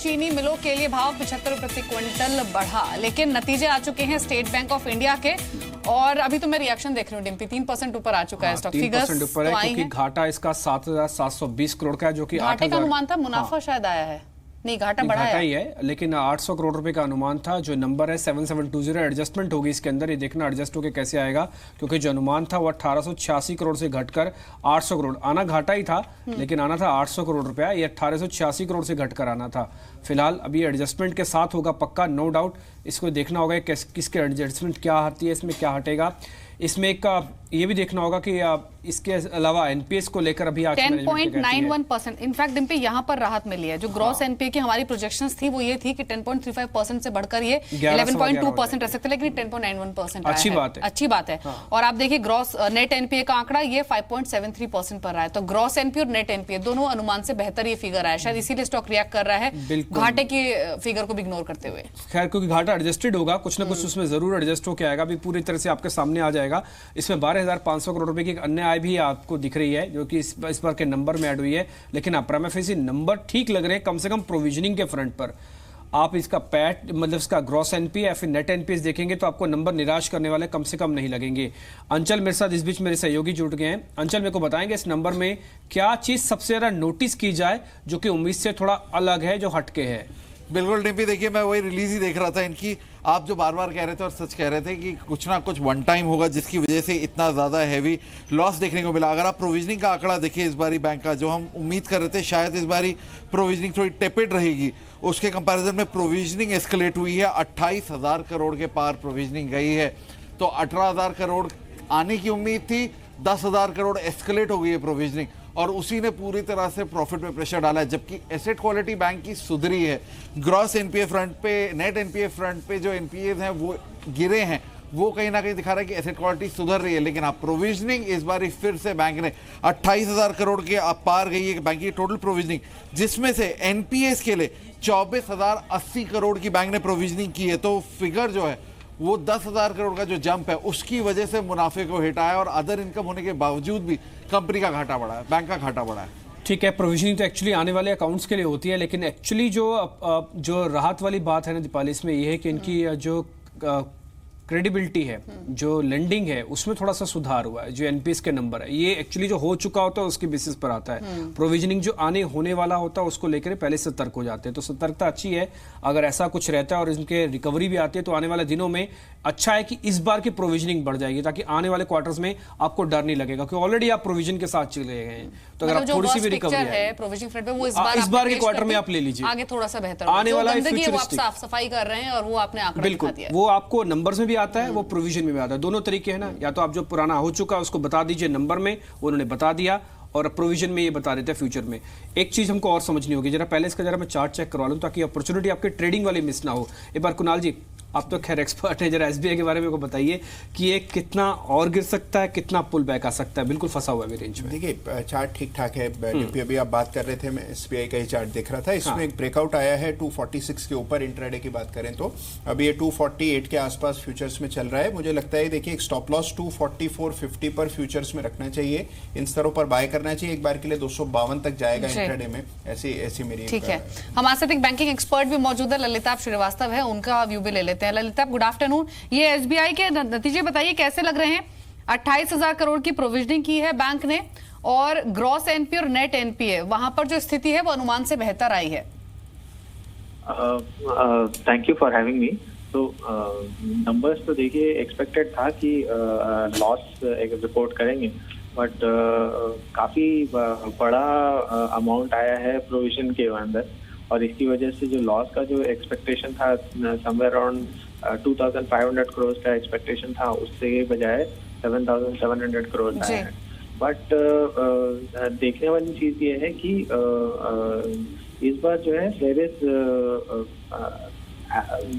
चीनी मिलों के लिए भाव 75 रुपए प्रति क्विंटल बढ़ा, लेकिन नतीजे आ चुके हैं स्टेट बैंक ऑफ इंडिया के। और अभी तो मैं रिएक्शन देख रही हूँ डिम्पी, 3% ऊपर आ चुका है स्टॉक। 3% ऊपर है क्योंकि घाटा इसका 7,720 करोड़ का है, जो कि घाटे का अनुमान था, मुनाफा शायद आया है, नहीं घाटा बढ़ा ही है, लेकिन 800 करोड़ रुपए का अनुमान था। जो नंबर है 7720 एडजस्टमेंट होगी इसके अंदर, ये देखना एडजस्ट होके कैसे आएगा, क्योंकि जो अनुमान था वो 1886 करोड़ से घटकर 800 करोड़ आना घाटा ही था, लेकिन आना था 800 करोड़ रुपया, ये 1886 करोड़ से घटकर आना था। फिलहाल अभी एडजस्टमेंट के साथ होगा पक्का, नो डाउट। इसको देखना होगा किसके एडजस्टमेंट क्या आती है, इसमें क्या हटेगा। इसमें एक ये भी देखना होगा कि इसके अलावा एनपीएस को लेकर अभी 10.91%। इनफैक्ट डिम्पी यहाँ पर राहत मिली है। जो ग्रॉस एनपीए की हमारी प्रोजेक्शंस थी वो ये थी कि 10.35% से बढ़कर ये 11.2% रह सकते, लेकिन 10.91% अच्छी बात है, अच्छी बात है। और आप देखिए ग्रॉस नेट एनपीए का आंकड़ा ये 5.73% पर रहा है। तो ग्रॉस एनपीए और नेट एनपीए दोनों अनुमान से बेहतर ये फिगर आया, शायद इसीलिए स्टॉक रिएक्ट कर रहा है घाटे की फिगर को भी इग्नोर करते हुए। खैर, क्योंकि घाटा एडजस्टेड होगा, कुछ ना कुछ उसमें जरूर एडजस्ट होकर आएगा, अभी पूरी तरह से आपके सामने आ जाएगा। इसमें 12,500 करोड़ रुपए की एक अन्य आय भी आपको दिख रही है, जो कि इस बार के नंबर में ऐड हुई है। लेकिन प्रीमियम फेस नंबर ठीक लग रहे हैं, कम से कम प्रोविजनिंग के फ्रंट पर। आप इसका पैट मतलब इसका ग्रॉस एनपीए या फिर नेट एनपीएस देखेंगे तो आपको नंबर निराश करने वाले कम से कम नहीं लगेंगे। अंचल मेरे साथ इस बीच मेरे सहयोगी जुड़ गए हैं। अंचल, मेरे को बताएंगे इस नंबर में क्या चीज सबसे ज्यादा नोटिस की जाए जो कि उम्मीद से थोड़ा अलग है, जो हटके है? बिल्कुल डिम्पी, देखिए मैं वही रिलीज ही देख रहा था इनकी। आप जो बार बार कह रहे थे और सच कह रहे थे कि कुछ ना कुछ वन टाइम होगा जिसकी वजह से इतना ज़्यादा हैवी लॉस देखने को मिला। अगर आप प्रोविजनिंग का आंकड़ा देखिए इस बारी बैंक का, जो हम उम्मीद कर रहे थे शायद इस बारी प्रोविजनिंग थोड़ी टेपिड रहेगी, उसके कंपैरिजन में प्रोविजनिंग एस्केलेट हुई है। 28,000 करोड़ के पार प्रोविजनिंग गई है। तो 18,000 करोड़ आने की उम्मीद थी, 10,000 करोड़ एस्केलेट हो गई है प्रोविजनिंग, और उसी ने पूरी तरह से प्रॉफिट पे प्रेशर डाला है। जबकि एसेट क्वालिटी बैंक की सुधरी है। ग्रॉस एनपीए फ्रंट पे, नेट एनपीए फ्रंट पे जो एनपीएज हैं वो गिरे हैं, वो कहीं ना कहीं दिखा रहा है कि एसेट क्वालिटी सुधर रही है। लेकिन आप प्रोविजनिंग इस बार फिर से बैंक ने 28,000 करोड़ के पार गई है बैंक की टोटल प्रोविजनिंग, जिसमें से एनपीएस के लिए 24,080 करोड़ की बैंक ने प्रोविजनिंग की है। तो फिगर जो है वो 10,000 करोड़ का जो जंप है उसकी वजह से मुनाफे को हिट आया, और अदर इनकम होने के बावजूद भी कंपनी का घाटा बढ़ा है, बैंक का घाटा बढ़ा है। ठीक है, प्रोविजनिंग तो एक्चुअली आने वाले अकाउंट्स के लिए होती है, लेकिन एक्चुअली जो राहत वाली बात है ना दीपाली, इसमें ये है कि इनकी जो क्रेडिबिलिटी है, जो लेंडिंग है, उसमें थोड़ा सा सुधार हुआ है। जो एनपीएस के नंबर है ये एक्चुअली जो हो चुका होता है उसके बेसिस पर आता है। प्रोविजनिंग जो होने वाला होता है उसको लेकर पहले सतर्क हो जाते हैं। तो सतर्कता अच्छी है। अगर ऐसा कुछ रहता है और इनके रिकवरी भी आती है तो आने वाले दिनों में अच्छा है कि इस बार की प्रोविजनिंग बढ़ जाएगी, ताकि आने वाले क्वार्टर्स में आपको डर नहीं लगेगा, क्योंकि ऑलरेडी आप प्रोविजन के साथ चले गए हैं। तो अगर आप थोड़ी सी भी रिकवरी है प्रोविजनिंग फ्रंट पे, वो इस बार के क्वार्टर में आप ले लीजिए, आगे थोड़ा सा बेहतर आने वाला आप साफ सफाई कर रहे हैं और वो आपने आंकड़ा दिखा दिया। वो आपको नंबर्स में भी आता है, वो प्रोविजन में भी आता है। दोनों तरीके हैं ना, या तो आप जो पुराना हो चुका है उसको बता दीजिए नंबर में, उन्होंने बता दिया, और प्रोविजन में ये बता देते हैं फ्यूचर में। एक चीज हमको और समझनी होगी, जरा पहले इसका जरा मैं चार्ट चेक करवा लूं ताकि अपॉर्चुनिटी आपके ट्रेडिंग वाली मिस ना हो। एक बार कुणाल जी, आप तो खैर एक्सपर्ट हैं, जरा एसबीआई के बारे में को बताइए कि ये कितना और गिर सकता है, कितना पुल बैक आ सकता है? बिल्कुल फंसा हुआ है रेंज में। देखिए चार्ट ठीक ठाक है। अभी आप बात कर रहे थे, मैं एसबीआई का ही चार्ट देख रहा था, इसमें एक ब्रेकआउट आया है 246 के ऊपर। इंट्राडे की बात करें तो अभी ये 248 के आसपास फ्यूचर्स में चल रहा है। मुझे लगता है देखिए एक स्टॉप लॉस 244.50 पर फ्यूचर्स में रखना चाहिए, इन स्तरों पर बाय करना चाहिए। एक बार के लिए 252 तक जाएगा इंट्राडे में, ऐसी मेरी। ठीक है, हमारे साथ एक बैंकिंग एक्सपर्ट भी मौजूद है, ललिताभ श्रीवास्तव है, उनका व्यू भी ले लेते हैं। ललिताभ, गुड आफ्टरनून। ये एसबीआई के नतीजे बताइए कैसे लग रहे हैं? 28,000 करोड़ की प्रोविजनिंग की है बैंक ने, और ग्रॉस एनपीए और नेट एनपीए वहां पर जो स्थिति है वो अनुमान से बेहतर आई है। Thank you for having me. तो नंबर्स तो देखिए एक्सपेक्टेड था कि लॉस रिपोर्ट करेंगे, बट काफी बड़ा अमाउंट आया है प्रोविजन के अंदर, और इसकी वजह से जो लॉस का जो एक्सपेक्टेशन था समवेयर अराउंड 2,500 करोड़ का एक्सपेक्टेशन था, उससे बजाय 7,700 करोड़ आया है। बट देखने वाली चीज ये है कि इस बार जो है there is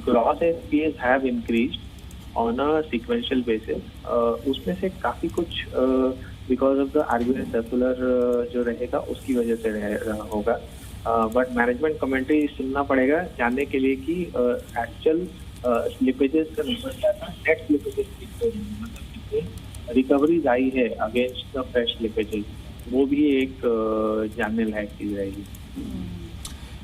gross NPS have increased on a sequential basis. उसमें से काफी कुछ because of the RBI circular जो रहेगा उसकी वजह से होगा। बट मैनेजमेंट कमेंट्री सुनना पड़ेगा जानने के लिए कि एक्चुअल स्लिपेजेस का नंबर क्या था, नेट स्लिपेजेस मतलब रिकवरीज आई है अगेंस्ट द फ्रेश स्लिपेजेस, वो भी एक जानने लायक चीज रहेगी।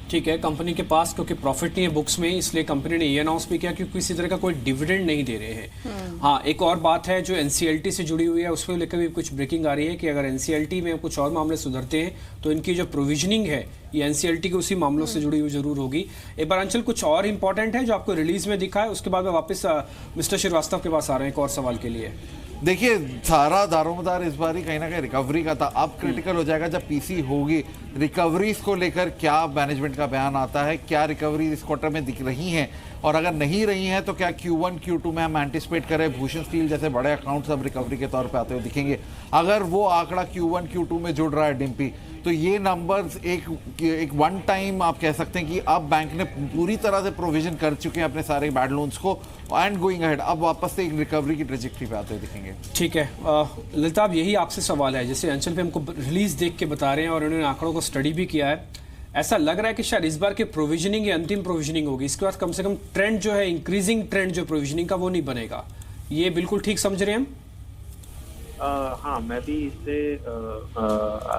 ठीक है, कंपनी के पास क्योंकि प्रॉफिट नहीं है बुक्स में, इसलिए कंपनी ने ये अनाउंस भी किया कि किसी तरह का कोई डिविडेंड नहीं दे रहे हैं। हाँ, एक और बात है जो एनसीएलटी से जुड़ी हुई है, उसमें लेकर भी कुछ ब्रेकिंग आ रही है कि अगर एनसीएलटी में कुछ और मामले सुधरते हैं तो इनकी जो प्रोविजनिंग है ये एनसीएलटी के उसी मामलों से जुड़ी हुई जरूर होगी। एक बार अंचल कुछ और इंपॉर्टेंट है जो आपको रिलीज में दिखा है, उसके बाद मैं वापस मिस्टर श्रीवास्तव के पास आ रहे हैं एक और सवाल के लिए। देखिए, सारा दारोमदार इस बार ही कहीं ना कहीं रिकवरी का था। अब क्रिटिकल हो जाएगा जब पीसी होगी, रिकवरीज को लेकर क्या मैनेजमेंट का बयान आता है, क्या रिकवरी इस क्वार्टर में दिख रही हैं, और अगर नहीं रही हैं तो क्या Q1 Q2 में हम एंटिसिपेट करें भूषण स्टील जैसे बड़े अकाउंट्स अब रिकवरी के तौर पे आते हुए दिखेंगे। अगर वो आंकड़ा Q1 Q2 में जुड़ रहा है डिम्पी, तो ये नंबर्स एक वन टाइम आप कह सकते हैं कि अब बैंक ने पूरी तरह से प्रोविजन कर चुके हैं अपने सारे बैड लोन्स को, एंड गोइंग अहेड अब वापस से एक रिकवरी की ट्रेजेक्टरी पे आते हुए दिखेंगे। ठीक है ललिता, अब यही आपसे सवाल है, जैसे अंचल पे हमको रिलीज देख के बता रहे हैं और उन्होंने आंकड़ों को स्टडी भी किया है, ऐसा लग रहा है कि शायद इस बार की प्रोविजनिंग या अंतिम प्रोविजनिंग होगी, इसके बाद कम से कम ट्रेंड जो है इंक्रीजिंग ट्रेंड जो प्रोविजनिंग का वो नहीं बनेगा। ये बिल्कुल ठीक समझ रहे हैं हम? हाँ, मैं भी इससे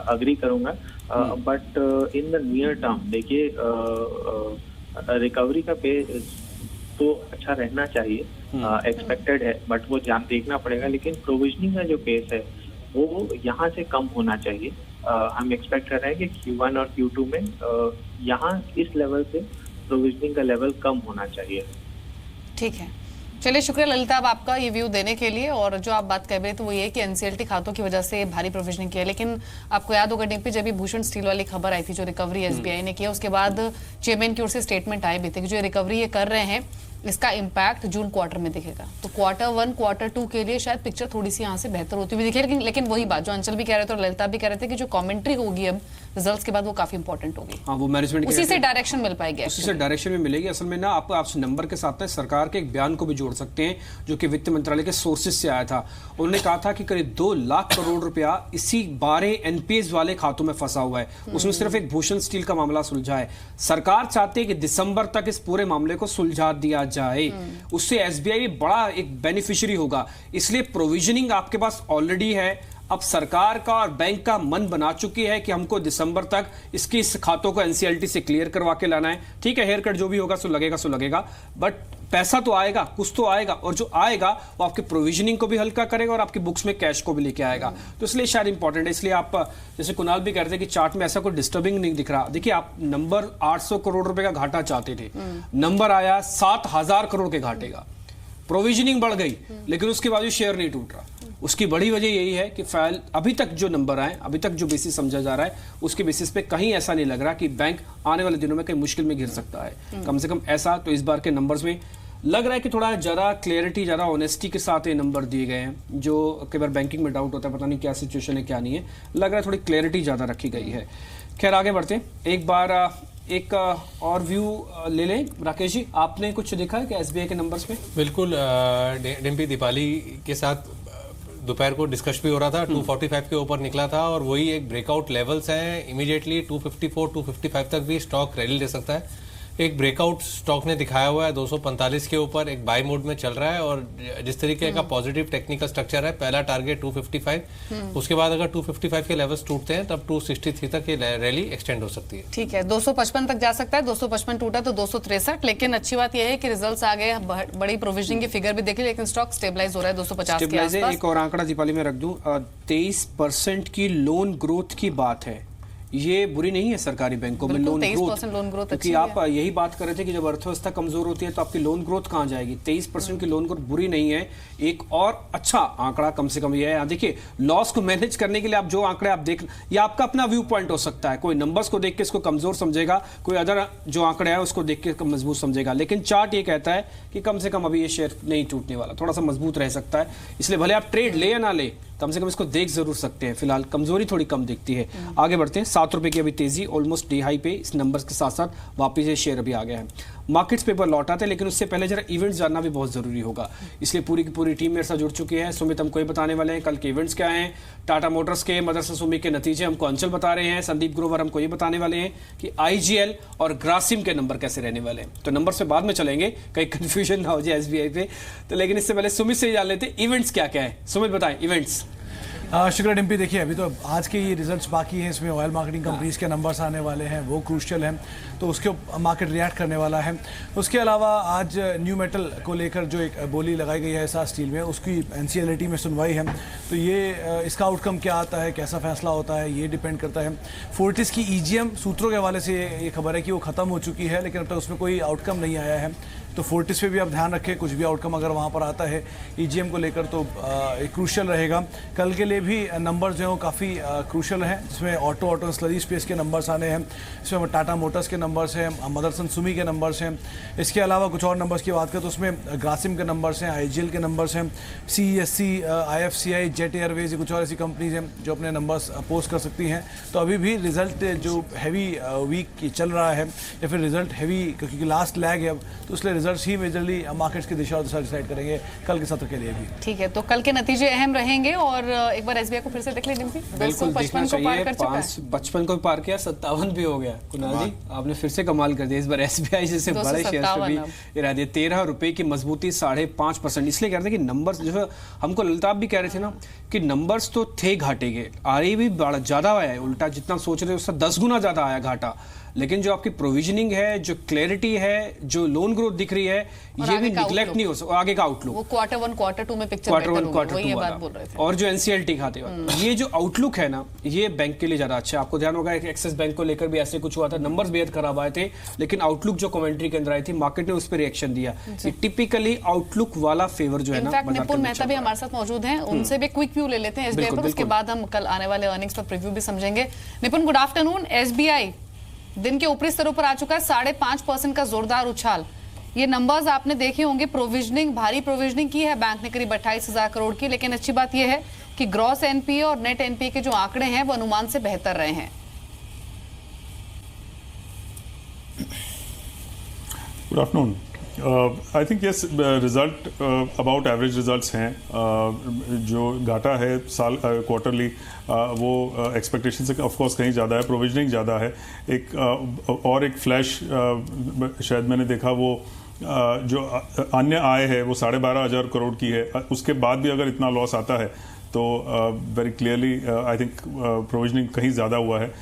अग्री करूंगा, but in the near term देखिए रिकवरी का पेस तो अच्छा रहना चाहिए, एक्सपेक्टेड है, बट वो देखना पड़ेगा। लेकिन प्रोविजनिंग का जो पेस है वो यहाँ से कम होना चाहिए। हम एक्सपेक्ट कर रहे हैं कि Q1 और Q2 में यहाँ इस लेवल से प्रोविजनिंग का लेवल कम होना चाहिए। ठीक है, चलिए शुक्रिया ललिता अब आपका ये व्यू देने के लिए। और जो आप बात कर रहे थे तो वो ये कि एनसीएलटी खातों की वजह से भारी प्रोविजनिंग की है, लेकिन आपको याद होगा डिम्पी जब भी भूषण स्टील वाली खबर आई थी जो रिकवरी एसबीआई ने किया, उसके बाद चेयरमैन की ओर से स्टेटमेंट आए भी थे कि जो रिकवरी ये कर रहे हैं इसका इम्पैक्ट जून क्वार्टर में दिखेगा। तो Q1 Q2 के लिए शायद पिक्चर थोड़ी सी यहाँ से बेहतर होती हुई दिखे, लेकिन वही बात जो अंचल भी कह रहे थे और ललिता भी कह रहे थे कि जो कमेंट्री होगी अब रिजल्ट्स के बाद वो काफी इंपॉर्टेंट होगी। हाँ, वो मैनेजमेंट उसी से डायरेक्शन मिल पाएगी, उसी से डायरेक्शन में मिलेगी। असल में ना आपसे नंबर के साथ सरकार के एक बयान को भी जोड़ सकते हैं जो कि वित्त मंत्रालय के सोर्सेज से आया था। उन्होंने कहा था कि करीब 2 लाख करोड़ रुपया इसी 12 एनपीएस वाले खातों में फंसा हुआ है, उसमें सिर्फ एक भूषण स्टील का मामला सुलझा है। सरकार चाहती है कि दिसंबर तक इस पूरे मामले को सुलझा दिया जाए, उससे एसबीआई भी बड़ा एक बेनिफिशियरी होगा। इसलिए प्रोविजनिंग आपके पास ऑलरेडी है। अब सरकार का और बैंक का मन बना चुकी है कि हमको दिसंबर तक इस खातों को एनसीएलटी से क्लियर करवा के लाना है। ठीक है, हेयर कट जो भी होगा सो लगेगा, बट पैसा तो आएगा, कुछ तो आएगा, और जो आएगा वो आपकी प्रोविजनिंग को भी हल्का करेगा और आपकी बुक्स में कैश को भी लेके आएगा। तो इसलिए शायद इंपॉर्टेंट है। इसलिए आप जैसे कुणाल भी कह रहे थे कि चार्ट में ऐसा कोई डिस्टर्बिंग नहीं दिख रहा। देखिए, आप नंबर 800 करोड़ रुपए का घाटा चाहते थे, नंबर आया 7000 करोड़ के घाटे का। प्रोविजनिंग बढ़ गई लेकिन उसके बाद भी शेयर नहीं टूट रहा। उसकी बड़ी वजह यही है कि फाइल अभी तक जो नंबर आए, अभी तक जो बेसिस समझा जा रहा है उसके बेसिस पे कहीं ऐसा नहीं लग रहा कि बैंक आने वाले दिनों में कहीं मुश्किल में गिर सकता है। कम से कम ऐसा तो इस बार के नंबर्स में लग रहा है कि थोड़ा ज़्यादा क्लियरिटी, ज़्यादा ऑनेस्टी के साथ ये नंबर दिए गए हैं। जो कई बार बैंकिंग में डाउट होता है, पता नहीं क्या सिचुएशन है क्या नहीं है, लग रहा है थोड़ी क्लियरिटी ज़्यादा रखी गई है। खैर आगे बढ़ते हैं, एक बार एक और व्यू ले लें। राकेश जी, आपने कुछ देखा है क्या एसबीआई के नंबर्स में? बिल्कुल, डिम्पी दीपाली के साथ दोपहर को डिस्कस भी हो रहा था, 245 के ऊपर निकला था और वही एक ब्रेकआउट लेवल्स हैं। इमीडिएटली 254 255 तक भी स्टॉक रैली ले सकता है। एक ब्रेकआउट स्टॉक ने दिखाया हुआ है 245 के ऊपर, एक बाय मोड में चल रहा है और जिस तरीके का पॉजिटिव टेक्निकल स्ट्रक्चर है, पहला टारगेट 255, उसके बाद अगर 255 के लेवल्स टूटते हैं तब 263 तक ये रैली एक्सटेंड हो सकती है। ठीक है, 255 तक जा सकता है, 255 टूटा तो 263। लेकिन अच्छी बात यह है कि रिजल्ट्स आ गए, बड़ी प्रोविजनिंग की फिगर भी देखी, लेकिन स्टॉक स्टेबलाइज हो रहा है 250 के आसपास। एक और आंकड़ा दीपाली में रख दूं, 23% की लोन ग्रोथ की बात है। ये बुरी नहीं है सरकारी बैंकों में लोन ग्रोथ, क्योंकि आप यही बात कर रहे थे कि जब अर्थव्यवस्था कमजोर होती है तो आपकी लोन ग्रोथ कहां जाएगी। 23% की लोन ग्रोथ बुरी नहीं है। एक और अच्छा आंकड़ा कम से कम ये है, देखिए लॉस को मैनेज करने के लिए आप जो आंकड़े आप देख, ये आपका अपना व्यू पॉइंट हो सकता है। कोई नंबर्स को देख के इसको कमजोर समझेगा, कोई अदर जो आंकड़े है उसको देख के मजबूत समझेगा, लेकिन चार्ट ये कहता है कि कम से कम अभी ये शेयर नहीं टूटने वाला, थोड़ा सा मजबूत रह सकता है। इसलिए भले आप ट्रेड ले या ना ले, कम से कम इसको देख जरूर सकते हैं। फिलहाल कमजोरी थोड़ी कम दिखती है। आगे बढ़ते हैं, 7 रुपए की अभी तेजी, ऑलमोस्ट डी हाई पे इस नंबर्स के साथ साथ वापिस ये शेयर अभी आ गया है। मार्केट्स पेपर लौटाते हैं, लेकिन उससे पहले जरा इवेंट्स जानना भी बहुत जरूरी होगा, इसलिए पूरी की पूरी टीम मेरे साथ जुड़ चुकी है। सुमित हमको ये बताने वाले हैं कल के इवेंट्स क्या हैं, टाटा मोटर्स के मदरसा सुमी के नतीजे हमको अंचल बता रहे हैं, संदीप ग्रोवर हमको ये बताने वाले हैं कि आईजीएल और ग्रासिम के नंबर कैसे रहने वाले हैं। तो नंबर से बाद में चलेंगे, कहीं कंफ्यूजन ना हो जाए एसबीआई पे। तो लेकिन इससे पहले सुमित से ही जान लेते इवेंट्स क्या क्या है। सुमित बताएं इवेंट्स। शुक्र डिम्पी, देखिए अभी तो आज के ये रिजल्ट्स बाकी हैं, इसमें ऑयल मार्केटिंग कंपनीज के नंबर्स आने वाले हैं, वो क्रूशियल हैं, तो उसके मार्केट रिएक्ट करने वाला है। उसके अलावा आज न्यू मेटल को लेकर जो एक बोली लगाई गई है एस्सार स्टील में, उसकी एनसीएलटी में सुनवाई है, तो ये इसका आउटकम क्या आता है, कैसा फैसला होता है, ये डिपेंड करता है। फोर्टिस की ईजीएम सूत्रों के हवाले से ये खबर है कि वो ख़त्म हो चुकी है, लेकिन अब तक उसमें कोई आउटकम नहीं आया है, तो फोर्टिस पे भी आप ध्यान रखें, कुछ भी आउटकम अगर वहाँ पर आता है ईजीएम को लेकर तो एक क्रूशियल रहेगा। कल के लिए भी नंबर्स जो हैं काफ़ी क्रूशियल हैं, जिसमें ऑटो स्लरी स्पेस के नंबर्स आने हैं, इसमें टाटा मोटर्स के नंबर्स हैं, मदरसन सुमी के नंबर्स हैं। इसके अलावा कुछ और नंबर्स की बात करें तो उसमें ग्रासिम के नंबर्स हैं, आईजीएल के नंबर्स हैं, CESC, IFCI, जेट एयरवेज, कुछ और ऐसी कंपनीज हैं जो अपने नंबर्स पोस्ट कर सकती हैं। तो अभी भी रिजल्ट जो हैवी वीक चल रहा है या फिर रिजल्ट हैवी, क्योंकि लास्ट लैग है अब, तो इसलिए रिजल्ट्स ही मेजरली मार्केट्स की दिशा और दिशा डिसाइड करेंगे कल के सत्र के लिए भी। ठीक है, तो कल के नतीजे अहम रहेंगे। और एक बार एसबीआई को फिर से देख लें डिम्पी, 255 को पार कर चुका है, 55 को पार किया, 57 भी हो गया। कुणाल जी, आपने फिर से कमाल कर दिया इस बार एसबीआई जैसे बड़े शेयर पे भी गिरा दिया। 13 रुपए की मजबूती, 5.5%। इसलिए कह रहे थे कि नंबर्स जो है, हमको ललिताब भी कह रहे थे ना कि नंबर्स तो थे घाटे के, आगे भी ज्यादा आया है, उल्टा जितना सोच रहे उससे 10 गुना ज्यादा आया घाटा। लेकिन जो आपकी प्रोविजनिंग है, जो क्लैरिटी है, जो लोन ग्रोथ दिख रही है, ये भी निगलेक्ट नहीं हो सकता। आगे का आउटलुक, वो क्वार्टर 1 क्वार्टर 2 में पिक्चर क्वार्टर बेहतर 1 क्वार्टर होगी, 2 बात बोल रहे थे। और जो एनसीएलटी खाते हैं, ये जो आउटलुक है ना, ये बैंक के लिए ज्यादा अच्छा है। आपको ध्यान होगा कि एक्सिस बैंक को लेकर भी ऐसे कुछ हुआ था, नंबर्स बेहद खराब आए थे, लेकिन आउटलुक जो कमेंट्री के अंदर आई थी, मार्केट ने उस पर रिएक्शन दिया। टिपिकली आउटलुक वाला फेवर जो है ना, निपुण मेहता भी हमारे साथ मौजूद हैं, उनसे भी क्विक व्यू ले लेते हैं एसबीआई पर, उसके बाद हम कल आने वाले अर्निंग्स पर प्रीव्यू भी समझेंगे। निपुण, गुड आफ्टरनून। एसबीआई दिन के ऊपरी स्तरों पर आ चुका है, 5.5% का जोरदार उछाल। ये नंबर्स आपने देखे होंगे, प्रोविजनिंग, भारी प्रोविजनिंग की है बैंक ने करीब 28,000 करोड़ की, लेकिन अच्छी बात यह है कि ग्रॉस एनपीए और नेट एनपीए के जो आंकड़े हैं वो अनुमान से बेहतर रहे हैं। Good afternoon. I think yes, result about average results हैं। जो घाटा है साल क्वार्टरली, वो एक्सपेक्टेशन से ऑफ कोर्स कहीं ज़्यादा है, प्रोविजनिंग ज़्यादा है। और एक फ्लैश शायद मैंने देखा, वो जो अन्य आय है वो 12,500 करोड़ की है, उसके बाद भी अगर इतना लॉस आता है तो very clearly I think provisioning कहीं ज़्यादा हुआ है।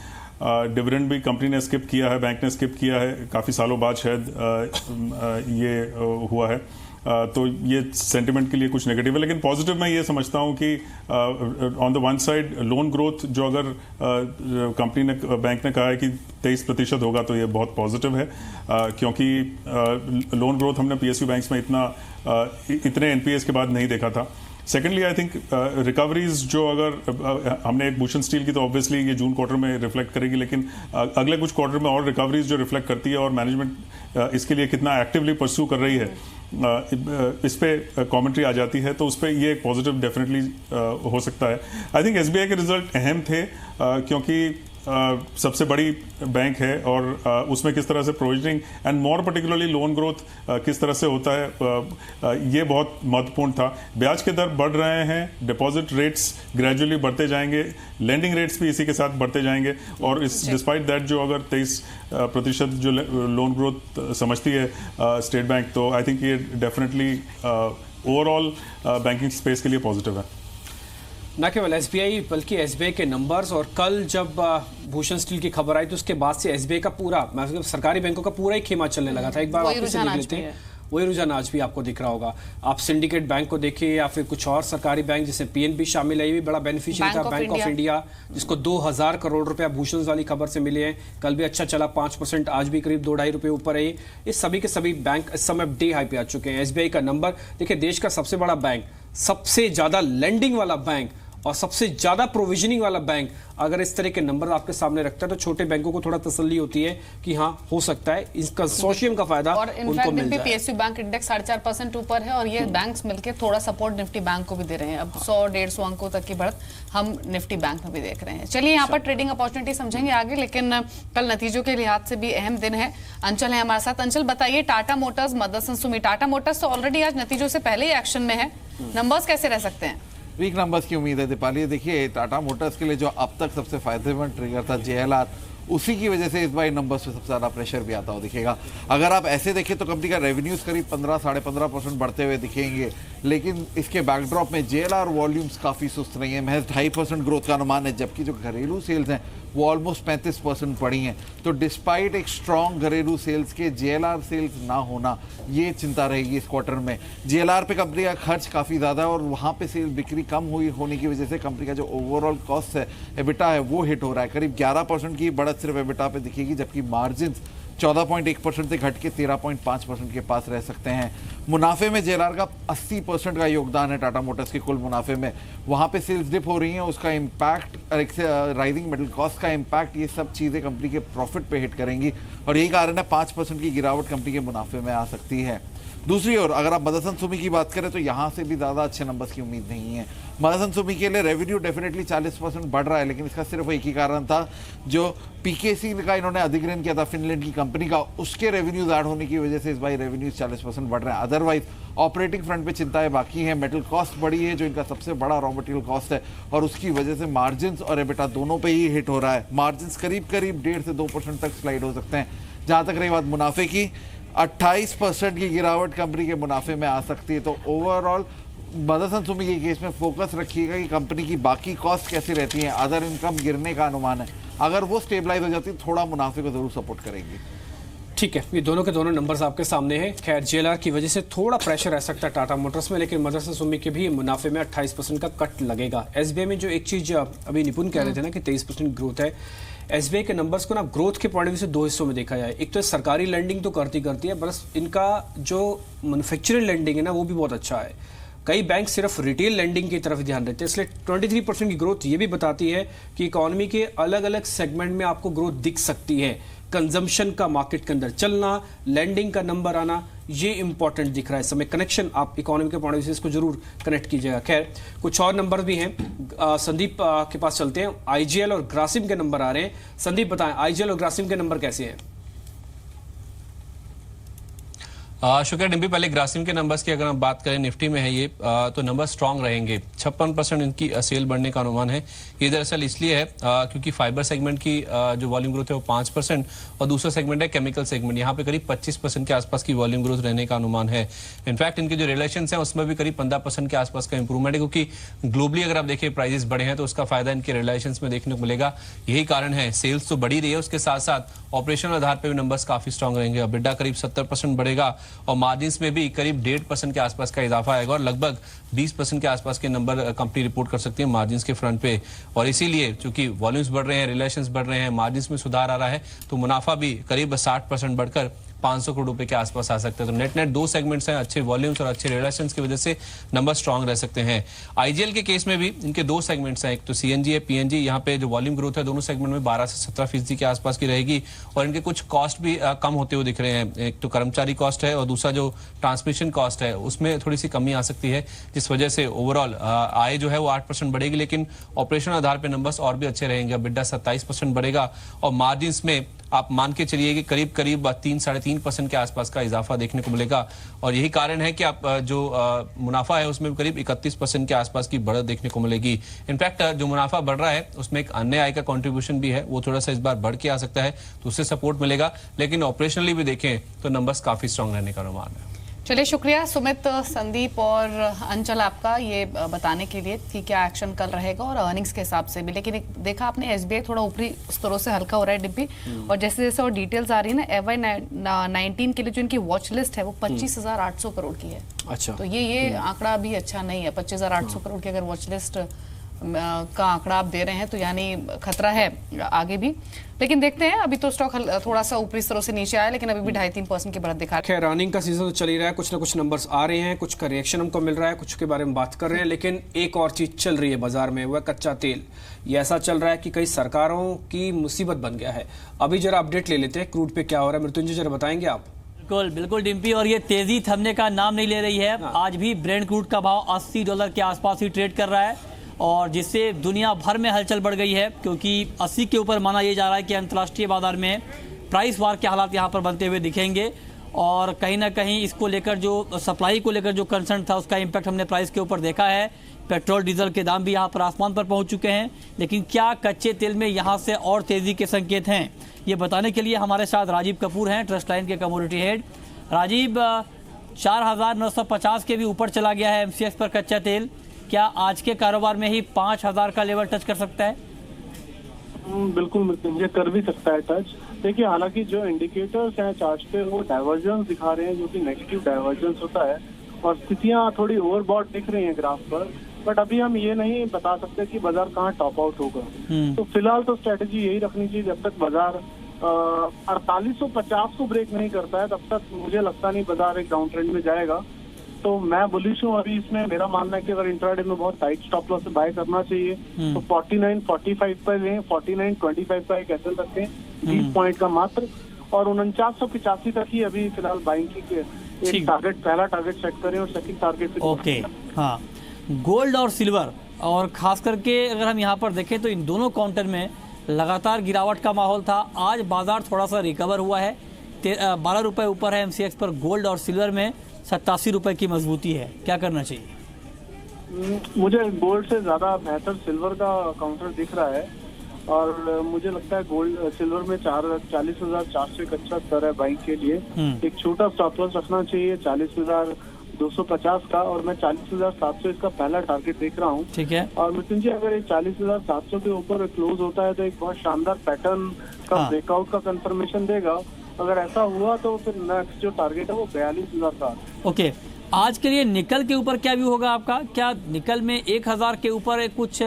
डिविडेंड भी कंपनी ने स्किप किया है, बैंक ने स्किप किया है, काफ़ी सालों बाद शायद ये हुआ है। तो ये सेंटिमेंट के लिए कुछ नेगेटिव है, लेकिन पॉजिटिव मैं ये समझता हूँ कि on the one side loan growth जो अगर कंपनी ने, बैंक ने कहा है कि 23% होगा, तो ये बहुत पॉजिटिव है, क्योंकि लोन ग्रोथ हमने पीएसयू बैंक्स में इतने एनपीएस के बाद नहीं देखा था। सेकेंडली आई थिंक रिकवरीज जो अगर हमने एक भूषण स्टील की तो ऑब्वियसली ये जून क्वार्टर में रिफ्लेक्ट करेगी, लेकिन अगले कुछ क्वार्टर में और रिकवरीज जो रिफ्लेक्ट करती है, और मैनेजमेंट इसके लिए कितना एक्टिवली परस्यू कर रही है, इस पे कमेंट्री आ जाती है, तो उस पर ये एक पॉजिटिव डेफिनेटली हो सकता है। आई थिंक एसबीआई के रिजल्ट अहम थे, क्योंकि सबसे बड़ी बैंक है, और उसमें किस तरह से provisioning and more particularly loan growth किस तरह से होता है, ये बहुत महत्वपूर्ण था। ब्याज के दर बढ़ रहे हैं, डिपॉजिट रेट्स ग्रेजुअली बढ़ते जाएंगे, लेंडिंग रेट्स भी इसी के साथ बढ़ते जाएंगे, और इस डिस्पाइट दैट जो अगर 23% जो लोन ग्रोथ समझती है स्टेट बैंक, तो आई थिंक ये डेफिनेटली ओवरऑल बैंकिंग स्पेस के लिए पॉजिटिव है। न केवल एसबीआई बल्कि एसबीआई के नंबर्स, और कल जब भूषण स्टील की खबर आई तो उसके बाद से एसबीआई का पूरा, मतलब सरकारी बैंकों का पूरा ही खेमा चलने लगा था। एक बार वापस से देख लेते हैं, वही रुझान आज भी आपको दिख रहा होगा। आप सिंडिकेट बैंक को देखिए या फिर कुछ और सरकारी बैंक जैसे पीएनबी शामिल है, ये भी बड़ा बेनिफिशियरी था, बैंक ऑफ इंडिया, जिसको 2,000 करोड़ रुपया भूषण वाली खबर से मिले हैं। कल भी अच्छा चला, 5%, आज भी करीब 2-2.5 रुपये ऊपर है। ये सभी के सभी बैंक इस समय डे हाई पे आ चुके हैं। एसबीआई का नंबर देखिए, देश का सबसे बड़ा बैंक, सबसे ज्यादा लेंडिंग वाला बैंक और सबसे ज्यादा प्रोविजनिंग वाला बैंक अगर इस तरह के नंबर आपके सामने रखता है तो छोटे बैंकों को थोड़ा तसल्ली होती है कि हाँ हो सकता है इस कंसोर्शियम का फायदा उनको मिल जाए। पीएसयू बैंक इंडेक्स 4.5% ऊपर है, और ये बैंक्स मिलकर थोड़ा सपोर्ट निफ्टी बैंक को भी दे रहे हैं। अब 100-150 अंकों तक की बढ़त हम निफ्टी बैंक में भी देख रहे हैं। चलिए यहाँ पर ट्रेडिंग अपॉर्चुनिटी समझेंगे आगे, लेकिन कल नतीजों के लिहाज से भी अहम दिन है। अंचल है हमारे साथ। अंचल, बताइए, टाटा मोटर्स, मदरसन सुमी, टाटा मोटर्स तो ऑलरेडी आज नतीजों से पहले ही एक्शन में है, नंबर्स कैसे रह सकते हैं? वीक नंबर्स की उम्मीद है दीपाली। देखिए, टाटा मोटर्स के लिए जो अब तक सबसे फायदेमंद ट्रिगर था JLR, उसी की वजह से इस बार नंबर्स पे सबसे ज़्यादा प्रेशर भी आता हो दिखेगा। अगर आप ऐसे देखें तो कंपनी का रेवेन्यूज करीब 15-15.5% बढ़ते हुए दिखेंगे, लेकिन इसके बैकड्रॉप में जेएलआर वॉल्यूम्स काफ़ी सुस्त रही हैं। महज 2.5% ग्रोथ का अनुमान है, जबकि जो घरेलू सेल्स हैं वो ऑलमोस्ट 35% पड़ी हैं। तो डिस्पाइट एक स्ट्रॉन्ग घरेलू सेल्स के जेएलआर सेल्स ना होना, ये चिंता रहेगी इस क्वार्टर में। जेएलआर पे कंपनी का खर्च काफ़ी ज़्यादा है और वहाँ पे सेल बिक्री कम हुई होने की वजह से कंपनी का जो ओवरऑल कॉस्ट है, एबिटा है, वो हिट हो रहा है। करीब 11% की बढ़त सिर्फ एबिटा पे दिखेगी, जबकि मार्जिन 14.1% से घट के 13.5% के पास रह सकते हैं। मुनाफे में जेएलआर का 80% का योगदान है टाटा मोटर्स के कुल मुनाफे में। वहाँ पे सेल्स डिप हो रही हैं, उसका इम्पैक्ट, राइजिंग मेटल कॉस्ट का इम्पैक्ट, ये सब चीज़ें कंपनी के प्रॉफिट पे हिट करेंगी और यही कारण है 5% की गिरावट कंपनी के मुनाफे में आ सकती है। दूसरी ओर अगर आप मदरसन सुमी की बात करें तो यहाँ से भी ज़्यादा अच्छे नंबर्स की उम्मीद नहीं है। मदरसन सुमी के लिए रेवेन्यू डेफिनेटली 40% बढ़ रहा है, लेकिन इसका सिर्फ एक ही कारण था, जो पीकेसी का इन्होंने अधिग्रहण किया था फिनलैंड की कंपनी का, उसके रेवेन्यूज ऐड होने की वजह से इस बार रेवेन्यूज 40% बढ़ रहे हैं। अदरवाइज ऑपरेटिंग फ्रंट पे चिंताएं बाकी हैं। मेटल कॉस्ट बढ़ी है, जो इनका सबसे बड़ा रॉ मटेरियल कॉस्ट है, और उसकी वजह से मार्जिन और एबिटा दोनों पे ही हिट हो रहा है। मार्जिन करीब 1.5 से 2% तक स्लाइड हो सकते हैं। जहाँ तक रही बात मुनाफे की, 28% की गिरावट कंपनी के मुनाफे में आ सकती है। तो ओवरऑल मदरसन सुमी के केस में फोकस रखिएगा कि कंपनी की बाकी कॉस्ट कैसी रहती हैं। अदर इनकम गिरने का अनुमान है, अगर वो स्टेबलाइज हो जाती है थोड़ा मुनाफे को जरूर सपोर्ट करेंगी। ठीक है, ये दोनों के दोनों नंबर्स आपके सामने हैं। खैर जेएलआर की वजह से थोड़ा प्रेशर रह सकता है टाटा मोटर्स में, लेकिन मदरसन सुमी के भी मुनाफे में 28% का कट लगेगा। एसबीआई में जो एक चीज अभी निपुण कह रहे थे ना कि 23% ग्रोथ है, एसबीआई के नंबर्स को ना ग्रोथ के पॉइंट ऑफ व्यू से दो हिस्सों में देखा जाए। एक तो सरकारी लैंडिंग तो करती है, बस इनका जो मैन्युफैक्चरिंग लैंडिंग है ना वो भी बहुत अच्छा है। कई बैंक सिर्फ रिटेल लैंडिंग की तरफ ध्यान देते हैं, इसलिए 23% की ग्रोथ ये भी बताती है कि इकोनॉमी के अलग अलग सेगमेंट में आपको ग्रोथ दिख सकती है। कंजम्पशन का मार्केट के अंदर चलना, लैंडिंग का नंबर आना, ये इंपॉर्टेंट दिख रहा है समय। कनेक्शन आप इकोनॉमी के पॉइंट ऑफ व्यू से इसको जरूर कनेक्ट कीजिएगा। खैर कुछ और नंबर भी हैं, संदीप के पास चलते हैं। आईजीएल और ग्रासिम के नंबर आ रहे हैं। संदीप बताएं, आईजीएल और ग्रासिम के नंबर कैसे हैं? शुक्रिया डिम्पी। पहले ग्रासिम के नंबर्स की अगर हम बात करें, निफ्टी में है ये, तो नंबर स्ट्रांग रहेंगे। 56% इनकी सेल बढ़ने का अनुमान है। ये दरअसल इसलिए है क्योंकि फाइबर सेगमेंट की जो वॉल्यूम ग्रोथ है वो 5% और दूसरा सेगमेंट है केमिकल सेगमेंट, यहाँ पे करीब 25% के आसपास की वॉल्यूम ग्रोथ रहने का अनुमान है। इनफैक्ट इनके जो रिलेशन है उसमें भी करीब 15% के आसपास का इंप्रूवमेंट है, क्योंकि ग्लोबली अगर आप देखिए प्राइसेस बढ़े हैं तो उसका फायदा इनके रिलेशन में देखने को मिलेगा। यही कारण है, सेल्स तो बढ़ी रही है, उसके साथ साथ ऑपरेशनल आधार पर भी नंबर्स काफी स्ट्रांग रहेंगे। एबिटा करीब 70% बढ़ेगा और मार्जिन्स में भी करीब 1.5% के आसपास का इजाफा आएगा और लगभग 20% के आसपास के नंबर कंपनी रिपोर्ट कर सकती है मार्जिन्स के फ्रंट पे। और इसीलिए चूंकि वॉल्यूम्स बढ़ रहे हैं, रिलेशंस बढ़ रहे हैं, मार्जिन्स में सुधार आ रहा है, तो मुनाफा भी करीब 60% बढ़कर 500 करोड़ रुपए के आसपास आ सकते हैं। तो नेट दो सेगमेंट्स हैं, अच्छे वॉल्यूम्स और अच्छे रिलेशंस की वजह से नंबर स्ट्रांग रह सकते हैं। आईजीएल के केस में भी इनके दो सेगमेंट्स हैं, एक तो सीएनजी है, पीएनजी। यहाँ पे जो वॉल्यूम ग्रोथ है दोनों सेगमेंट में 12 से 17% के आसपास की रहेगी और इनके कुछ कॉस्ट भी कम होते हुए दिख रहे हैं। एक तो कर्मचारी कॉस्ट है और दूसरा जो ट्रांसमिशन कॉस्ट है उसमें थोड़ी सी कमी आ सकती है, जिस वजह से ओवरऑल आय जो है वो 8% बढ़ेगी, लेकिन ऑपरेशनल आधार पर नंबर्स और भी अच्छे रहेंगे। बिड्डा 27% बढ़ेगा और मार्जिन में आप मान के चलिए कि करीब 3-3.5% के आसपास का इजाफा देखने को मिलेगा। और यही कारण है कि आप जो मुनाफा है उसमें करीब 31% के आसपास की बढ़त देखने को मिलेगी। इनफैक्ट जो मुनाफा बढ़ रहा है उसमें एक अन्य आय का कंट्रीब्यूशन भी है, वो थोड़ा सा इस बार बढ़ के आ सकता है, तो उससे सपोर्ट मिलेगा। लेकिन ऑपरेशनली भी देखें तो नंबर्स काफी स्ट्रांग रहने का अनुमान है। चलिए शुक्रिया सुमित, संदीप और अंचल आपका ये बताने के लिए कि क्या एक्शन कल रहेगा और अर्निंग्स के हिसाब से भी। लेकिन देखा आपने एसबीआई थोड़ा ऊपरी स्तरों से हल्का हो रहा है डिब्बी, और जैसे जैसे और डिटेल्स आ रही है ना, FY19 के लिए जो इनकी वॉच लिस्ट है वो 25,800 करोड़ की है। अच्छा, तो ये आंकड़ा भी अच्छा नहीं है। 25,800 करोड़ की अगर वॉच लिस्ट का आंकड़ा आप दे रहे हैं तो यानी खतरा है आगे भी। लेकिन देखते हैं, अभी तो स्टॉक थोड़ा सा ऊपरी स्तरों से नीचे आया, लेकिन अभी भी 2.5-3% की बढ़त दिखा रहा है। खैर अर्निंग का सीजन तो चल ही रहा है, कुछ ना कुछ नंबर्स आ रहे हैं, कुछ का रिएक्शन हमको मिल रहा है, कुछ के बारे में बात कर रहे हैं। लेकिन एक और चीज चल रही है बाजार में, वह कच्चा तेल। ये ऐसा चल रहा है कि कई सरकारों की मुसीबत बन गया है। अभी जरा अपडेट ले लेते हैं, क्रूड पे क्या हो रहा है, मृत्युंजय जरा बताएंगे आप। बिल्कुल बिल्कुल डिम्पी, और ये तेजी थमने का नाम नहीं ले रही है। आज भी ब्रेंट क्रूड का भाव $80 के आसपास ही ट्रेड कर रहा है, और जिससे दुनिया भर में हलचल बढ़ गई है, क्योंकि 80 के ऊपर माना यह जा रहा है कि अंतर्राष्ट्रीय बाजार में प्राइस वार के हालात यहाँ पर बनते हुए दिखेंगे। और कहीं ना कहीं इसको लेकर जो सप्लाई को लेकर जो कंसर्न था उसका इम्पैक्ट हमने प्राइस के ऊपर देखा है। पेट्रोल डीजल के दाम भी यहाँ पर आसमान पर पहुँच चुके हैं। लेकिन क्या कच्चे तेल में यहाँ से और तेज़ी के संकेत हैं, ये बताने के लिए हमारे साथ राजीव कपूर हैं, ट्रस्ट लाइन के कमोडिटी हेड। राजीव, 4,950 के भी ऊपर चला गया है MCX पर कच्चा तेल। क्या आज के कारोबार में ही 5,000 का लेवल टच कर सकता है? बिल्कुल मृत्युंजय, कर भी सकता है टच। देखिए, हालांकि जो इंडिकेटर्स हैं चार्ट पे वो डाइवर्जेंस दिखा रहे हैं, जो कि नेगेटिव डाइवर्जेंस होता है, और स्थितियां थोड़ी ओवरबॉट दिख रही हैं ग्राफ पर। बट अभी हम ये नहीं बता सकते कि बाजार कहाँ टॉप आउट होगा। तो फिलहाल तो स्ट्रेटेजी यही रखनी चाहिए, जब तक बाजार 4850 को ब्रेक नहीं करता है तब तक मुझे लगता नहीं बाजार एक डाउन ट्रेंड में जाएगा। तो मैं बुलिश हूँ अभी इसमें। मेरा मानना है कि अगर इंट्राडे में बहुत टाइट स्टॉप लॉस से बाय करना चाहिए तो 49.45 पर लें, 49.25 का एक एसएल रखें 20 पॉइंट का मात्र, और 4985 तक ही अभी फिलहाल बाइंग की एक टारगेट, पहला टारगेट सेट करें और सेकंड टारगेट। ओके, हाँ, गोल्ड और सिल्वर, और खास करके अगर हम यहाँ पर देखें तो इन दोनों काउंटर में लगातार गिरावट का माहौल था। आज बाजार थोड़ा सा रिकवर हुआ है, 12 रुपए ऊपर है MCX पर गोल्ड, और सिल्वर में 87 रुपए की मजबूती है। क्या करना चाहिए? मुझे गोल्ड से ज्यादा बेहतर सिल्वर का काउंटर दिख रहा है, और मुझे लगता है गोल्ड सिल्वर में 40,400 एक अच्छा स्तर है बाइंग के लिए। एक छोटा स्टॉप लॉस रखना चाहिए 40,250 का, और मैं 40,700 इसका पहला टारगेट देख रहा हूँ। ठीक है। और मृत्युंजय, अगर ये 40,700 के ऊपर क्लोज होता है तो एक बहुत शानदार पैटर्न का ब्रेकआउट का कंफर्मेशन देगा। अगर ऐसा हुआ तो फिर नेक्स्ट जो टारगेट है वो 42,000 का। ओके, आज के लिए निकल के ऊपर क्या व्यू होगा आपका? क्या निकल में 1,000 के ऊपर कुछ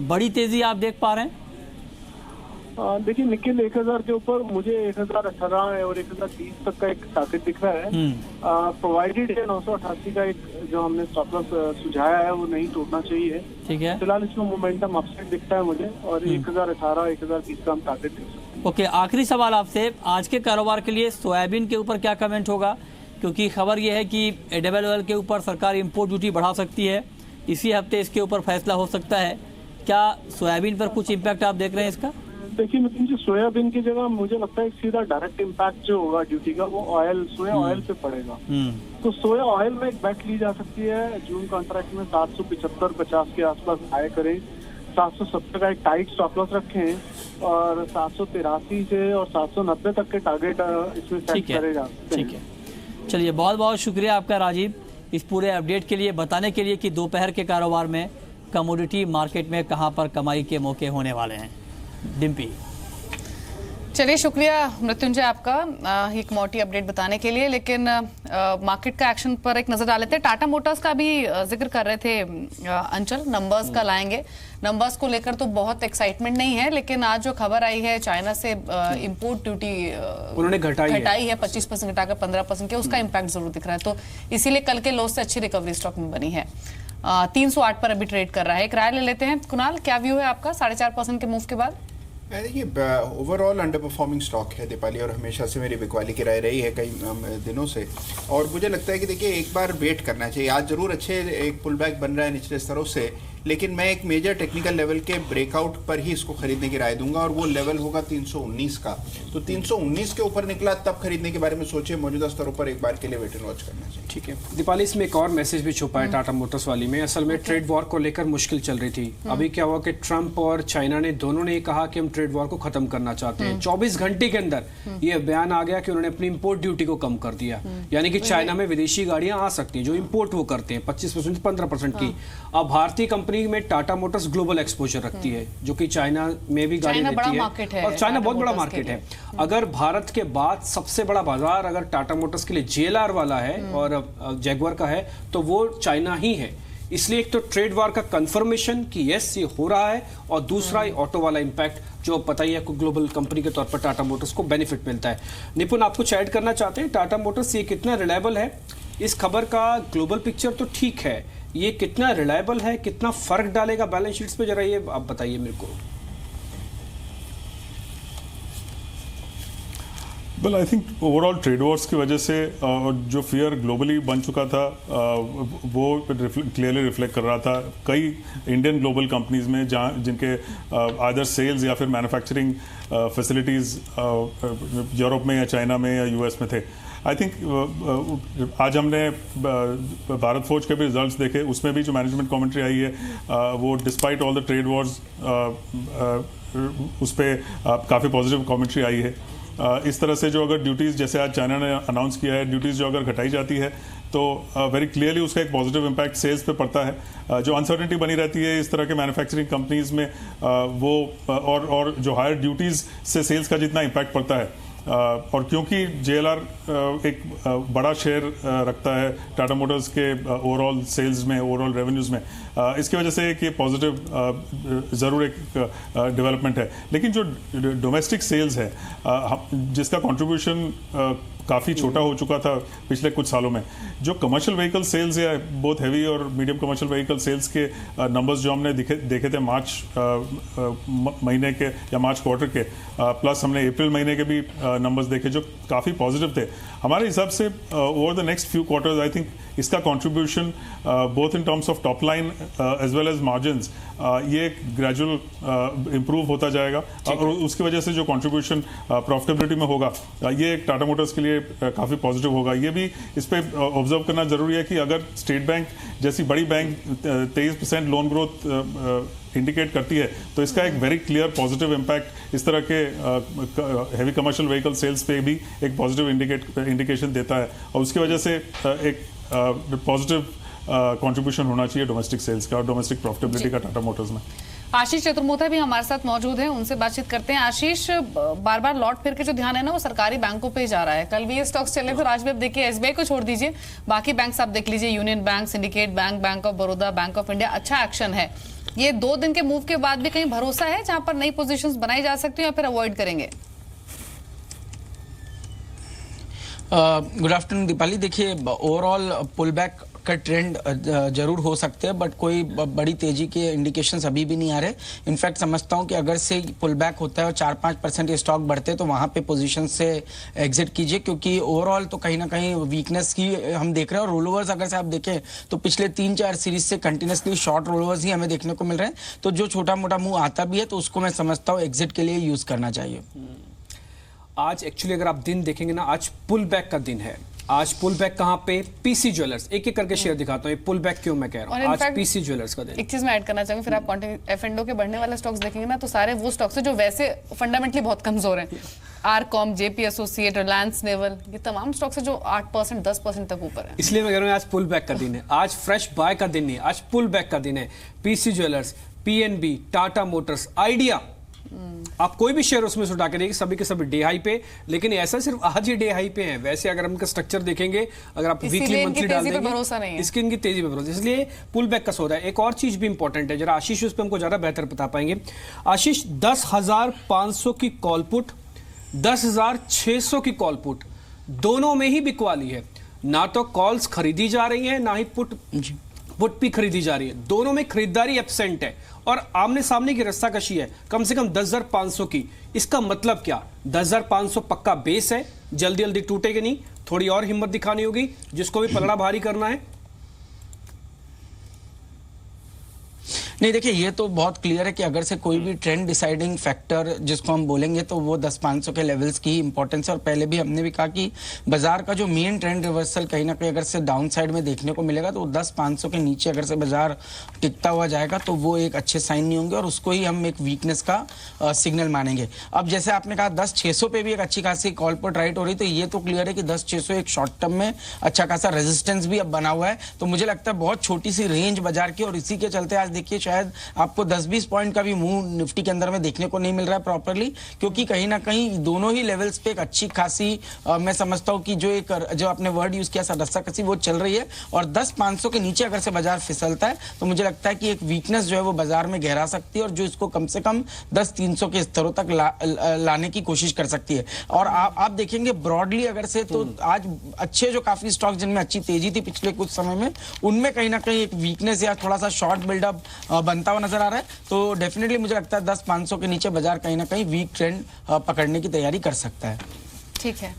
बड़ी तेजी आप देख पा रहे हैं? देखिए, निकेल 1,000 के ऊपर मुझे 1,018 और 1,030 तक का एक टारगेट दिख रहा है। प्रोवाइडेड 988 का एक जो हमने स्टॉप लॉस सुझाया है वो नहीं टूटना चाहिए। ठीक है। फिलहाल इसमें मोमेंटम अपसाइड दिखता है मुझे, और 1,018 1,030 का हम टारगेट देख सकते हैं। ओके, आखिरी सवाल आपसे, आज के कारोबार के लिए सोयाबीन के ऊपर क्या कमेंट होगा? क्योंकि खबर यह है कि एडिबल ऑयल के ऊपर सरकार इंपोर्ट ड्यूटी बढ़ा सकती है, इसी हफ्ते इसके ऊपर फैसला हो सकता है। क्या सोयाबीन पर कुछ इम्पैक्ट आप देख रहे हैं इसका? देखिए मतलब सोयाबीन की जगह मुझे लगता है सीधा डायरेक्ट इम्पैक्ट जो होगा ड्यूटी का वो ऑयल, सोया ऑयल पे पड़ेगा। तो सोया ऑयल में एक बेट ली जा सकती है। जून कॉन्ट्रैक्ट में 775-50 के आसपास आए करें, 770 का एक टाइट स्टॉप लॉस रखें, और 783 से और 790 तक के टारगेट इसमें सेट करे जा सकते हैं। ठीक है, चलिए, बहुत बहुत शुक्रिया आपका राजीव, इस पूरे अपडेट के लिए, बताने के लिए कि दोपहर के कारोबार में कमोडिटी मार्केट में कहां पर कमाई के मौके होने वाले हैं। डिम्पी, चलिए, शुक्रिया मृत्युंजय आपका ये कमोडिटी अपडेट बताने के लिए। लेकिन मार्केट का एक्शन पर एक नजर डाल लेते हैं। टाटा मोटर्स का भी जिक्र कर रहे थे अंचल, नंबर्स का लाएंगे। नंबर्स को लेकर तो बहुत एक्साइटमेंट नहीं है, लेकिन आज जो खबर आई है चाइना से इंपोर्ट ड्यूटी उन्होंने घटाई है 25% घटाकर 15% के, उसका इम्पैक्ट जरूर दिख रहा है। तो इसीलिए कल के लोस से अच्छी रिकवरी स्टॉक में बनी है। 308 पर अभी ट्रेड कर रहा है। एक राय ले लेते हैं। कुणाल, क्या व्यू है आपका 4.5% के मूव के बाद? देखिए, ओवरऑल अंडर परफॉर्मिंग स्टॉक है दीपाली, और हमेशा से मेरी बिकवाली की राय रही है कई दिनों से। और मुझे लगता है कि देखिए, एक बार वेट करना चाहिए। आज जरूर अच्छे एक पुल बैक बन रहा है निचले स्तरों से, लेकिन मैं एक मेजर टेक्निकल लेवल के ब्रेकआउट पर ही इसको खरीदने की राय दूंगा, और वो लेवल होगा 319 का। तो 319 के ऊपर निकला तब खरीदने के बारे में सोचे। मौजूदा स्तरों पर एक बार के लिए वेट एंड वॉच करना चाहिए। ठीक है दीपाली, इसमें एक और मैसेज भी छुपा है टाटा मोटर्स वाली में। असल में ट्रेड वॉर को लेकर मुश्किल चल रही थी। अभी क्या हुआ कि ट्रंप और चाइना ने दोनों ने कहा कि हम ट्रेड वॉर को खत्म करना चाहते हैं। 24 घंटे के अंदर ये बयान आ गया कि उन्होंने अपनी इंपोर्ट ड्यूटी को कम कर दिया, यानी कि चाइना में विदेशी गाड़ियां आ सकती हैं जो इंपोर्ट वो करते हैं 25% से 15% की। अब भारतीय कंपनी में टाटा मोटर्स ग्लोबल एक्सपोजर रखती है, जो कि चाइना में भी गाड़ी देती है, और चाइना बहुत बड़ा मार्केट है। अगर भारत के बाद सबसे बड़ा बाजार अगर टाटा मोटर्स के लिए JLR वाला है और जैगुआर का है तो वो चाइना ही है। इसलिए एक तो ट्रेड वॉर का कंफर्मेशन कि यस ये हो रहा है, और दूसरा ऑटो वाला इंपैक्ट जो पता ही है ग्लोबल कंपनी के तौर पर टाटा मोटर्स को बेनिफिट मिलता है। निपुण, आप कुछ ऐड करना चाहते हैं? टाटा मोटर्स ये कितना रिलायबल है? इस खबर का ग्लोबल पिक्चर तो ठीक है, ये कितना रिलायबल है, कितना फर्क डालेगा बैलेंस शीट्स पे, जरा ये आप बताइए मेरे को। Well, I think overall trade Wars की वजह से जो फियर ग्लोबली बन चुका था वो क्लियरली रिफ्लेक्ट कर रहा था कई इंडियन ग्लोबल कंपनीज में, जहाँ जिनके आदर सेल्स या फिर मैन्युफैक्चरिंग फैसिलिटीज़ यूरोप में या चाइना में या US में थे। आई थिंक आज हमने भारत फौज के भी रिजल्ट्स देखे, उसमें भी जो मैनेजमेंट कमेंट्री आई है वो despite all the trade Wars उस पर काफ़ी पॉजिटिव कमेंट्री आई है। इस तरह से जो अगर ड्यूटीज़ जैसे आज चाइना ने अनाउंस किया है, ड्यूटीज़ जो अगर घटाई जाती है तो वेरी क्लियरली उसका एक पॉजिटिव इम्पैक्ट सेल्स पे पड़ता है। जो अनसर्टेनिटी बनी रहती है इस तरह के मैन्युफैक्चरिंग कंपनीज में वो और जो हायर ड्यूटीज़ से सेल्स का जितना इम्पैक्ट पड़ता है और क्योंकि JLR एक बड़ा शेयर रखता है टाटा मोटर्स के ओवरऑल सेल्स में, ओवरऑल रेवेन्यूज़ में, इसकी वजह से एक ये पॉजिटिव ज़रूर एक डेवलपमेंट है। लेकिन जो डोमेस्टिक सेल्स है जिसका कंट्रीब्यूशन काफ़ी छोटा हो चुका था पिछले कुछ सालों में, जो कमर्शियल व्हीकल सेल्स या बहुत हैवी और मीडियम कमर्शियल व्हीकल सेल्स के नंबर्स जो हमने देखे थे मार्च महीने के या मार्च क्वार्टर के, प्लस हमने अप्रैल महीने के भी नंबर्स देखे जो काफ़ी पॉजिटिव थे। हमारे हिसाब से over the next few quarters I think इसका contribution both in terms of top line as well as margins ये ग्रेजुअल इम्प्रूव होता जाएगा और उसकी वजह से जो कंट्रीब्यूशन प्रॉफिटेबिलिटी में होगा ये टाटा मोटर्स के लिए काफ़ी पॉजिटिव होगा। ये भी इस पर ऑब्जर्व करना जरूरी है कि अगर स्टेट बैंक जैसी बड़ी बैंक 23% लोन ग्रोथ इंडिकेट करती है तो इसका एक वेरी क्लियर पॉजिटिव इम्पैक्ट इस तरह के हैवी कमर्शियल व्हीकल सेल्स पे भी एक पॉजिटिव इंडिकेशन देता है और उसकी वजह से एक पॉजिटिव कंट्रीब्यूशन होना चाहिए डोमेस्टिक सेल्स का और डोमेस्टिक प्रॉफिटेबिलिटी का टाटा मोटर्स में। आशीष चतुर्मोता भी हमारे साथ मौजूद हैं, उनसे बातचीत करते हैं। आशीष, बार बार लौट फिर के जो ध्यान है ना वो सरकारी बैंकों पे जा रहा है। कल भी ये स्टॉक्स चले थे, आज भी अब देखिए SBI को छोड़ दीजिए, बाकी बैंक आप देख लीजिए, union bank, syndicate bank, bank of Baroda, bank of India, अच्छा एक्शन है। ये 2 दिन के मूव के बाद भी कहीं भरोसा है जहां पर नई पोजीशंस बनाई जा सकती है या फिर अवॉइड करेंगे? Good afternoon Deepali. देखिए ओवरऑल पुल बैक का ट्रेंड जरूर हो सकते हैं बट कोई बड़ी तेजी के इंडिकेशंस अभी भी नहीं आ रहे। इनफैक्ट समझता हूं कि अगर से पुल बैक होता है और 4-5% ये स्टॉक बढ़ते हैं तो वहां पे पोजीशन से एग्जिट कीजिए, क्योंकि ओवरऑल तो कहीं ना कहीं वीकनेस की हम देख रहे हैं। और रोलओवर्स अगर से आप देखें तो पिछले 3-4 सीरीज से कंटिन्यूसली शॉर्ट रोलओवर्स ही हमें देखने को मिल रहे हैं। तो जो छोटा मोटा मूव आता भी है तो उसको मैं समझता हूँ एग्जिट के लिए यूज करना चाहिए। आज एक्चुअली अगर आप दिन देखेंगे ना, आज पुल बैक का दिन है। आज पुल बैक कहां पे? PC jewellers. एक एक करके शेयर दिखाता हूं, पुल बैक क्यों मैं कह रहा हूं। आज पीसी ज्वेलर्स का दिन। एक चीज मैं ऐड करना चाहूंगी, फिर आप F&O के बढ़ने वाले स्टॉक्स देखेंगे ना तो सारे वो स्टॉक्स हैं जो वैसे फंडामेंटली बहुत कमजोर हैं। RCom, JP associate, Reliance naval, ये तमाम स्टॉक्स है जो 8% 10% तक ऊपर है। इसलिए मैं कह रहा हूं आज पुल बैक का दिन है। आज फ्रेश बाय का दिन नहीं, आज पुल बैक का दिन है। PC jewellers, PNB, Tata Motors, idea, आप कोई भी शेयर उसमें से उठा के देखिए, सभी के सभी डे हाई पे। लेकिन ऐसा सिर्फ आज ही डे हाई पे हैं। वैसे अगर हम इनका स्ट्रक्चर देखेंगे, अगर आप वीकली मंथली डाल देंगे, इसकी इनकी तेजी पे भरोसा, इसलिए पुल बैक का सौदा है। एक और चीज भी इंपॉर्टेंट है, जरा आशीष उस पर हमको ज्यादा बेहतर बता पाएंगे। आशीष, 10,500 की कॉल पुट, 10,600 की कॉल पुट, दोनों में ही बिकवाली है। ना तो कॉल्स खरीदी जा रही है ना ही पुट भी खरीदी जा रही है। दोनों में खरीदारी एब्सेंट है और आमने सामने की रस्साकशी है कम से कम 10,500 की। इसका मतलब क्या? 10,500 पक्का बेस है, जल्दी जल्दी टूटेगी नहीं, थोड़ी और हिम्मत दिखानी होगी जिसको भी पलड़ा भारी करना है। नहीं देखिए, ये तो बहुत क्लियर है कि अगर से कोई भी ट्रेंड डिसाइडिंग फैक्टर जिसको हम बोलेंगे तो वो 10,500 के लेवल्स की इंपॉर्टेंस है। और पहले भी हमने भी कहा कि बाजार का जो मेन ट्रेंड रिवर्सल कहीं ना कहीं अगर से डाउन साइड में देखने को मिलेगा तो 10,500 के नीचे अगर से बाजार टिकता हुआ जाएगा तो वो एक अच्छे साइन नहीं होंगे और उसको ही हम एक वीकनेस का सिग्नल मानेंगे। अब जैसे आपने कहा 10,600 पे भी एक अच्छी खासी कॉल पुट राइट हो रही, तो ये तो क्लियर है कि 10,600 एक शॉर्ट टर्म में अच्छा खासा रेजिस्टेंस भी अब बना हुआ है। तो मुझे लगता है बहुत छोटी सी रेंज बाजार की, और इसी के चलते आज देखिए शायद आपको 10-20 पॉइंट का भी मूव निफ्टी के अंदर में देखने को नहीं मिल रहा है प्रॉपर्ली, क्योंकि कहीं ना कहीं दोनों ही लेवल्स पे एक अच्छी खासी मैं समझता हूं कि जो आपने वर्ड यूज किया रस्साकसी वो चल रही है। और 10,500 के नीचे अगर से बाजार फिसलता है तो मुझे लगता है कि एक वीकनेस जो है वो बाजार में गहरा सकती है और जो इसको कम से कम 10,300 के स्तरों तक लाने की कोशिश कर सकती है। और आप देखेंगे ब्रॉडली अगर से तो आज अच्छे जो काफी स्टॉक जिनमें अच्छी तेजी थी पिछले कुछ समय में, उनमें कहीं ना कहीं एक वीकनेस या थोड़ा सा शॉर्ट बिल्डअप बनता हुआ नजर आ रहा है। तो डेफिनेटली मुझे लगता है 10,500 के नीचे बाजार कहीं ना कहीं वीक ट्रेंड पकड़ने की तैयारी कर सकता है। ठीक है,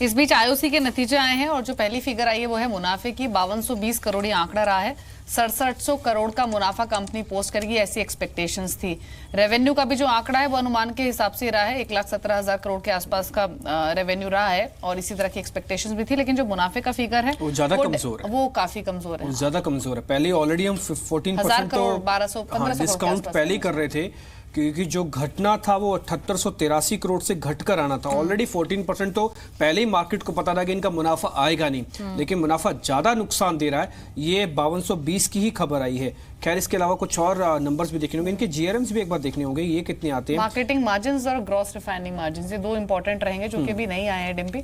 इस बीच IOC के नतीजे आए हैं और जो पहली फिगर आई है वो है मुनाफे की। 5220 करोड़ आंकड़ा रहा है, 6700 करोड़ का मुनाफा कंपनी पोस्ट करेगी, ऐसी एक्सपेक्टेशंस थी। रेवेन्यू का भी जो आंकड़ा है वो अनुमान के हिसाब से रहा है, 1,17,000 करोड़ के आसपास का रेवेन्यू रहा है और इसी तरह की एक्सपेक्टेशंस भी थी। लेकिन जो मुनाफे का फिगर है वो ज्यादा कमजोर है, वो काफी कमजोर है, ज्यादा कमजोर है। पहले ऑलरेडी हम 14% करोड़ 1200 डिस्काउंट पहले ही कर रहे थे, क्योंकि जो घटना था वो 7883 करोड़ से घटकर आना था। ऑलरेडी 14% तो पहले ही मार्केट को पता था कि इनका मुनाफा आएगा नहीं, लेकिन मुनाफा ज्यादा नुकसान दे रहा है। ये 5220 की ही खबर आई है। खैर इसके अलावा कुछ और नंबर्स भी देखने होंगे, इनके जीआरएम्स भी एक बार देखने होंगे, ये कितने आते हैं। मार्केटिंग मार्जिन्स और ग्रॉस रिफाइनिंग मार्जिन्स, ये दो इंपॉर्टेंट रहेंगे जो कि भी नहीं आए हैं डिम्पी,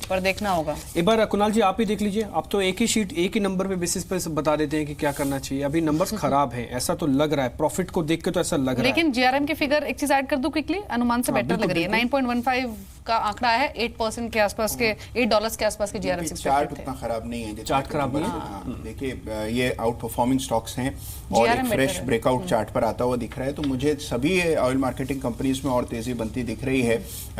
पर देखना होगा। एक बार कुणाल जी आप ही देख लीजिए, आप तो एक ही शीट एक ही नंबर पे बेसिस पे बता देते हैं कि क्या करना चाहिए। अभी नंबर्स खराब हैं, ऐसा तो लग रहा है, प्रॉफिट को देख के तो ऐसा लग रहा है। लेकिन जीआरएम की फिगर एक चीज ऐड कर दूं क्विकली, अनुमान से बेटर लग रही है। 9.15 का आंकड़ा है, 8% के आसपास के, $8 के आसपास के जीआरएम। चार्ट उतना खराब नहीं है, चार्ट खराब नहीं है। देखिए ये आउट परफॉर्मिंग स्टॉक्स हैं और एक फ्रेश ब्रेकआउट चार्ट पर आता हुआ दिख रहा है, तो मुझे सभी ऑयल मार्केटिंग कंपनीज में और तेजी बनती दिख रही है।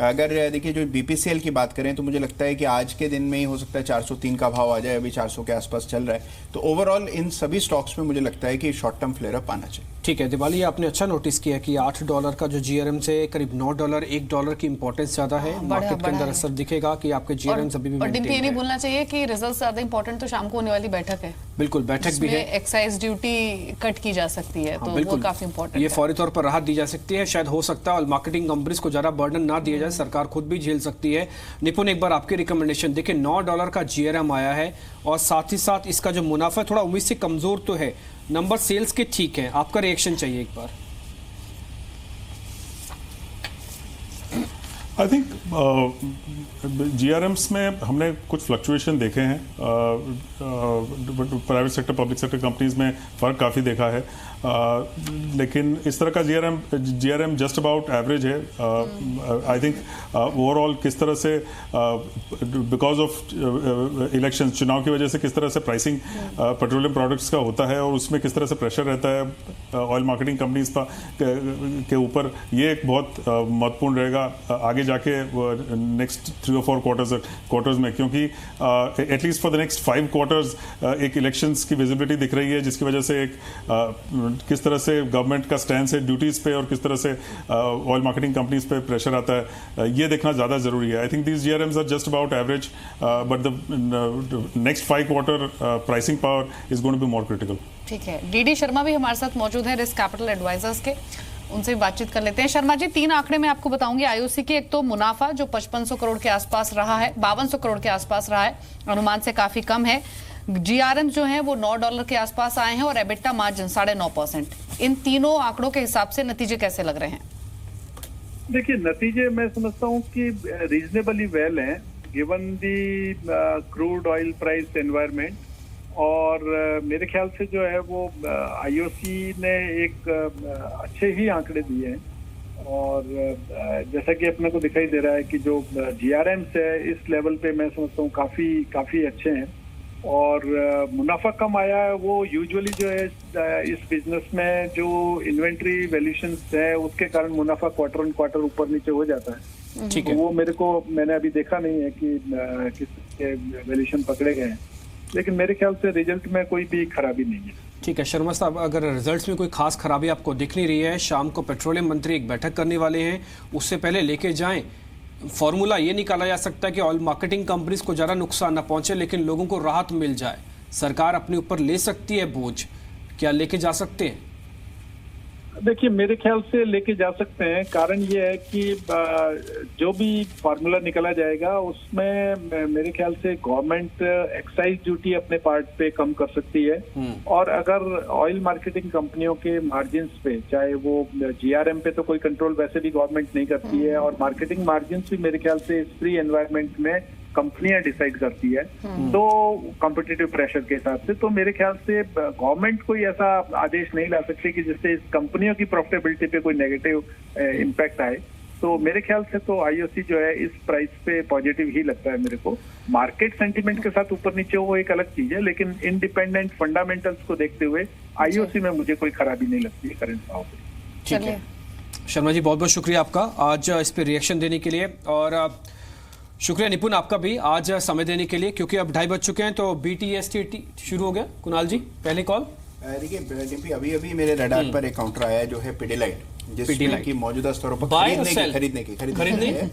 अगर देखिए जो बीपीसीएल की बात करें तो मुझे लगता है कि आज के दिन में ही हो सकता है 403 का भाव आ जाए, अभी 400 के आसपास चल रहा है। तो ओवरऑल इन सभी स्टॉक्स में मुझे लगता है कि शॉर्ट टर्म फ्लेयर अप आना चाहिए। ठीक है दिवाली, आपने अच्छा नोटिस किया कि $8 का जो जीआरएम से करीब $9, $1 की इंपॉर्टेंस ज्यादा है। मार्केट के अंदर असर दिखेगा कि आपके जीआरएम अभी भी। और डिम्पी ये नहीं भूलना चाहिए कि रिजल्ट ज्यादा इंपॉर्टेंट तो शाम को होने वाली बैठक है। बिल्कुल, बैठक भी है, एक्साइज ड्यूटी कट की जा सकती है, तो वो काफी इंपॉर्टेंट ये फौरी तौर पर राहत दी जा सकती है। शायद हो सकता है और मार्केटिंग कंपनीज को ज्यादा बर्डन ना दिया जाए, सरकार खुद भी झेल सकती है। निपुण एक बार आपकी रिकमेंडेशन देखिए, $9 का जीआरएम आया है और साथ ही साथ इसका जो मुनाफा थोड़ा उम्मीद से कमजोर तो है, नंबर सेल्स के ठीक है, आपका रिएक्शन चाहिए एक बार। आई थिंक जीआरएम्स में हमने कुछ फ्लक्चुएशन देखे हैं, private sector public sector companies में फ़र्क काफ़ी देखा है, लेकिन इस तरह का जीआरएम जस्ट अबाउट एवरेज है। आई थिंक ओवरऑल किस तरह से बिकॉज ऑफ इलेक्शन, चुनाव की वजह से किस तरह से प्राइसिंग पेट्रोलियम प्रोडक्ट्स का होता है और उसमें किस तरह से प्रेशर रहता है ऑयल मार्केटिंग कंपनीज के ऊपर, ये एक बहुत महत्वपूर्ण रहेगा आगे जाके नेक्स्ट 3 और 4 क्वार्टर्स में, क्योंकि at least for the next 5 quarters एक इलेक्शंस की विजिबिलिटी दिख रही है, जिसकी वजह से एक किस तरह से गवर्नमेंट का स्टैंड है ड्यूटीज पे और किस तरह से ऑयल मार्केटिंग कंपनीज पे प्रेशर आता है, ये देखना ज़्यादा जरूरी है। I think these GRMs are just about average, but the next 5 quarter pricing power is going to be more critical. ठीक है, डीडी शर्मा भी हमारे साथ मौजूद है, रिस्क कैपिटल एडवाइजर्स के, उनसे भी बातचीत कर लेते हैं। शर्मा जी, 3 आंकड़े मैं आपको बताऊंगी आईओसी के। एक तो मुनाफा जो 5500 करोड़ के आसपास रहा है, 5200 करोड़ के आसपास रहा है, अनुमान से काफी कम है। जीआरएम जो है वो $9 के आसपास आए हैं और एबिटा मार्जिन 9.5%। इन तीनों आंकड़ों के हिसाब से नतीजे कैसे लग रहे हैं? देखिए, नतीजे मैं समझता हूँ कि रीजनेबली वेल हैं given the crude oil price environment, और मेरे ख्याल से जो है वो आईओसी ने एक अच्छे ही आंकड़े दिए हैं। और जैसा कि अपने को दिखाई दे रहा है कि जो जीआरएम्स है इस लेवल पे मैं समझता हूँ काफी अच्छे हैं, और मुनाफा कम आया है। वो यूजुअली जो है इस बिजनेस में जो इन्वेंट्री वैल्यूएशंस है उसके कारण मुनाफा क्वार्टर ऑन क्वार्टर ऊपर नीचे हो जाता है। ठीक है, वो मैंने अभी देखा नहीं है कि किस वैल्यूएशन पकड़े गए हैं, लेकिन मेरे ख्याल से रिजल्ट में कोई भी खराबी नहीं है। ठीक है शर्मा साहब, अगर रिजल्ट्स में कोई खास खराबी आपको दिख नहीं रही है, शाम को पेट्रोलियम मंत्री एक बैठक करने वाले हैं, उससे पहले लेके जाएं, फॉर्मूला ये निकाला जा सकता है कि ऑयल मार्केटिंग कंपनीज को ज़्यादा नुकसान ना पहुंचे लेकिन लोगों को राहत मिल जाए। सरकार अपने ऊपर ले सकती है बोझ, क्या लेके जा सकते हैं? देखिए, मेरे ख्याल से लेके जा सकते हैं। कारण ये है कि जो भी फार्मूला निकला जाएगा उसमें मेरे ख्याल से गवर्नमेंट एक्साइज ड्यूटी अपने पार्ट पे कम कर सकती है, और अगर ऑयल मार्केटिंग कंपनियों के मार्जिन्स पे, चाहे वो जीआरएम पे तो कोई कंट्रोल वैसे भी गवर्नमेंट नहीं करती है, और मार्केटिंग मार्जिन्स भी मेरे ख्याल से इस फ्री एनवायरनमेंट में कंपनियां डिसाइड करती है, तो कॉम्पिटिटिव प्रेशर के हिसाब से, तो मेरे ख्याल से गवर्नमेंट कोई ऐसा आदेश नहीं ला सकती कि जिससे इस कंपनियों की प्रॉफिटेबिलिटी पे कोई नेगेटिव इम्पैक्ट आए। तो मेरे ख्याल से तो आईओसी जो है इस प्राइस पे पॉजिटिव ही लगता है मेरे को। मार्केट सेंटीमेंट के साथ ऊपर नीचे वो एक अलग चीज है, लेकिन इंडिपेंडेंट फंडामेंटल्स को देखते हुए आईओसी में मुझे कोई खराबी नहीं लगती है करंट भाव पे। ठीक है शर्मा जी, बहुत बहुत शुक्रिया आपका आज इस पे रिएक्शन देने के लिए, और शुक्रिया निपुण आपका भी आज समय देने के लिए, क्योंकि अब 2:30 बज चुके हैं तो BTST शुरू हो गया। कुणाल जी, पहले कॉल। देखिए अभी मेरे रडार पर एक काउंटर आया है जो है पिडिलाइट, जिसमें कि मौजूदा स्तरों पर खरीदने की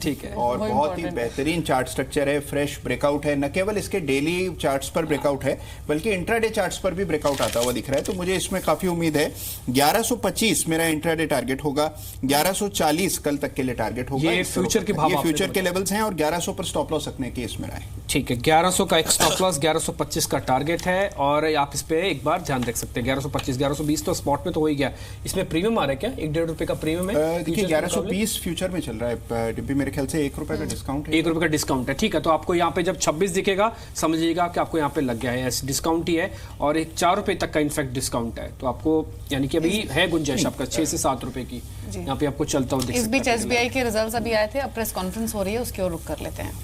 ठीक है, और बहुत ही बेहतरीन चार्ट स्ट्रक्चर है, फ्रेश ब्रेकआउट है, न केवल इसके डेली चार्ट्स पर ब्रेकआउट है बल्कि इंट्राडे चार्ट्स पर भी ब्रेकआउट आता हुआ दिख रहा है। तो मुझे इसमें काफी उम्मीद है। 1125 मेरा इंट्राडे टारगेट होगा, 1140 कल तक के लिए टारगेट होगा। ये फ्यूचर के भाव, ये फ्यूचर के लेवल्स हैं और 1100 पर स्टॉप लॉस रखने की इसमें राय। ठीक है, 1100 का एक स्टॉप लॉस, 1125 का टारगेट है और आप इस पे एक बार ध्यान रख सकते हैं। 1125 1120 तो स्पॉट में तो हो ही गया, इसमें प्रीमियम आ रहा है क्या? 1.5 रुपए का प्रीमियम है। देखिए 1120 फ्यूचर में चल रहा है डिब्बी, मेरे ख्याल से 1 रुपए का डिस्काउंट है। 1 रुपए का डिस्काउंट है, ठीक है। तो आपको यहाँ पे जब 26 दिखेगा समझिएगा कि आपको यहाँ पे लग गया है, डिस्काउंट ही है और एक 4 रुपए तक का इनफैक्ट डिस्काउंट है। तो आपको यानी कि अभी है गुंजाइश आपका 6 से 7 रुपए की यहाँ पे आपको चलता हुआ। इस बीच एसबीआई के रिजल्ट्स अभी आए थे, अब प्रेस कॉन्फ्रेंस हो रही है, उसकी ओर रुख कर लेते हैं।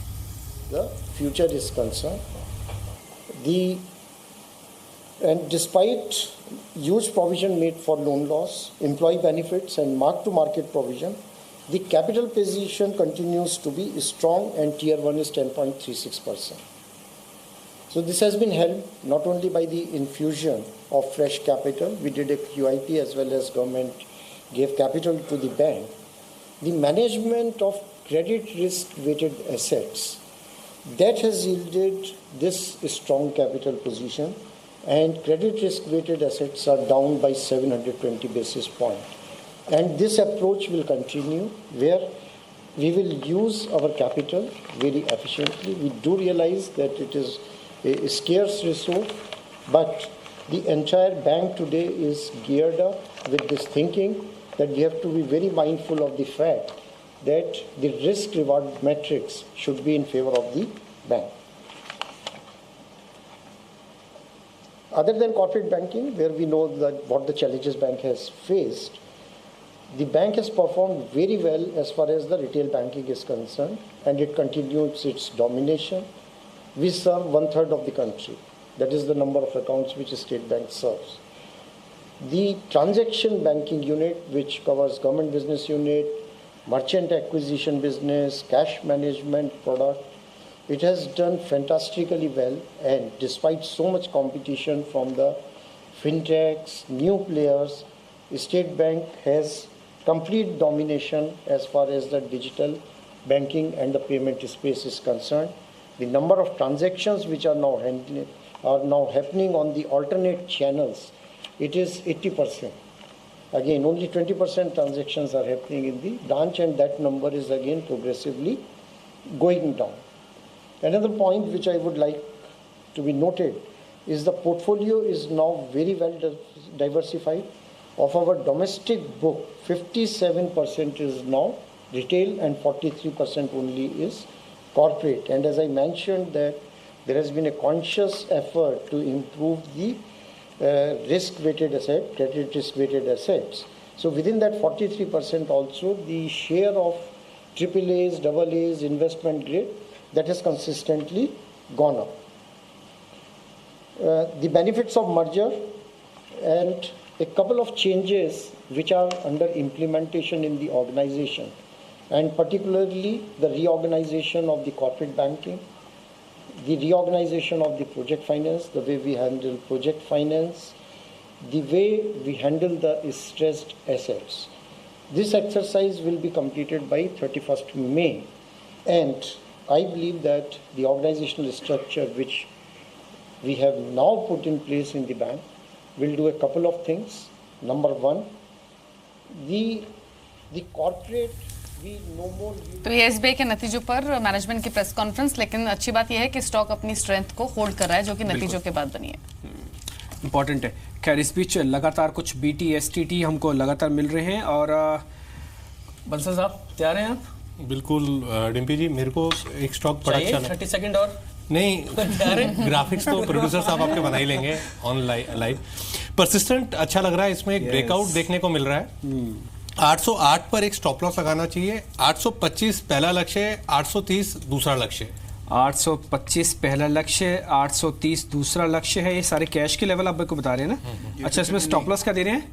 The future is concerned, and despite huge provision made for loan loss, employee benefits and mark-to-market provision, the capital position continues to be strong and Tier 1 is 10.36%. So this has been helped not only by the infusion of fresh capital, we did a QIP as well as government gave capital to the bank, the management of credit risk weighted assets, that has yielded this strong capital position, and credit risk weighted assets are down by 720 basis points. And this approach will continue where we will use our capital very efficiently. We do realize that it is a scarce resource, but the entire bank today is geared up with this thinking that we have to be very mindful of the fact that the risk-reward metrics should be in favor of the bank. Other than corporate banking, where we know that what the challenges bank has faced, the bank has performed very well as far as the retail banking is concerned, and it continues its domination. We serve 1/3 of the country. That is the number of accounts which State Bank serves. The transaction banking unit, which covers government business unit, merchant acquisition business, cash management product, it has done fantastically well, and despite so much competition from the fintechs, new players, State Bank has complete domination as far as the digital banking and the payment space is concerned. The number of transactions which are now happening on the alternate channels, it is 80%. Again, only 20% transactions are happening in the branch, and that number is again progressively going down. Another point which I would like to be noted is the portfolio is now very well diversified. Of our domestic book, 57% is now retail and 43% only is corporate. And as I mentioned that there has been a conscious effort to improve the risk-weighted asset, credit risk-weighted assets. So within that 43% also, the share of AAAs, AA's, investment grade, that has consistently gone up. The benefits of merger and a couple of changes which are under implementation in the organization, and particularly the reorganization of the corporate banking, the reorganization of the project finance, the way we handle project finance, the way we handle the stressed assets. This exercise will be completed by 31st May, and I believe that the organizational structure which we have now put in place in the bank will do a couple of things. Number one, the corporate तो ये SBI के नतीजों पर management की press conference, लेकिन अच्छी बात यह है कि स्टॉक अपनी स्ट्रेंथ को होल्ड कर रहा है, जो कि नतीजों के बाद बनी है। इंपॉर्टेंट है। खैर इस बीच लगातार कुछ बीटी एसटीटी हमको लगातार मिल रहे हैं और बंसल साहब तैयार हैं आप? बिल्कुल डिम्पी जी, मेरे को एक स्टॉक बड़ा अच्छा 30 सेकंड और नहीं ग्राफिक्स तो प्रोड्यूसर साहब आपके बना ही लेंगे ऑन लाइव। परसिस्टेंट अच्छा लग रहा है, इसमें एक ब्रेकआउट देखने को मिल रहा है। 808 पर एक स्टॉप लॉस लगाना चाहिए। 825 पहला लक्ष्य, 830 दूसरा लक्ष्य। 825 पहला लक्ष्य, 830 दूसरा लक्ष्य है। ये सारे कैश के लेवल आप मेरे को बता रहे हैं ना? अच्छा, इसमें स्टॉप लॉस क्या दे रहे हैं?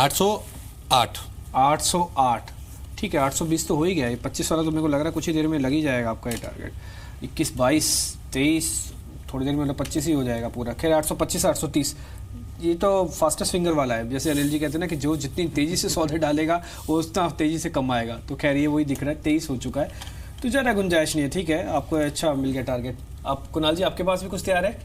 808। 808 ठीक है। 820 तो हो ही गया है। 25 वाला तो मेरे को लग रहा है कुछ ही देर में लग ही जाएगा आपका ये टारगेट। 21, 22, 23 थोड़ी देर में 25 ही हो जाएगा पूरा। खैर 825, 830 ये तो फास्टेस्ट फिंगर वाला है, जैसे अनिल जी कहते हैं ना कि जो जितनी तेजी से सौदे डालेगा वो उतना तेजी से कमाएगा। तो खैर ये वही दिख रहा है, 23 हो चुका है, तो ज़्यादा गुंजाइश नहीं है। ठीक है, आपको अच्छा मिल गया टारगेट। आप कुणाल जी, आपके पास भी कुछ तैयार है?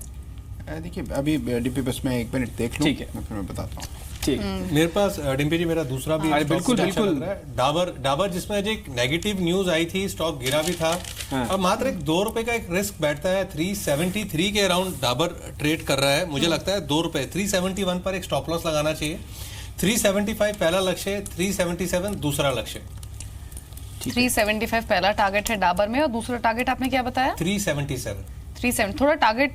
देखिए अभी डीपी बस में 1 मिनट देख लूं, ठीक है, फिर मैं बताता हूँ। ठीक, मेरे पास डिम्पी जी मेरा दूसरा भी बिल्कुल बिल्कुल डाबर जिसमें एक नेगेटिव न्यूज आई थी, स्टॉक गिरा भी था। हाँ। अब मात्र एक 2 रुपए का एक रिस्क बैठता है, 373 के अराउंड डाबर ट्रेड कर रहा है। मुझे लगता है 2 रुपए 371 पर एक स्टॉप लॉस लगाना चाहिए। 375 पहला लक्ष्य, 377 दूसरा लक्ष्य। 375 पहला टारगेट है डाबर में, और दूसरा टारगेट आपने क्या बताया? 377। थोड़ा टारगेट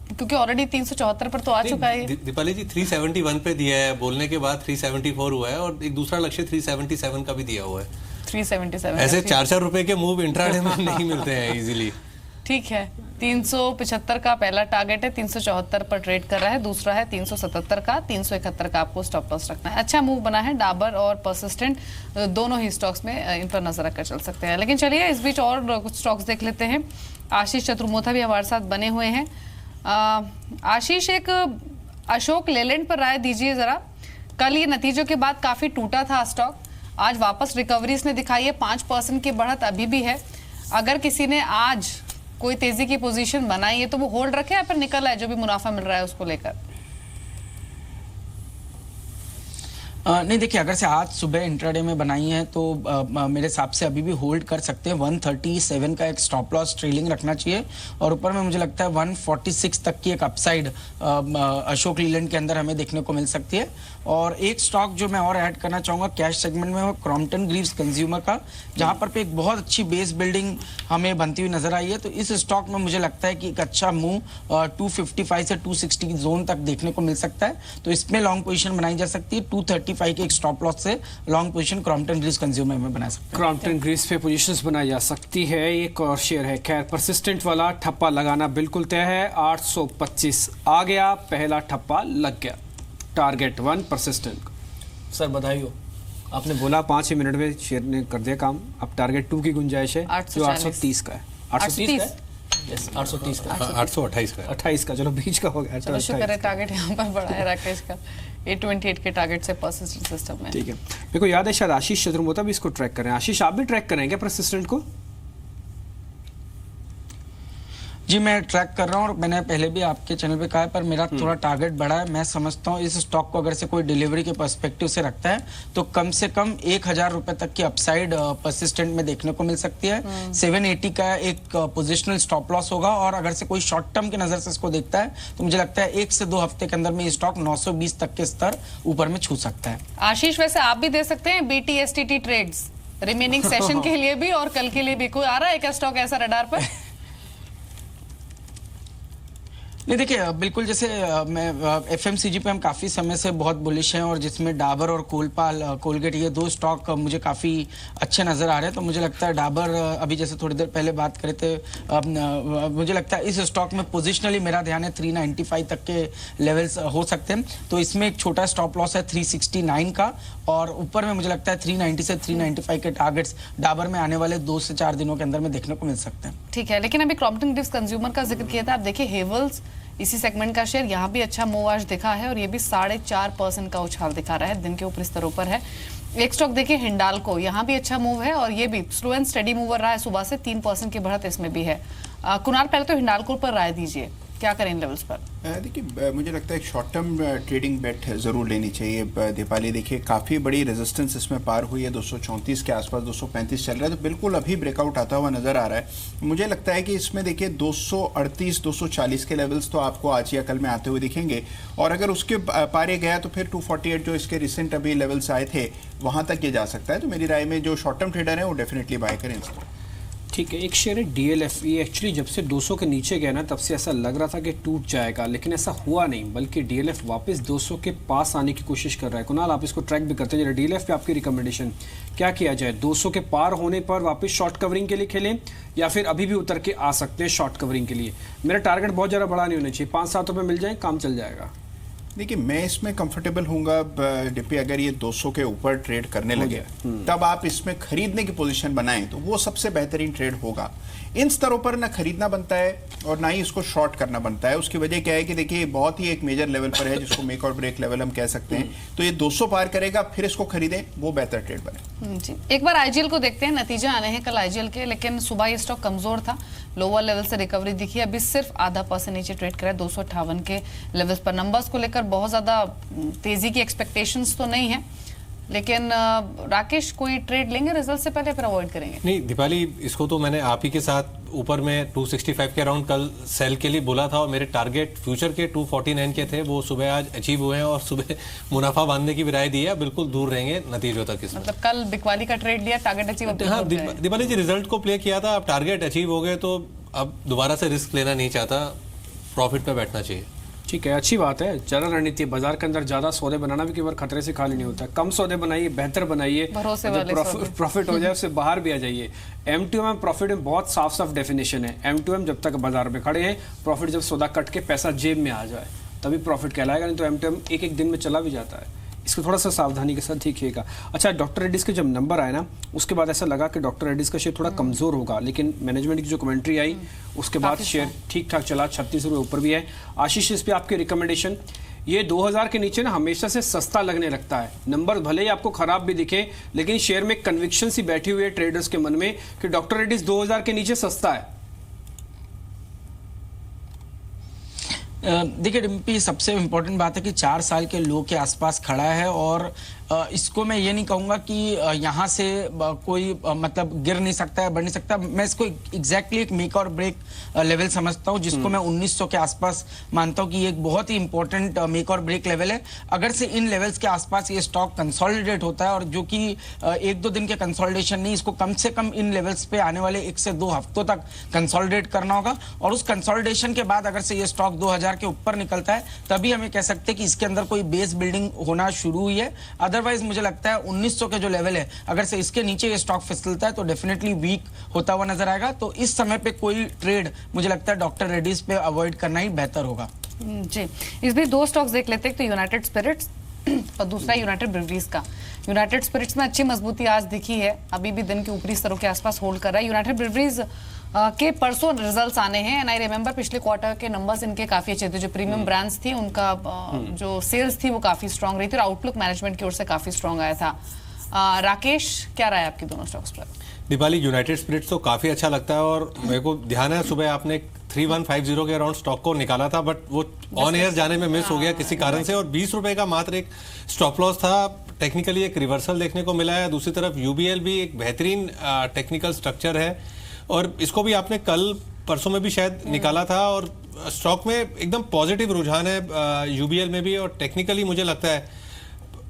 क्योंकि ऑलरेडी 374 पर तो आ चुका है। दीपाली जी 371 पे दिया है, बोलने के बाद 374 हुआ है, और एक दूसरा लक्ष्य 377 का भी दिया हुआ है। 377 ऐसे 4-4 रुपए के मूव इंट्राडे में नहीं मिलते हैं इजीली। ठीक है, 375 का पहला टारगेट है, 374 पर ट्रेड कर रहा है, दूसरा है 377 का, 371 का आपको स्टॉप लॉस रखना है। अच्छा मूव बना है, डाबर और परसिस्टेंट दोनों ही स्टॉक्स में इन पर नजर रखकर चल सकते हैं। लेकिन चलिए इस बीच और कुछ स्टॉक्स देख लेते हैं। आशीष चतुर्मोथा भी हमारे साथ बने हुए हैं। आशीष, एक अशोक लेलैंड पर राय दीजिए जरा। कल ये नतीजों के बाद काफी टूटा था स्टॉक, आज वापस रिकवरी इसने दिखाई है, 5% की बढ़त अभी भी है। अगर किसी ने आज कोई तेजी की पोजीशन बनाई है तो वो होल्ड रखे या फिर निकल आए, जो भी मुनाफा मिल रहा है उसको लेकर? नहीं देखिए, अगर से आज सुबह इंट्राडे में बनाई है तो मेरे हिसाब से अभी भी होल्ड कर सकते हैं। 137 का एक स्टॉप लॉस ट्रेलिंग रखना चाहिए, और ऊपर में मुझे लगता है 146 तक की एक अपसाइड अशोक लीलैंड के अंदर हमें देखने को मिल सकती है। और एक स्टॉक जो मैं और ऐड करना चाहूंगा कैश सेगमेंट में, वो क्रॉम्पटन ग्रीव्स कंज्यूमर का, जहां पर पे एक बहुत अच्छी बेस बिल्डिंग हमें बनती हुई नजर आई है। तो इस स्टॉक में मुझे लगता है कि एक अच्छा मूव 255 से 260 जोन तक देखने को मिल सकता है, तो इसमें लॉन्ग पोजीशन बनाई जा सकती है। 235 के एक स्टॉप लॉस से long position Crompton Greaves consumer में बना सकते हैं। क्रॉम्पटन ग्रीव्स पे पोजीशंस बनाई जा सकती है। एक और शेयर है, खैर परसिस्टेंट वाला ठप्पा लगाना बिल्कुल तय है। 825 आ गया, पहला ठप्पा लग गया। Target 1 persistent. सर बधाई हो, आपने बोला 5 मिनट में शेयर ने कर दिया काम। अब टारगेट 2 की गुंजाइश है, जो 830 का है। 830 का है? Yes, 830 का, 828 का, 28 का, चलो बीच का हो गया। चलो शुक्र है टारगेट यहाँ पर बढ़ा है राकेश का, 828 के टारगेट से परसिस्टेंट सिस्टम में। ठीक है, मेरे को याद है शायद आशीष चतुर्मोथा भी इसको ट्रैक कर रहे हैं। आशीष, आप भी ट्रैक करेंगे क्या परसिस्टेंट को? जी मैं ट्रैक कर रहा हूँ, और मैंने पहले भी आपके चैनल पे कहा है, पर मेरा थोड़ा टारगेट बड़ा है। मैं समझता हूँ इस स्टॉक को अगर से कोई डिलीवरी के पर्सपेक्टिव से रखता है तो कम से कम 1000 रुपए तक की अपसाइड परसिस्टेंट में देखने को मिल सकती है। 780 का एक पोजिशनल स्टॉप लॉस होगा, और अगर से कोई शॉर्ट टर्म की नजर से इसको देखता है तो मुझे लगता है 1 से 2 हफ्ते के अंदर में ये स्टॉक 920 तक के स्तर ऊपर में छू सकता है। आशीष, वैसे आप भी दे सकते हैं BTSTT ट्रेड्स रिमेनिंग सेशन के लिए भी और कल के लिए भी। कोई आ रहा है क्या स्टॉक ऐसा रडार पर? नहीं देखिए, बिल्कुल जैसे मैं FMCG पे हम काफ़ी समय से बहुत बुलिश हैं, और जिसमें डाबर और कोलगेट ये 2 स्टॉक मुझे काफ़ी अच्छे नज़र आ रहे हैं। तो मुझे लगता है डाबर, अभी जैसे थोड़ी देर पहले बात करे थे, मुझे लगता है इस स्टॉक में पोजिशनली मेरा ध्यान है 395 तक के लेवल्स हो सकते हैं। तो इसमें एक छोटा स्टॉप लॉस है 369 का, और ऊपर में मुझे लगता है 390 से 395 के टारगेट्स डाबर में आने वाले 2 से 4 दिनों के अंदर में देखने को मिल सकते हैं। ठीक है, लेकिन अभी क्रॉम्पटन ग्रीव्स कंज्यूमर का जिक्र किया था, आप देखिए हेवल्स इसी सेगमेंट का शेयर, यहाँ भी अच्छा मूव आज दिखा है, और ये भी 4.5% का उछाल दिखा रहा है, दिन के ऊपरी स्तरों पर है। एक स्टॉक देखिए हिंडाल्को, यहाँ भी अच्छा मूव है, और ये भी स्लो एंड स्टडी मूवर रहा है सुबह से, 3% की बढ़त इसमें भी है। कुणाल, पहले तो हिंडाल्को पर राय दीजिए, क्या करें इन लेवल्स पर? देखिए मुझे लगता है एक शॉर्ट टर्म ट्रेडिंग बेट जरूर लेनी चाहिए। दीपाली देखिए काफ़ी बड़ी रेजिस्टेंस इसमें पार हुई है, 234 के आसपास 235 चल रहा है, तो बिल्कुल अभी ब्रेकआउट आता हुआ नजर आ रहा है। मुझे लगता है कि इसमें देखिए 238 240 के लेवल्स तो आपको आज या कल में आते हुए दिखेंगे, और अगर उसके पारे गया तो फिर 248 जो इसके रिसेंट अभी लेवल्स आए थे वहां तक ये जा सकता है। तो मेरी राय में जो शॉर्ट टर्म ट्रेडर है वो डेफिनेटली बाय करें इसको। ठीक है, एक शेयर है DLF। ये एक्चुअली जब से 200 के नीचे गया ना, तब से ऐसा लग रहा था कि टूट जाएगा, लेकिन ऐसा हुआ नहीं, बल्कि DLF वापस 200 के पास आने की कोशिश कर रहा है। कुणाल, आप इसको ट्रैक भी करते हैं, DLF पे आपकी रिकमेंडेशन क्या किया जाए? 200 के पार होने पर वापस शॉर्ट कवरिंग के लिए खेलें, या फिर अभी भी उतर के आ सकते हैं शॉर्ट कवरिंग के लिए? मेरा टारगेट बहुत ज़्यादा बड़ा नहीं होना चाहिए, 5-7 रुपये मिल जाए काम चल जाएगा। देखिए मैं इसमें कंफर्टेबल हूँगा डिप्पी, अगर ये 200 के ऊपर ट्रेड करने लगे तब आप इसमें खरीदने की पोजीशन बनाएं तो वो सबसे बेहतरीन ट्रेड होगा। इन स्तरों पर ना खरीदना बनता है और ना ही इसको शॉर्ट करना बनता है। उसकी वजह क्या है कि देखिए बहुत ही एक मेजर लेवल पर है जिसको मेक और ब्रेक लेवल हम कह सकते हैं। तो ये 200 पार करेगा फिर इसको खरीदें, वो बेहतर ट्रेड बने। जी, एक बार आईजीएल को देखते हैं। नतीजे आने हैं कल आईजीएल के, लेकिन सुबह ये स्टॉक कमजोर था, लोअर लेवल से रिकवरी दिखी, अभी सिर्फ 0.5% नीचे ट्रेड करा है 258 के लेवल्स पर। नंबर्स को लेकर बहुत ज्यादा तेजी की एक्सपेक्टेशंस तो नहीं है, लेकिन राकेश कोई ट्रेड लेंगे रिजल्ट से पहले, फिर अवॉइड करेंगे? नहीं दीपाली, इसको तो मैंने आप ही के साथ ऊपर में 265 के अराउंड कल सेल के लिए बोला था और मेरे टारगेट फ्यूचर के 249 के थे, वो सुबह आज अचीव हुए हैं और सुबह मुनाफा बांधने की भी राय दी है। बिल्कुल दूर रहेंगे नतीजों तक इसमें। मतलब कल बिकवाली का ट्रेड लिया, टारगेट अचीव। हाँ दीपाली जी, रिजल्ट को प्ले किया था, अब टारगेट अचीव हो गए तो अब दोबारा से रिस्क लेना नहीं चाहता, प्रॉफिट पे बैठना चाहिए। ठीक है, अच्छी बात है। चरल रणनीति है, बाजार के अंदर ज्यादा सौदे बनाना भी कई बार खतरे से खाली नहीं होता। कम सौदे बनाइए, बेहतर बनाइए, प्रॉफिट हो जाए उससे बाहर भी आ जाइए। M2M प्रॉफिट में बहुत साफ साफ डेफिनेशन है। M2M जब तक बाजार में खड़े हैं, प्रॉफिट जब सौदा कट के पैसा जेब में आ जाए तभी प्रॉफिट कहलाएगा, नहीं तो M2M एक एक दिन में चला भी जाता है। इसको थोड़ा सा सावधानी के साथ देखिएगा। अच्छा, डॉक्टर रेड्डीज के जब नंबर आए ना, उसके बाद ऐसा लगा कि डॉक्टर रेड्डीज का शेयर थोड़ा कमजोर होगा, लेकिन मैनेजमेंट की जो कमेंट्री आई उसके बाद शेयर ठीक ठाक चला, 36 रुपये ऊपर भी है। आशीष, इस पे आपकी रिकमेंडेशन? ये 2000 के नीचे ना हमेशा से सस्ता लगने लगता है। नंबर भले ही आपको खराब भी दिखे, लेकिन शेयर में कन्विक्शन सी बैठी हुई है ट्रेडर्स के मन में कि डॉक्टर रेड्डीज 2000 के नीचे सस्ता है। देखिए डिम्पी, सबसे इम्पोर्टेंट बात है कि 4 साल के लो के आसपास खड़ा है और इसको मैं ये नहीं कहूँगा कि यहाँ से कोई मतलब गिर नहीं सकता है, बढ़ नहीं सकता। मैं इसको एग्जैक्टली एक मेक और ब्रेक लेवल समझता हूँ, जिसको मैं 1900 के आसपास मानता हूँ कि ये एक बहुत ही इंपॉर्टेंट मेक और ब्रेक लेवल है। अगर से इन लेवल्स के आसपास ये स्टॉक कंसोलिडेट होता है, और जो कि 1-2 दिन के कंसोलिडेशन नहीं, इसको कम से कम इन लेवल्स पे आने वाले 1 से 2 हफ्तों तक कंसोलिडेट करना होगा। और उस कंसोलिडेशन के बाद अगर से ये स्टॉक 2000 के ऊपर निकलता है, तभी हमें कह सकते हैं कि इसके अंदर कोई बेस बिल्डिंग होना शुरू हुई है। अदरवाइज मुझे लगता है 1900 के जो लेवल है, अगर से इसके नीचे ये स्टॉक फिसलता है तो डेफिनेटली वीक होता हुआ नजर आएगा। तो इस समय पे कोई ट्रेड मुझे लगता है डॉक्टर रेड्डीज पे अवॉइड करना ही बेहतर होगा। जी, इस बीच 2 स्टॉक्स देख लेते हैं, तो यूनाइटेड स्पिरिट्स और दूसरा यूनाइटेड ब्रिवरीज का। यूनाइटेड स्पिरिट्स में अच्छी मजबूती आज दिखी है, अभी भी दिन के ऊपरी स्तरों के आसपास होल्ड कर रहा है। यूनाइटेड ब्रिवरीज के परसों रिजल्ट्स आने हैं, एंड आई रिमेंबर पिछले क्वार्टर के नंबर्स इनके काफी अच्छे थे। जो प्रीमियम ब्रांड्स थी उनका जो सेल्स थी वो काफी स्ट्रांग रही थी और आउटलुक मैनेजमेंट की ओर से काफी स्ट्रांग आया था। राकेश, क्या राय है आपकी दोनों स्टॉक्स पर? दीपाली, यूनाइटेड स्पिरिट्स तो काफी अच्छा लगता है और मेरे को ध्यान है सुबह आपने 3150 के अराउंड स्टॉक को निकाला था, बट वो ऑन एयर जाने में मिस हो गया किसी कारण से, और 20 रुपए का मात्र एक स्टॉप लॉस था। टेक्निकली एक रिवर्सल देखने को मिला है। दूसरी तरफ यूबीएल भी एक बेहतरीन टेक्निकल स्ट्रक्चर है और इसको भी आपने कल परसों में भी शायद निकाला था, और स्टॉक में एकदम पॉजिटिव रुझान है यूबीएल में भी, और टेक्निकली मुझे लगता है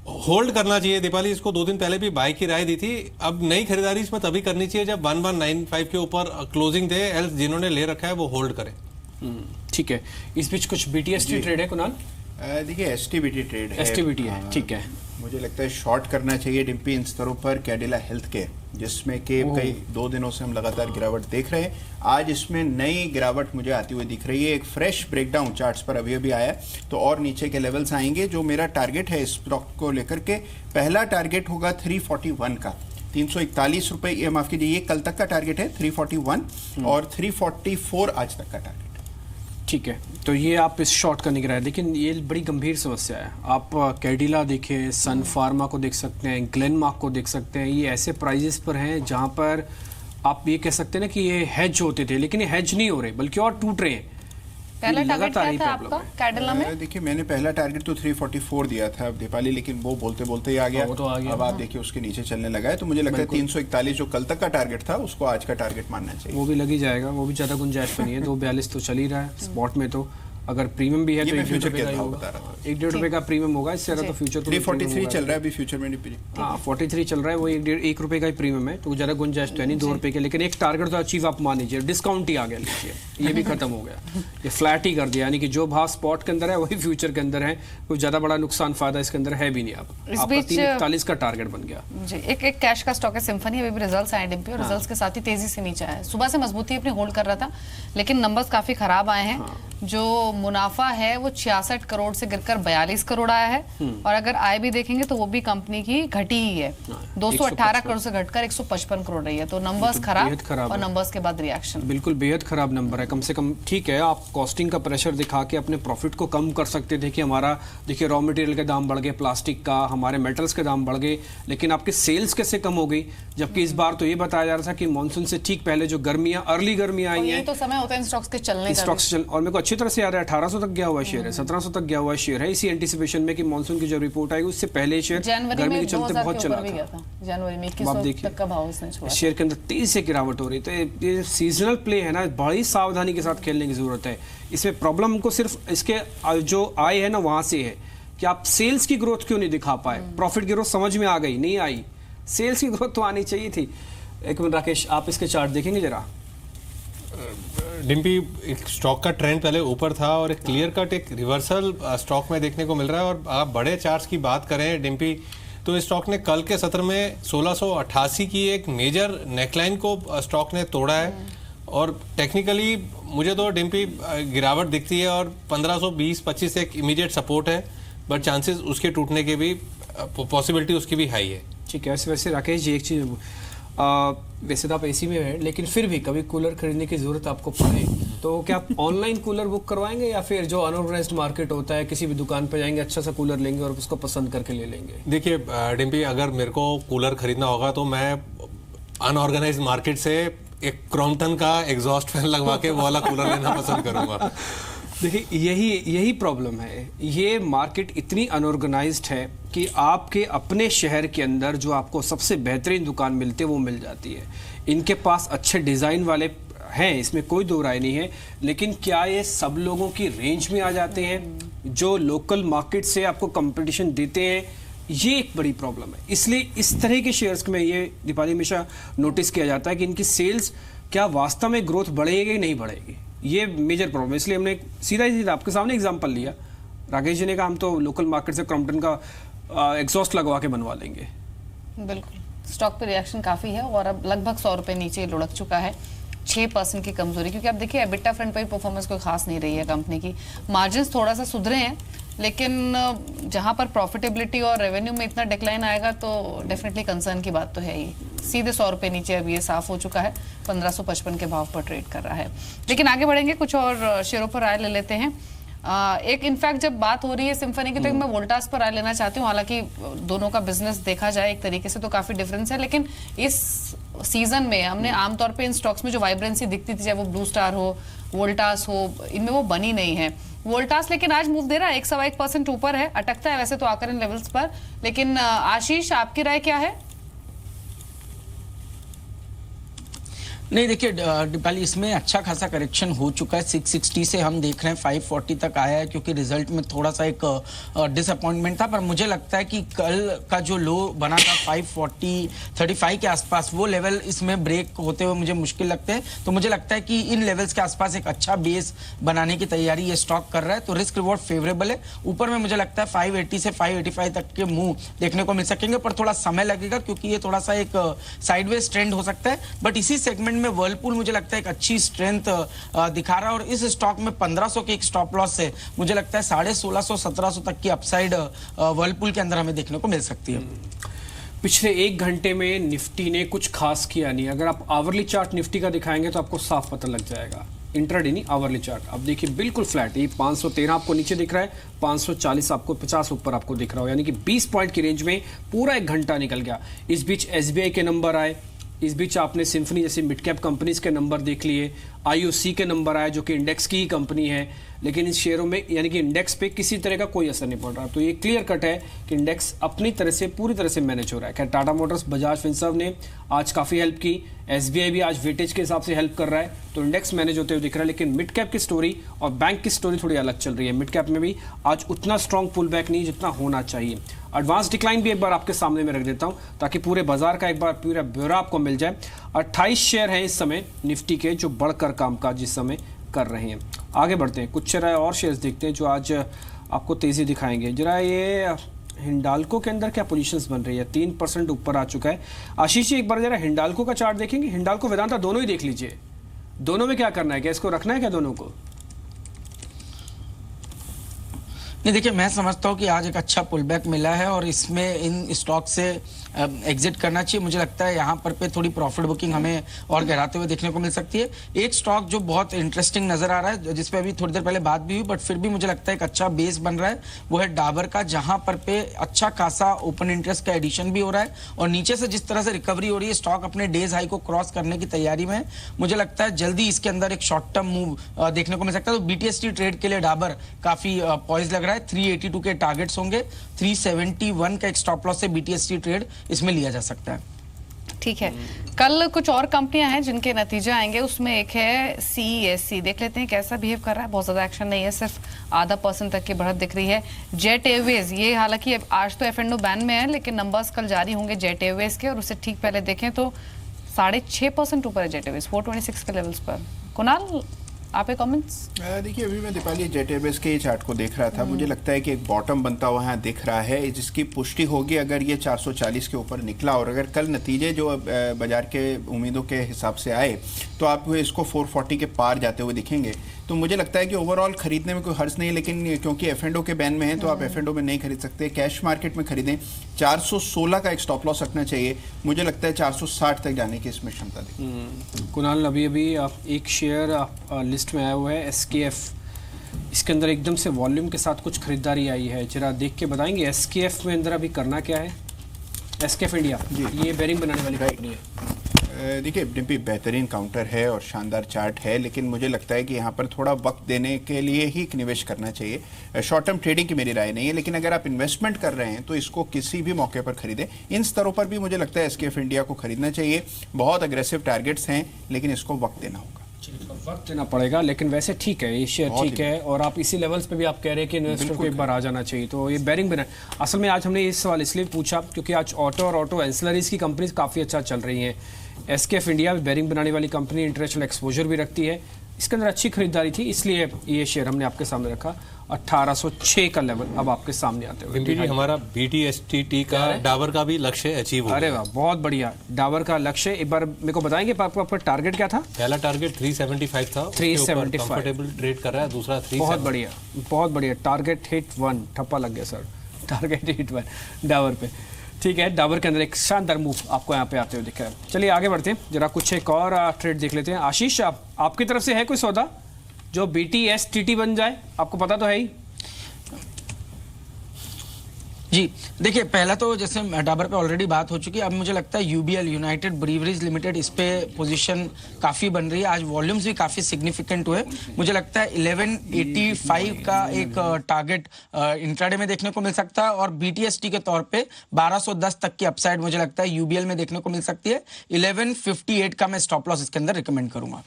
होल्ड करना चाहिए। दीपाली, इसको 2 दिन पहले भी बाय की राय दी थी। अब नई खरीदारी इसमें तभी करनी चाहिए जब 1195 के ऊपर क्लोजिंग दे, एल्स जिन्होंने ले रखा है वो होल्ड करें। ठीक है, इस बीच कुछ बीटीएसटी ट्रेड है कुणाल? देखिए एसटीबीटी ट्रेड है, एसटीबीटी है, ठीक है। मुझे लगता है शॉर्ट करना चाहिए डिम्पी इन स्तरों पर कैडिला हेल्थ के, जिसमें कि कई 2 दिनों से हम लगातार गिरावट देख रहे हैं। आज इसमें नई गिरावट मुझे आती हुई दिख रही है। एक फ्रेश ब्रेकडाउन चार्ट्स पर अभी अभी आया, तो और नीचे के लेवल्स आएंगे। जो मेरा टारगेट है इस स्टॉक को लेकर के, पहला टारगेट होगा 341 का, 341 रुपए, ये माफ कीजिए, ये कल तक का टारगेट है 341, और 344 आज तक का टारगेट। ठीक है, तो ये आप इस शॉर्ट करने की राय, लेकिन ये बड़ी गंभीर समस्या है। आप कैडिला देखिए, सन फार्मा को देख सकते हैं, ग्लेनमार्क को देख सकते हैं। ये ऐसे प्राइजेस पर हैं जहां पर आप ये कह सकते हैं ना कि ये हेज होते थे, लेकिन ये हेज नहीं हो रहे बल्कि और टूट रहे हैं। पहला टारगेट क्या था आपका कैडिला में? देखिए मैंने पहला टारगेट तो 344 दिया था दीपाली, लेकिन वो बोलते बोलते ही आ गया। तो आ गया। अब आप देखिए उसके नीचे चलने लगा है, तो मुझे लगता है 341 जो कल तक का टारगेट था उसको आज का टारगेट मानना चाहिए। वो भी लग ही जाएगा, वो भी ज्यादा गुंजाइश नहीं है। 242 तो चल ही रहा है स्पॉट में, तो अगर प्रीमियम भी है तो 1-1.5 रुपए का प्रीमियम होगा। इससे ज्यादा तो फ्यूचर 343 चल रहा है अभी फ्यूचर में। हाँ 43 चल रहा है, वो 1 रुपए का ही प्रीमियम है, तो ज्यादा गुंजाइश तो है नहीं 2 रुपए के। लेकिन एक टारगेट तो अचीव आप मान लीजिए, डिस्काउंट ही आ गया लीजिए, ये भी खत्म हो गया, ये फ्लैट ही कर दिया। यानी कि जो भाव स्पॉट के अंदर है वही फ्यूचर के अंदर है, कोई ज्यादा बड़ा नुकसान फायदा इसके अंदर है भी नहीं। आपका 341 का टारगेट बन गया जी। एक कैश का स्टॉक है सिम्फनी, अभी भी रिजल्ट्स आए डिम्पी, और रिजल्ट्स के साथ ही तेजी से नीचे आया। सुबह से मजबूती अपनी होल्ड कर रहा था, लेकिन नंबर्स काफी खराब आए हैं। जो मुनाफा है वो 66 करोड़ से गिरकर 42 करोड़ आया है, और अगर आय भी देखेंगे तो वो भी कंपनी की घटी ही है, 218 करोड़ से घटकर 155 करोड़ रही है। तो नंबर्स खराब और नंबर्स के बाद रिएक्शन बिल्कुल बेहद खराब नंबर है। कम से कम ठीक है, आप कॉस्टिंग का प्रेशर दिखा के अपने प्रॉफिट को कम कर सकते थे कि हमारा देखिए रॉ मटेरियल के दाम बढ़ गए, प्लास्टिक का, हमारे मेटल्स के दाम बढ़ गए, लेकिन आपकी सेल्स कैसे कम हो गई? जबकि इस बार तो ये बताया जा रहा था कि मानसून से ठीक पहले जो गर्मियां, अर्ली गर्मियां आई हैं, तो समय होता है स्टॉक्स के चलने का, और मेरे को अच्छी तरह से याद है 1800 तक गया हुआ शेयर है, 1700 तक गया हुआ शेयर है, इसी एंटिसिपेशन में कि मानसून की जब रिपोर्ट आएगी उससे पहले शेयर गर्मी के चलते बहुत चला था। जनवरी में 2100 तक का भाव उसने छुआ, शेयर के अंदर तेजी से गिरावट हो रही। तो ये सीजनल प्ले है ना, बड़ी सावधानी के साथ खेलने की जरूरत है। इसमें प्रॉब्लम को सिर्फ इसके जो आय है ना वहां से है कि आप सेल्स की ग्रोथ क्यों नहीं दिखा पाए। प्रॉफिट ग्रोथ समझ में आ गई, नहीं आई, सेल्स की ग्रोथ तो आनी चाहिए थी। एक मिनट राकेश, आप इसके चार्ट देखेंगे जरा। डिम्पी, एक स्टॉक का ट्रेंड पहले ऊपर था और एक क्लियर कट एक रिवर्सल स्टॉक में देखने को मिल रहा है। और आप बड़े चार्ट्स की बात करें डिम्पी, तो स्टॉक ने कल के सत्र में 1688 की एक मेजर नेकलाइन को स्टॉक ने तोड़ा है। और टेक्निकली मुझे तो डिम्पी गिरावट दिखती है और 1520-25 एक इमीडिएट सपोर्ट है, बट चांसेस उसके टूटने के भी पॉसिबिलिटी उसकी भी हाई है। ठीक है, वैसे राकेश जी एक चीज़, वैसे तो आप एसी में हैं, लेकिन फिर भी कभी कूलर खरीदने की जरूरत आपको पड़े तो क्या आप ऑनलाइन कूलर बुक करवाएंगे या फिर जो अनऑर्गेनाइज्ड मार्केट होता है किसी भी दुकान पर जाएंगे, अच्छा सा कूलर लेंगे और उसको पसंद करके ले लेंगे? देखिए डिम्पी, अगर मेरे को कूलर खरीदना होगा तो मैं अनऑर्गेनाइज्ड मार्केट से एक क्रॉम्पटन का एग्जॉस्ट फैन लगवा के वो वाला कूलर लेना पसंद करूंगा। देखिए यही प्रॉब्लम है, ये मार्केट इतनी अनऑर्गेनाइज्ड है कि आपके अपने शहर के अंदर जो आपको सबसे बेहतरीन दुकान मिलती है वो मिल जाती है। इनके पास अच्छे डिज़ाइन वाले हैं, इसमें कोई दो राय नहीं है, लेकिन क्या ये सब लोगों की रेंज में आ जाते हैं जो लोकल मार्केट से आपको कंपटीशन देते हैं? ये एक बड़ी प्रॉब्लम है। इसलिए इस तरह के शेयर्स में ये दीपाली हमेशा नोटिस किया जाता है कि इनकी सेल्स क्या वास्तव में ग्रोथ बढ़ेगी कि नहीं बढ़ेगी, ये मेजर प्रॉब्लम है। इसलिए हमने सीधा आपके सामने एग्जांपल लिया। राकेश जी ने कहा हम तो लोकल मार्केट से क्रॉम्पटन का एग्जॉस्ट लगवा के बनवा लेंगे। बिल्कुल, स्टॉक पे रिएक्शन काफी है और अब लगभग 100 रुपए नीचे लुढ़क चुका है, 6% की कमजोरी, क्योंकि आप देखिए एबिटा फ्रंट पर परफॉर्मेंस कोई खास नहीं रही है कंपनी की। मार्जिन्स थोड़ा सा सुधरे हैं, लेकिन जहां पर प्रॉफिटेबिलिटी और रेवेन्यू में इतना डिक्लाइन आएगा तो डेफिनेटली कंसर्न की बात तो है ही। सीधे 100 रुपए नीचे अब ये साफ हो चुका है, 1555 के भाव पर ट्रेड कर रहा है। लेकिन आगे बढ़ेंगे, कुछ और शेयरों पर राय ले लेते हैं। एक इनफैक्ट जब बात हो रही है सिम्फनी की तो मैं वोल्टास पर राय लेना चाहती हूँ। हालांकि दोनों का बिजनेस देखा जाए एक तरीके से तो काफी डिफरेंस है, लेकिन इस सीजन में हमने आमतौर पे इन स्टॉक्स में जो वाइब्रेंसी दिखती थी, चाहे वो ब्लू स्टार हो, वोल्टास हो, इनमें वो बनी नहीं है। वोल्टास लेकिन आज मूव दे रहा है, 1.1% ऊपर है, अटकता है वैसे तो आकर इन लेवल्स पर। लेकिन आशीष, आपकी राय क्या है? नहीं देखिए दीपाली, इसमें अच्छा खासा करेक्शन हो चुका है। 660 से हम देख रहे हैं 540 तक आया है, क्योंकि रिजल्ट में थोड़ा सा एक डिसअपॉइंटमेंट था। पर मुझे लगता है कि कल का जो लो बना था 540-35 के आसपास, वो लेवल इसमें ब्रेक होते हुए मुझे मुश्किल लगते हैं। तो मुझे लगता है कि इन लेवल्स के आसपास एक अच्छा बेस बनाने की तैयारी ये स्टॉक कर रहा है, तो रिस्क रिवॉर्ड फेवरेबल है। ऊपर में मुझे लगता है 580 से 585 तक के मूव देखने को मिल सकेंगे, पर थोड़ा समय लगेगा क्योंकि ये थोड़ा सा एक साइडवेज ट्रेंड हो सकता है। बट इसी सेगमेंट में वर्लपूल मुझे लगता है एक अच्छी स्ट्रेंथ दिखा रहा है, और इस स्टॉक में 1500 के एक स्टॉप लॉस से मुझे लगता है 1650-1700 तक की अपसाइड वर्लपूल के अंदर हमें देखने को मिल सकती है। पिछले 1 घंटे में निफ्टी ने कुछ खास किया नहीं। अगर आप आवरली चार्ट निफ्टी का दिखाएंगे तो आपको साफ पता लग जाएगा। इंट्राडे नहीं, आवरली चार्ट अब देखिए बिल्कुल फ्लैट। ये 513 आपको नीचे दिख रहा है, 540 आपको 50 ऊपर आपको दिख रहा हो, यानी कि 20 पॉइंट की रेंज में पूरा 1 घंटा निकल गया। इस बीच SBI के नंबर आए, इस बीच आपने सिम्फनी जैसी मिड कैप कंपनीज के नंबर देख लिए, IOC के नंबर आए जो कि इंडेक्स की ही कंपनी है, लेकिन इस शेयरों में यानी कि इंडेक्स पे किसी तरह का कोई असर नहीं पड़ रहा। तो ये क्लियर कट है कि इंडेक्स अपनी तरह से पूरी तरह से मैनेज हो रहा है। खैर टाटा मोटर्स, बजाज फिनसर्व ने आज काफ़ी हेल्प की, SBI भी आज वेटेज के हिसाब से हेल्प कर रहा है, तो इंडेक्स मैनेज होते हुए दिख रहा है। लेकिन मिड कैप की स्टोरी और बैंक की स्टोरी थोड़ी अलग चल रही है। मिड कैप में भी आज उतना स्ट्रॉन्ग पुल बैक नहीं जितना होना चाहिए। एडवांस डिक्लाइन भी एक बार आपके सामने में रख देता हूं ताकि पूरे बाजार का एक बार पूरा ब्यौरा आपको मिल जाए। 28 शेयर हैं इस समय निफ्टी के जो बढ़कर कामकाज इस समय कर रहे हैं। आगे बढ़ते हैं, कुछ जरा और शेयर्स देखते हैं जो आज आपको तेजी दिखाएंगे। जरा ये हिंडाल्को के अंदर क्या पोजीशंस बन रही है, 3% ऊपर आ चुका है। आशीष जी एक बार जरा हिंडाल्को का चार्ट देखेंगे, हिंडाल्को वेदांता दोनों ही देख लीजिए। दोनों में क्या करना है, क्या इसको रखना है क्या दोनों को? नहीं देखिए, मैं समझता हूँ कि आज एक अच्छा पुल बैक मिला है और इसमें इन स्टॉक से एग्जिट करना चाहिए। मुझे लगता है यहाँ पर पे थोड़ी प्रॉफिट बुकिंग हमें और गहराते हुए देखने को मिल सकती है। एक स्टॉक जो बहुत इंटरेस्टिंग नजर आ रहा है, जिसपे अभी थोड़ी देर पहले बात भी हुई, बट फिर भी मुझे लगता है एक अच्छा बेस बन रहा है, वो है डाबर का, जहां पर पे अच्छा खासा ओपन इंटरेस्ट का एडिशन भी हो रहा है और नीचे से जिस तरह से रिकवरी हो रही है, स्टॉक अपने डेज हाई को क्रॉस करने की तैयारी में है। मुझे लगता है जल्दी इसके अंदर एक शॉर्ट टर्म मूव देखने को मिल सकता है। तो BTST ट्रेड के लिए डाबर काफी पॉइज लग रहा है। 382 के टारगेट्स होंगे, 371 का एक स्टॉप लॉस से BTST ट्रेड इसमें लिया जा सकता है। ठीक है, कल कुछ और कंपनियां हैं जिनके नतीजे आएंगे, उसमें एक है CESC। देख लेते हैं कैसा बिहेव कर रहा है। बहुत ज्यादा एक्शन नहीं है, सिर्फ 0.5% तक की बढ़त दिख रही है। जेट एयरवेज, ये हालांकि आज तो F&O बैन में है, लेकिन नंबर्स कल जारी होंगे जेट एयरवेज के, और उससे ठीक पहले देखें तो 6.5% ऊपर है जेट एयरवेज, 426 के लेवल्स पर। कुणाल, आप कमेंट्स? देखिए, अभी मैं दीपाली जेट एयरवेज के चार्ट को देख रहा था, मुझे लगता है कि एक बॉटम बनता हुआ यहाँ दिख रहा है, जिसकी पुष्टि होगी अगर ये 440 के ऊपर निकला और अगर कल नतीजे जो बाजार के उम्मीदों के हिसाब से आए तो आप इसको 440 के पार जाते हुए दिखेंगे। तो मुझे लगता है कि ओवरऑल खरीदने में कोई हर्ज नहीं है, लेकिन क्योंकि F&O के बैन में है तो आप F&O में नहीं खरीद सकते, कैश मार्केट में खरीदें। 416 का एक स्टॉप लॉस रखना चाहिए। मुझे लगता है 460 तक जाने की इसमें क्षमता दिखती। कुणाल, अभी एक शेयर लिस्ट में आया हुआ है SKF, इसके अंदर एकदम से वॉल्यूम के साथ कुछ खरीदारी आई है, जरा देख के बताएंगे SKF में अंदर अभी करना क्या है? SKF इंडिया, ये बेरिंग बनाने वाली कंपनी है। देखिए, डिम्पी बेहतरीन काउंटर है और शानदार चार्ट है, लेकिन मुझे लगता है कि यहाँ पर थोड़ा वक्त देने के लिए ही निवेश करना चाहिए। शॉर्ट टर्म ट्रेडिंग की मेरी राय नहीं है, लेकिन अगर आप इन्वेस्टमेंट कर रहे हैं तो इसको किसी भी मौके पर खरीदें। इन स्तरों पर भी मुझे लगता है SKF इंडिया को खरीदना चाहिए। बहुत अग्रेसिव टारगेट्स हैं, लेकिन इसको वक्त देना होगा। वक्त देना पड़ेगा, लेकिन वैसे ठीक है, ये शेयर ठीक है, और आप इसी लेवल्स पे भी आप कह रहे हैं कि इन्वेस्टर को एक बार आ जाना चाहिए, तो ये बेरिंग बना। असल में आज हमने ये सवाल इसलिए पूछा क्योंकि आज ऑटो और ऑटो एंसिलरीज की कंपनीज काफ़ी अच्छा चल रही हैं। SKF इंडिया भी बेरिंग बनाने वाली कंपनी, इंटरनेशनल एक्सपोजर भी रखती है, इसके अंदर अच्छी खरीदारी थी, इसलिए ये शेयर हमने आपके सामने रखा। 1806 का लेवल अब आपके सामने आते हुए हमारा BTST का डाबर का भी लक्ष्य अचीव हो गया। अरे वाह, बहुत बढ़िया। डाबर का लक्ष्य एक बार मेरे को बताएंगे, आपका टारगेट क्या था? पहला टारगेट 375 था, 375 कंफर्टेबल ट्रेड कर रहा है। दूसरा 3, बहुत बढ़िया, बहुत बढ़िया। टारगेट हिट 1, ठप्पा लग गया सर, टारगेट हिट 1 डाबर पे। ठीक है, डाबर के अंदर एक शानदार मूव आपको यहाँ पे आते हुए दिख रहा है। चलिए आगे बढ़ते हैं, जरा कुछ एक और ट्रेड देख लेते हैं। आशीष, आपकी तरफ से है कोई सौदा जो BTSTT बन जाए? आपको पता तो है ही। जी देखिए, पहला तो जैसे डाबर पे ऑलरेडी बात हो चुकी है, अब मुझे लगता है UBL यूनाइटेड ब्रीवरीज लिमिटेड, इस पे पोजीशन काफी बन रही है। आज वॉल्यूम्स भी काफी सिग्निफिकेंट हुए। मुझे लगता है 1185 का एक टारगेट इंट्राडे में देखने को मिल सकता है और BTST के तौर पे 1210 तक की अपसाइड मुझे लगता है UBL में देखने को मिल सकती है। 1158 का मैं स्टॉप लॉस इसके अंदर रिकमेंड करूंगा।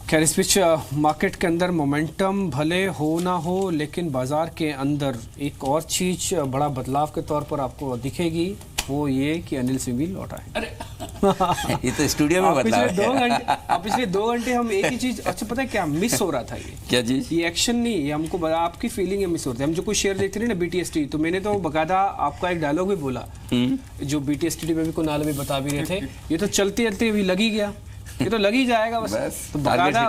खैर, इस बीच मार्केट के अंदर मोमेंटम भले हो ना हो, लेकिन बाजार के अंदर एक और चीज बड़ा बदलाव के तौर पर आपको दिखेगी, वो ये कि अनिल सिंह भी लौटा है। अरे ये तो स्टूडियो में बदलाव है। पिछले 2 घंटे हम एक ही चीज, अच्छा पता है क्या मिस हो रहा था? ये क्या चीज? ये एक्शन नहीं, ये हमको आपकी फीलिंग है मिस हो रही है। हम जो कोई शेयर देखते रहे ना BTST, तो मैंने तो बकायदा आपका एक डायलॉग भी बोला, जो BTST में भी कुणाल भी बता भी रहे थे, ये तो चलते चलते अभी लग ही गया, ये तो लग ही जाएगा बस। तो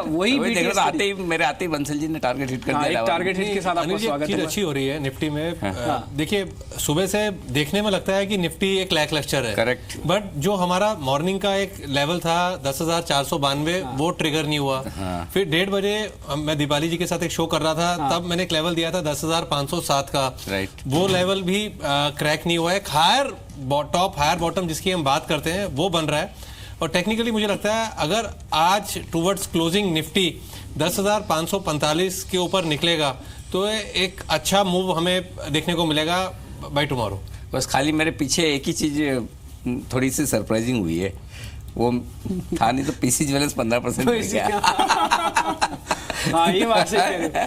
वही मेरे आते ही बंसल जी ने टारगेट हिट कर दिया। एक टारगेट हिट के साथ आपका स्वागत है। अच्छी हो रही है निफ्टी में। देखिए, सुबह से देखने में लगता है कि निफ्टी एक लैकलस्टर है, करेक्ट, बट जो हमारा मॉर्निंग का एक लेवल था 10,492 वो ट्रिगर नहीं हुआ। फिर 1:30 बजे मैं दीपाली जी के साथ एक शो कर रहा था, तब मैंने एक लेवल दिया था 10,507 का, वो लेवल भी क्रैक नहीं हुआ है। हायर टॉप हायर बॉटम जिसकी हम बात करते हैं वो बन रहा है। और टेक्निकली मुझे लगता है अगर आज टुवर्ड्स क्लोजिंग निफ्टी 10,545 के ऊपर निकलेगा तो एक अच्छा मूव हमें देखने को मिलेगा बाय टुमारो। बस खाली मेरे पीछे एक ही चीज थोड़ी सी सरप्राइजिंग हुई है, वो था नहीं तो PC ज्वेलर्स 15% मिल गया। हाँ, ये बात सही है,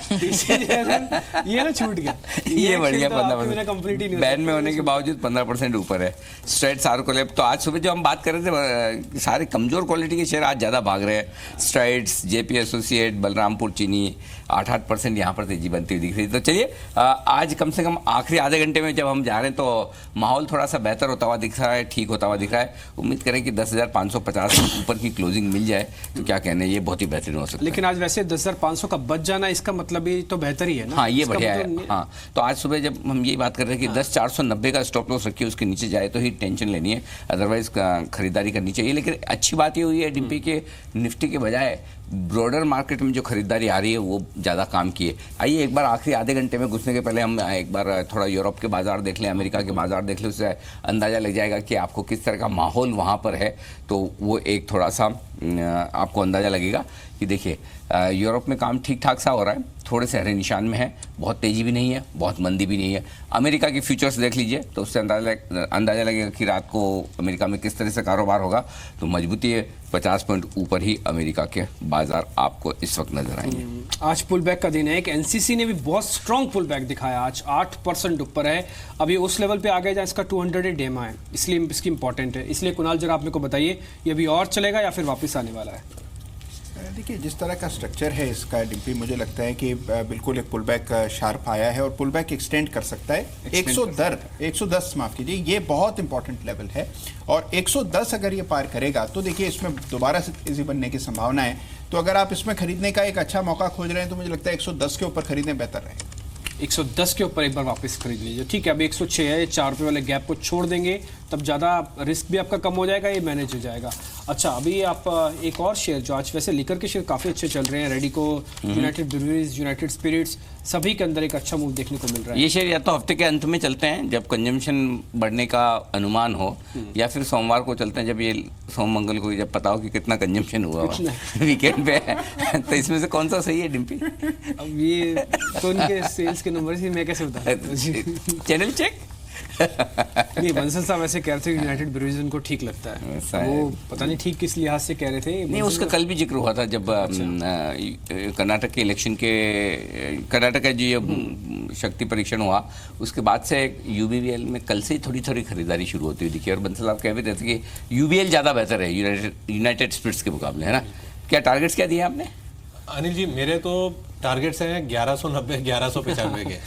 ये ना छूट गया, ये बढ़िया। तो 15% बैन में होने के बावजूद 15% ऊपर है। स्ट्रेट सार्कोलैब, तो आज सुबह जो हम बात कर रहे थे, सारे कमजोर क्वालिटी के शेयर आज ज्यादा भाग रहे हैं। स्ट्राइड्स, JP एसोसिएट, बलरामपुर चीनी 8% यहाँ पर तेजी बनती हुई दिख रही है। तो चलिए, आज कम से कम आखिरी आधे घंटे में जब हम जा रहे हैं तो माहौल थोड़ा सा बेहतर होता हुआ दिख रहा है, ठीक होता हुआ दिख रहा है। उम्मीद करें कि 10,550 ऊपर की क्लोजिंग मिल जाए तो क्या कहने, ये बहुत ही बेहतरीन हो सकता है। लेकिन आज वैसे 10,500 का बच जाना, इसका मतलब ये तो बेहतर ही है ना। हाँ, ये इसका बढ़िया है। मतलब हाँ, तो आज सुबह जब हम ये बात कर रहे हैं कि 10,490 का स्टॉप लॉस रखिए, उसके नीचे जाए तो ही टेंशन लेनी है, अदरवाइज खरीदारी करनी चाहिए। लेकिन अच्छी बात ये हुई है डिम्पी के निफ्टी के बजाय ब्रॉडर मार्केट में जो खरीदारी आ रही है वो ज़्यादा काम की है। आइए एक बार आखिरी आधे घंटे में घुसने के पहले हम एक बार थोड़ा यूरोप के बाजार देख लें, अमेरिका के बाजार देख लें, उससे अंदाज़ा लग जाएगा कि आपको किस तरह का माहौल वहाँ पर है। तो वो एक थोड़ा सा आपको अंदाज़ा लगेगा कि देखिए यूरोप में काम ठीक ठाक सा हो रहा है, थोड़े से हरे निशान में है, बहुत तेज़ी भी नहीं है, बहुत मंदी भी नहीं है। अमेरिका की फ्यूचर्स देख लीजिए तो उससे अंदाज़ा लगेगा कि रात को अमेरिका में किस तरह से कारोबार होगा। तो मजबूती है, 50 पॉइंट ऊपर ही अमेरिका के बाजार आपको इस वक्त नजर आएंगे। आज पुल बैक का दिन है। एक एनसीसी ने भी बहुत स्ट्रॉन्ग पुल बैक दिखाया, आज 8% ऊपर है। अभी उस लेवल पे आ गया जहाँ इसका 200 डेमा है, इसलिए इसकी इंपॉर्टेंट है। इसलिए कुणाल जरा आप मेरे को बताइए, ये अभी और चलेगा या फिर वापस आने वाला है? देखिए, जिस तरह का स्ट्रक्चर है इसका डिम्पी, मुझे लगता है कि बिल्कुल एक पुल बैक शार्प आया है और पुल बैक एक्सटेंड कर सकता है। 110 माफ कीजिए, ये बहुत इंपॉर्टेंट लेवल है और 110 अगर ये पार करेगा तो देखिए इसमें दोबारा से तेजी बनने की संभावना है। तो अगर आप इसमें खरीदने का एक अच्छा मौका खोज रहे हैं तो मुझे लगता है 110 के ऊपर खरीदने बेहतर रहेगा। 110 के ऊपर एक बार वापस खरीद लीजिए। ठीक है, अभी 106 है, 4 रुपये वाले गैप को छोड़ देंगे, तब ज़्यादा रिस्क भी आपका कम हो जाएगा, ये मैनेज हो जाएगा। अच्छा, अभी आप एक और शेयर जो आज वैसे लिकर के शेयर काफ़ी अच्छे चल रहे हैं, Radico, United Breweries, United Spirits, सभी के अंदर एक अच्छा मूव देखने को मिल रहा है। ये शेयर या तो हफ्ते के अंत में चलते हैं जब कंजम्पशन बढ़ने का अनुमान हो, या फिर सोमवार को चलते हैं जब ये सोम मंगल को जब पता हो कि कितना कंजम्पशन हुआ वीकेंड पे है। तो इसमें से कौन सा सही है डिम्पी? अब ये तो उनके सेल्स के नंबर से मैं कैसे बता चैनल चेक नहीं, बंसल साहब ऐसे कह रहे थे यूनाइटेड ब्रूअरीज उनको ठीक लगता है, वो पता नहीं ठीक किस लिहाज से कह रहे थे। नहीं, उसका कल भी जिक्र हुआ था जब कर्नाटक के इलेक्शन के, कर्नाटक का जो ये शक्ति परीक्षण हुआ उसके बाद से यूबीवीएल में कल से ही थोड़ी थोड़ी खरीदारी शुरू होती हुई दिखी। और बंसल साहब कह भी रहे थे कि यूबीएल ज़्यादा बेहतर है यूनाइटेड स्पिरिट्स के मुकाबले, है ना? क्या टारगेट्स क्या दिए आपने? अनिल जी, मेरे तो टारगेट्स हैं 1190 1195 के।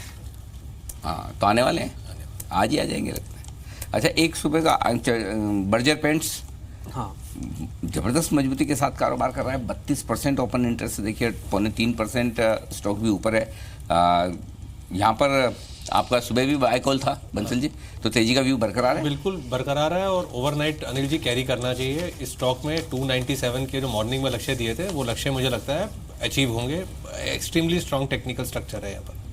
हाँ, तो आने वाले हैं, आज ही आ जाएंगे लगता है। अच्छा, एक सुबह का बर्जर पेंट्स, हाँ, जबरदस्त मजबूती के साथ कारोबार कर रहा है, 32% ओपन इंटरेस्ट से देखिए, 3.25% स्टॉक भी ऊपर है। यहाँ पर आपका सुबह भी बाय कॉल था बंसल जी, तो तेजी का व्यू बरकरार है? बिल्कुल बरकरार है और ओवरनाइट अनिल जी कैरी करना चाहिए। इस स्टॉक में 297 के जो मॉर्निंग में लक्ष्य दिए थे वो लक्ष्य मुझे लगता है अचीव होंगे। एक्सट्रीमली स्ट्रॉन्ग टेक्निकल स्ट्रक्चर है यहाँ पर।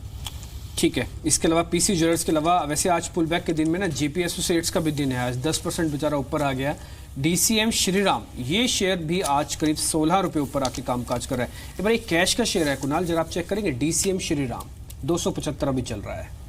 ठीक है, इसके अलावा पीसी ज्वेलर्स के अलावा वैसे आज पुल बैक के दिन में ना जेपी एसोसिएट्स का भी दिन है, आज 10% बेचारा ऊपर आ गया। डीसीएम श्रीराम, ये शेयर भी आज करीब 16 रुपये ऊपर आके कामकाज कर रहा है। एक बार एक कैश का शेयर है कुणाल, जरा आप चेक करेंगे, डीसीएम श्रीराम 275 अभी चल रहा है।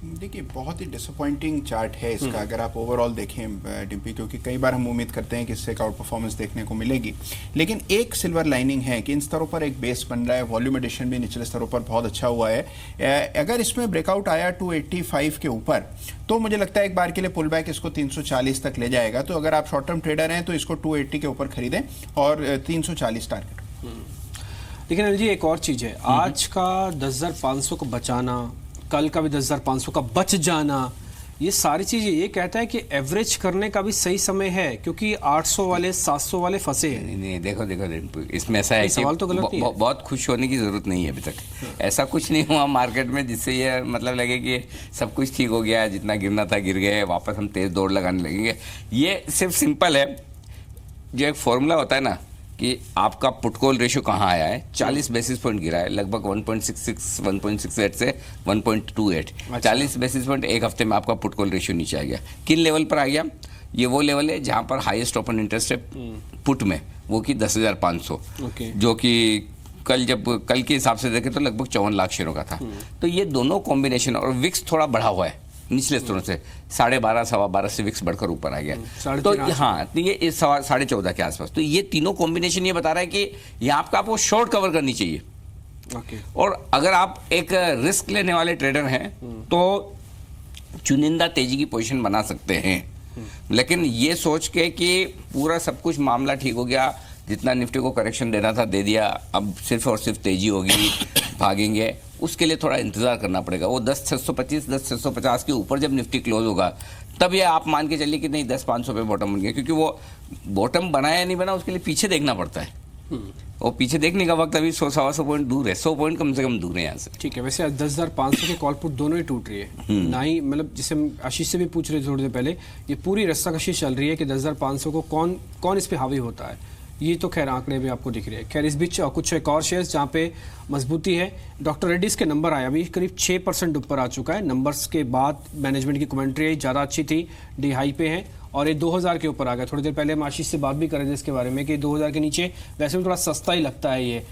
देखिए, बहुत ही डिसअपॉइंटिंग चार्ट है इसका अगर आप ओवरऑल देखें डिम्पी, क्योंकि कई बार हम उम्मीद करते हैं कि इससे एक आउट परफॉर्मेंस देखने को मिलेगी। लेकिन एक सिल्वर लाइनिंग है कि इन स्तरों पर एक बेस बन रहा है, वॉल्यूम एडिशन भी निचले स्तरों पर बहुत अच्छा हुआ है। अगर इसमें ब्रेकआउट आया 285 के ऊपर तो मुझे लगता है एक बार के लिए पुल बैक इसको 340 तक ले जाएगा। तो अगर आप शॉर्ट टर्म ट्रेडर हैं तो इसको 280 के ऊपर खरीदें और 340 टारगेट। लेकिन अनिल जी, एक और चीज़ है, आज का 10,500 को बचाना, कल का भी 10,500 का बच जाना, ये सारी चीजें ये कहता है कि एवरेज करने का भी सही समय है, क्योंकि 800 वाले 700 वाले फंसे हैं। नहीं, देखो इसमें ऐसा है कि सवाल तो गलत नहीं है। बहुत खुश होने की जरूरत नहीं है अभी तक। ऐसा कुछ नहीं हुआ मार्केट में जिससे ये मतलब लगे कि सब कुछ ठीक हो गया, जितना गिरना था गिर गए, वापस हम तेज दौड़ लगाने लगेंगे। ये सिर्फ सिंपल है, जो एक फॉर्मूला होता है ना कि आपका पुट कॉल रेशियो कहाँ आया है, 40 बेसिस पॉइंट गिरा है, लगभग 1.66 1.68 से 1.28। 40 बेसिस पॉइंट एक हफ्ते में आपका पुट कॉल रेशियो नीचे आ गया। किन लेवल पर आ गया? ये वो लेवल है जहाँ पर हाईएस्ट ओपन इंटरेस्ट है पुट में, वो कि 10,500, जो कि कल के हिसाब से देखें तो लगभग 54 लाख शेयरों का था। तो ये दोनों कॉम्बिनेशन, और विक्स थोड़ा बढ़ा हुआ है निचले स्तरों से, 12.5 12.25 से विक्स बढ़कर ऊपर आ गया। तो हाँ, तो ये 14.5 के आसपास, तो ये तीनों कॉम्बिनेशन ये बता रहा है कि यहाँ आपको शॉर्ट कवर करनी चाहिए। और अगर आप एक रिस्क लेने वाले ट्रेडर हैं तो चुनिंदा तेजी की पोजीशन बना सकते हैं, लेकिन ये सोच के कि पूरा सब कुछ मामला ठीक हो गया, जितना निफ्टी को करेक्शन देना था दे दिया, अब सिर्फ और सिर्फ तेजी होगी, भागेंगे, उसके लिए थोड़ा इंतजार करना पड़ेगा। वो 10,625 10,650 के ऊपर जब निफ्टी क्लोज होगा तब ये आप मान के चलिए कि नहीं 10,500 पे बॉटम बन गया, क्योंकि वो बॉटम बना या नहीं बना उसके लिए पीछे देखना पड़ता है। और पीछे देखने का वक्त अभी 100-125 पॉइंट दूर है, 100 पॉइंट कम से कम दूर है यहाँ से। ठीक है, वैसे आज 10,500 के कॉल पुट दोनों ही टूट रही है ना ही, मतलब जिसे हम आशीष से भी पूछ रहे थे थोड़ी देर पहले, ये पूरी रस्साकशी चल रही है कि 10,500 को कौन इस पे हावी होता है। ये तो खैर आंकड़े में आपको दिख रहे हैं। खैर इस बीच कुछ एक और शेयर्स जहाँ पे मजबूती है, डॉक्टर रेड्डीज के नंबर आया, अभी करीब 6% ऊपर आ चुका है। नंबर्स के बाद मैनेजमेंट की कमेंट्री आई, ज़्यादा अच्छी थी, डी हाई पे है और ये 2000 के ऊपर आ गया। थोड़ी देर पहले हम आशीष से बात भी कर रहे थे इसके बारे में कि 2000 के नीचे वैसे भी थोड़ा सस्ता ही लगता है ये।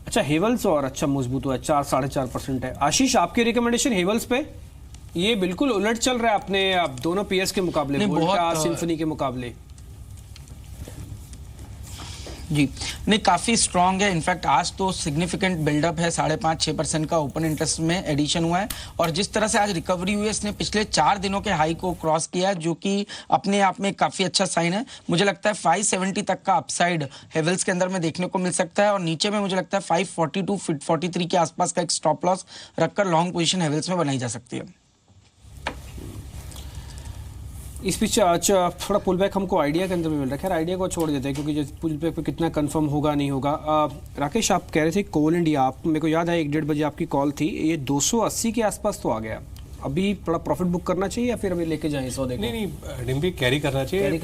अच्छा, हेवल्स और अच्छा मजबूत हुआ है, 4-4.5% है। आशीष, आपकी रिकमेंडेशन हेवल्स पे? ये बिल्कुल उलट चल रहा है अपने दोनों पीएस के मुकाबले, वोल्टा सिम्फनी के मुकाबले। जी नहीं, काफ़ी स्ट्रांग है। इनफैक्ट आज तो सिग्निफिकेंट बिल्डअप है, 5.5-6% का ओपन इंटरेस्ट में एडिशन हुआ है। और जिस तरह से आज रिकवरी हुई है, इसने पिछले 4 दिनों के हाई को क्रॉस किया है, जो कि अपने आप में काफ़ी अच्छा साइन है। मुझे लगता है 570 तक का अपसाइड हेवल्स के अंदर में देखने को मिल सकता है और नीचे में मुझे लगता है 542-43 के आसपास का एक स्टॉप लॉस रखकर लॉन्ग पोजीशन हेवल्स में बनाई जा सकती है। इस बीच आज थोड़ा पुल बैक हमको आइडिया के अंदर में मिल रहा है। खैर आइडिया को छोड़ देते हैं क्योंकि पुल बैक पे कितना कंफर्म होगा नहीं होगा। राकेश, आप कह रहे थे कोल इंडिया, आप मेरे को याद है 1-1:30 बजे आपकी कॉल थी, ये 280 के आसपास तो आ गया। अभी थोड़ा प्रॉफिट बुक करना चाहिए या फिर अभी लेके जाएं सौदे को? नहीं, डिम्पी कैरी करना चाहिए।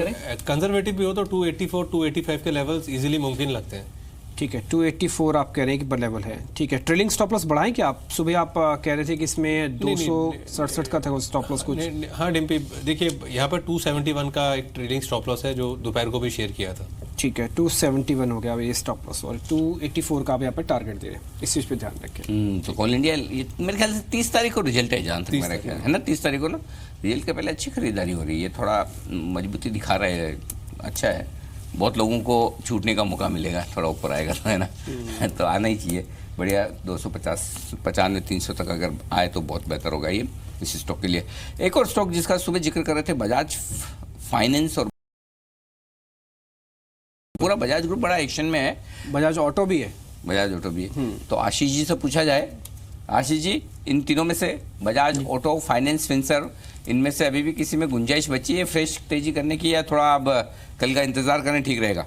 कंजर्वेटिव भी हो तो 284-285 के लेवल्स इजीली मुमकिन लगते हैं। ठीक है, 284 आप कह रहे हैं कि पर लेवल है। ठीक है, ट्रेलिंग स्टॉप लॉस बढ़ाएं क्या आप? सुबह आप कह रहे थे कि इसमें 267 का था स्टॉप लॉस कुछ। हाँ डिम्पी, देखिए यहाँ पर 271 का एक ट्रेलिंग स्टॉप लॉस है जो दोपहर को भी शेयर किया था। ठीक है, 271 हो गया ये स्टॉप लॉस और 284 का आप यहाँ पर टारगेट दे रहे हैं, इस चीज़ पे ध्यान रखें। तो कोल इंडिया मेरे ख्याल से 30 तारीख को रिजल्ट है, जहाँ तक मेरा ख्याल है ना, 30 तारीख को ना रिजल्ट के पहले अच्छी खरीदारी हो रही है, थोड़ा मजबूती दिखा रहा है, अच्छा है। बहुत लोगों को छूटने का मौका मिलेगा, थोड़ा ऊपर आएगा तो, है ना, तो आना ही चाहिए। बढ़िया 250, 95, 300 तक अगर आए तो बहुत बेहतर होगा ये इस स्टॉक के लिए। एक और स्टॉक जिसका सुबह जिक्र कर रहे थे, बजाज फाइनेंस, और पूरा बजाज ग्रुप बड़ा एक्शन में है। बजाज ऑटो भी है, बजाज ऑटो भी है। तो आशीष जी से पूछा जाए, आशीष जी इन तीनों में से बजाज ऑटो, फाइनेंस, फिनसर्व, इनमें से अभी भी किसी में गुंजाइश बची है फ्रेश तेजी करने की, या थोड़ा अब कल का इंतजार करना ठीक रहेगा?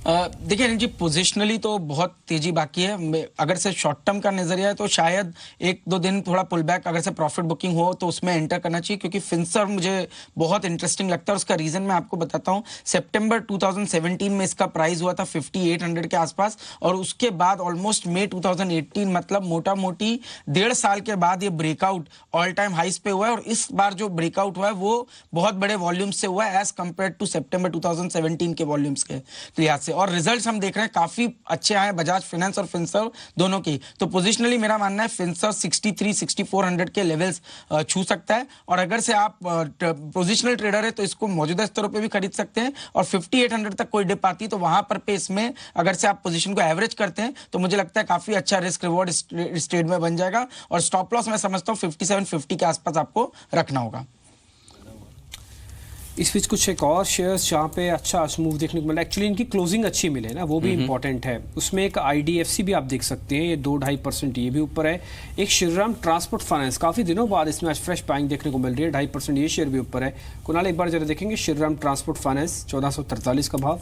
देखिए जी, पोजिशनली तो बहुत तेजी बाकी है। अगर से शॉर्ट टर्म का नजरिया है तो शायद 1-2 दिन थोड़ा पुल बैक, अगर से प्रॉफिट बुकिंग हो तो उसमें एंटर करना चाहिए, क्योंकि फिनसर्व मुझे बहुत इंटरेस्टिंग लगता है। उसका रीजन मैं आपको बताता हूं। सितंबर 2017 में इसका प्राइस हुआ था 5800 के आसपास, और उसके बाद ऑलमोस्ट मई 2018, मतलब मोटा मोटी 1.5 साल के बाद ये ब्रेकआउट ऑल टाइम हाइस पे हुआ है। और इस बार जो ब्रेकआउट हुआ है वो बहुत बड़े वॉल्यूम से हुआ है एज कंपेयर टू सितंबर 2017 के वॉल्यूम्स के लिहाज से। और रिजल्ट्स हम देख रहे हैं काफी अच्छे आए बजाज फाइनेंस और फिनसर्व दोनों की। तो पोजिशनली मेरा मानना है फिनसर्व 63-6400 के लेवल्स छू सकता है। और अगर से आप पोजिशनल ट्रेडर है तो इसको मौजूदा स्तरों पे भी खरीद सकते हैं, और 5800 तक कोई डिप आती तो वहां पर पे इसमें अगर से आप पोजीशन को एवरेज करते हैं तो मुझे लगता है काफी अच्छा रिस्क रिवॉर्ड स्ट्रेट में बन जाएगा। और स्टॉप लॉस मैं समझता हूँ 5750 के आसपास आपको रखना होगा। इस बीच कुछ एक और शेयर्स जहाँ पे अच्छा मूव देखने को मिला, एक्चुअली इनकी क्लोजिंग अच्छी मिले ना, वो भी इंपॉर्टेंट है। उसमें एक IDFC भी आप देख सकते हैं, ये 2-2.5% ये भी ऊपर है। एक श्रीराम ट्रांसपोर्ट फाइनेंस, काफ़ी दिनों बाद इसमें आज फ्रेश बाइंग देखने को मिल रही है, 2.5% ये शेयर भी ऊपर है। कुणाल एक बार जरा देखेंगे श्रीराम ट्रांसपोर्ट फाइनेंस, 1443 का भाव।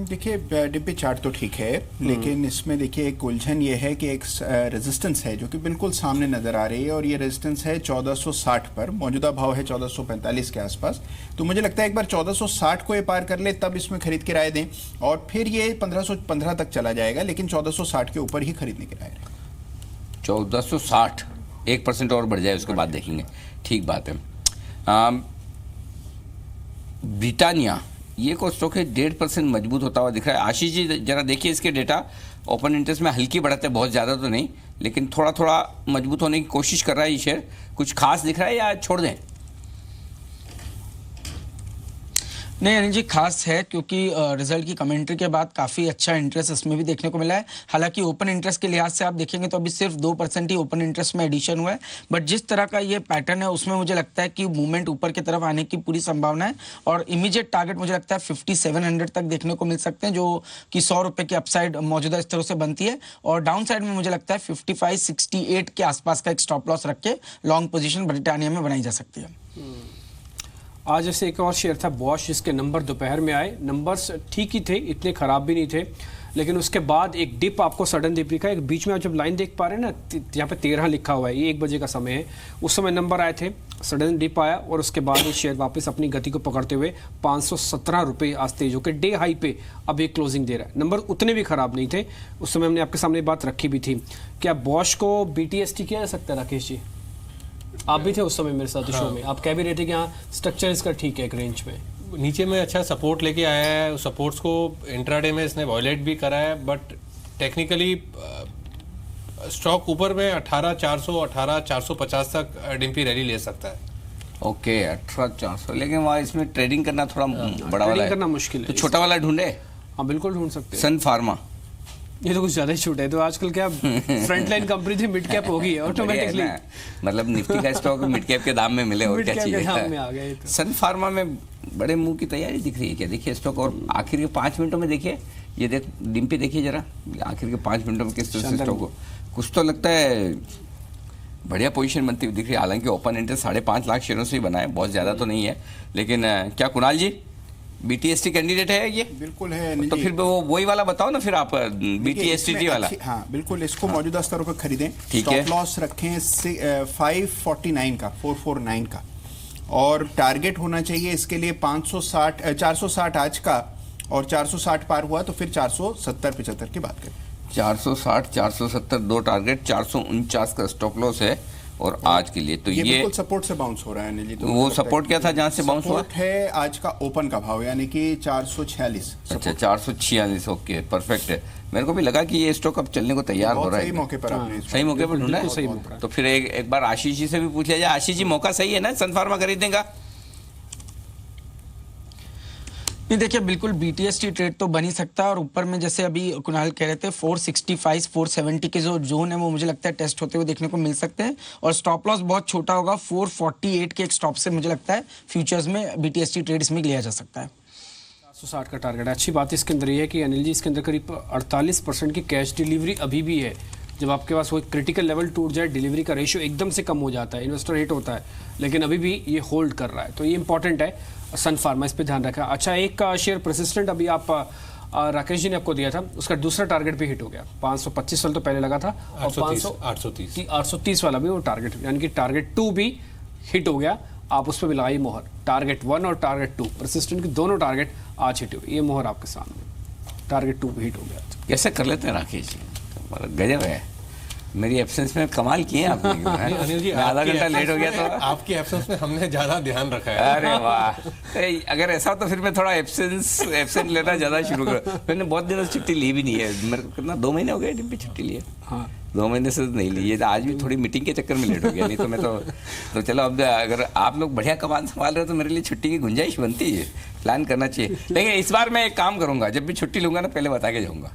देखिए डिब्बे चार्ट तो ठीक है, लेकिन इसमें देखिए एक उलझन ये है कि एक रेजिस्टेंस है जो कि बिल्कुल सामने नजर आ रही है, और ये रेजिस्टेंस है 1460 पर। मौजूदा भाव है 1445 के आसपास। तो मुझे लगता है एक बार 1460 को ये पार कर ले तब इसमें खरीद के राय दें, और फिर ये 1515 तक चला जाएगा, लेकिन 1460 के ऊपर ही खरीदने की राय है। 1460, 1% और बढ़ जाए उसके बाद देखेंगे, ठीक बात है। ब्रिटानिया, ये को स्टॉक है 1.5% मजबूत होता हुआ दिख रहा है। आशीष जी जरा देखिए इसके डेटा, ओपन इंटरेस्ट में हल्की बढ़त है, बहुत ज़्यादा तो नहीं, लेकिन थोड़ा थोड़ा मजबूत होने की कोशिश कर रहा है ये शेयर। कुछ खास दिख रहा है या छोड़ दें? नहीं अनिल जी, खास है, क्योंकि रिजल्ट की कमेंट्री के बाद काफ़ी अच्छा इंटरेस्ट इसमें भी देखने को मिला है। हालांकि ओपन इंटरेस्ट के लिहाज से आप देखेंगे तो अभी सिर्फ 2% ही ओपन इंटरेस्ट में एडिशन हुआ है, बट जिस तरह का ये पैटर्न है उसमें मुझे लगता है कि मूवमेंट ऊपर की तरफ आने की पूरी संभावना है। और इमीडिएट टारगेट मुझे लगता है 5700 तक देखने को मिल सकते हैं, जो कि 100 रुपये की अपसाइड मौजूदा स्तरों से बनती है। और डाउन साइड में मुझे लगता है 55-68 के आसपास का एक स्टॉप लॉस रख के लॉन्ग पोजिशन ब्रिटानिया में बनाई जा सकती है। आज जैसे एक और शेयर था बॉश, जिसके नंबर दोपहर में आए, नंबर्स ठीक ही थे, इतने खराब भी नहीं थे, लेकिन उसके बाद एक डिप आपको सडन डिप दिखा। एक बीच में आप जब लाइन देख पा रहे हैं ना, यहाँ पे 13 लिखा हुआ है, ये 1 बजे का समय है, उस समय नंबर आए थे, सडन डिप आया और उसके बाद ये शेयर वापस अपनी गति को पकड़ते हुए 517 रुपये आज तेज होकर डे हाई पे अब एक क्लोजिंग दे रहा है। नंबर उतने भी खराब नहीं थे, उस समय हमने आपके सामने बात रखी भी थी। क्या बॉश को BTST किया जा सकता है राकेश जी? आप भी थे उस समय मेरे साथ शो में, आप कह भी रहे थे कि हाँ स्ट्रक्चर इसका ठीक है, एक रेंज में नीचे में अच्छा सपोर्ट लेके आया है, सपोर्ट्स को इंट्राडे में इसने वॉयलेट भी करा है, बट टेक्निकली स्टॉक ऊपर में 18,400 18,450 तक डिम्पी रैली ले सकता है। ओके 18,400, लेकिन वहाँ इसमें ट्रेडिंग करना थोड़ा बड़ा वाला है, करना मुश्किल है, तो छोटा वाला ढूंढे। हाँ बिल्कुल ढूंढ सकते हैं। सन फार्मा ये तो कुछ ज्यादा ही छूट है, तो आजकल क्या फ्रंट लाइन कंपनी थी, मिड कैप होगी ऑटोमेटिकली, मतलब निफ्टी का स्टॉक मिड कैप के दाम में मिले और क्या चाहिए। सन फार्मा में बड़े मुंह की तैयारी दिख रही है क्या? देखिए स्टॉक, और आखिर के 5 मिनटों में देखिए, ये देख डिम्पी देखिए जरा, आखिर के 5 मिनटों में किस तरह से स्टॉक को कुछ तो लगता है बढ़िया पोजीशन बनती हुई दिख रही है। हालांकि ओपन इंटरेस्ट 5.5 लाख शेयरों से ही बना है, बहुत ज़्यादा तो नहीं है, लेकिन क्या कुणाल जी BTST कैंडिडेट है ये? बिल्कुल है। तो फिर वो वही वाला बताओ ना फिर आप, BTST वाला। हाँ बिल्कुल, इसको मौजूदा स्तरों पर खरीदें। ठीक है। स्टॉप लॉस रखें 549 का, 449 का, और टारगेट होना चाहिए इसके लिए 460 आज का, और 460 पार हुआ तो फिर 470-75 की बात करें। 460 470 दो टारगेट, 449 का स्टॉप लॉस है और आज के लिए तो ये बिल्कुल सपोर्ट से बाउंस हो रहा है अनिल जी। तो वो सपोर्ट क्या था जहां से बाउंस हुआ? सपोर्ट है आज का ओपन का भाव, यानी कि 446। अच्छा 446, ओके परफेक्ट है। मेरे को भी लगा कि ये स्टॉक अब चलने को तैयार हो रहा है। सही मौके पर आपने सही मौके पर ढूंढा है। तो फिर एक बार आशीष जी से भी पूछ लिया जाए। आशीष जी मौका सही है ना सन फार्मा खरीदने का? नहीं देखिए, बिल्कुल BTST ट्रेड तो बन ही सकता है, और ऊपर में जैसे अभी कुणाल कह रहे थे 465 470 के जो जोन है वो मुझे लगता है टेस्ट होते हुए देखने को मिल सकते हैं, और स्टॉप लॉस बहुत छोटा होगा 448 के एक स्टॉप से मुझे लगता है फ्यूचर्स में BTST ट्रेड इसमें लिया जा सकता है। 460 का टारगेट है। अच्छी बात इसके अंदर ये है कि अनिल जी इसके अंदर करीब 48% की कैश डिलीवरी अभी भी है। जब आपके पास वो क्रिटिकल लेवल टूट जाए, डिलीवरी का रेशियो एकदम से कम हो जाता है, इन्वेस्टर हिट होता है, लेकिन अभी भी ये होल्ड कर रहा है, तो ये इंपॉर्टेंट है। सन फार्मा, इस पे ध्यान रखा। अच्छा, एक शेयर परसिस्टेंट अभी आप राकेश जी ने आपको दिया था, उसका दूसरा टारगेट भी हिट हो गया। 525 वाला तो पहले लगा था, और 830 वाला भी वो टारगेट, यानी कि टारगेट 2 भी हिट हो गया। आप उस पर भी लगाई मोहर। टारगेट 1 और टारगेट 2 परसिस्टेंट की दोनों टारगेट आज हिट हुए। ये मोहर आपके सामने, टारगेट 2 भी हिट हो गया। कैसे कर लेते हैं राकेश जी, गजब है। मेरी एब्सेंस में कमाल किए आपने। अनिल जी आधा घंटा लेट हो गया तो आपकी एब्सेंस में हमने ज्यादा ध्यान रखा है। अरे वाह, अगर ऐसा हो तो फिर मैं थोड़ा एब्सेंट लेना ज्यादा शुरू कर। मैंने बहुत दिनों से छुट्टी ली भी नहीं है, मेरे को कितना 2 महीने हो गए डिम्पी छुट्टी लिए। हाँ 2 महीने से नहीं ली है, आज भी थोड़ी मीटिंग के चक्कर में लेट हो गया, नहीं तो मैं तो चलो अब अगर आप लोग बढ़िया कमान संभाल रहे हो तो मेरे लिए छुट्टी की गुंजाइश बनती है, प्लान करना चाहिए। लेकिन इस बार मैं एक काम करूंगा, जब भी छुट्टी लूंगा ना पहले बता के जाऊंगा,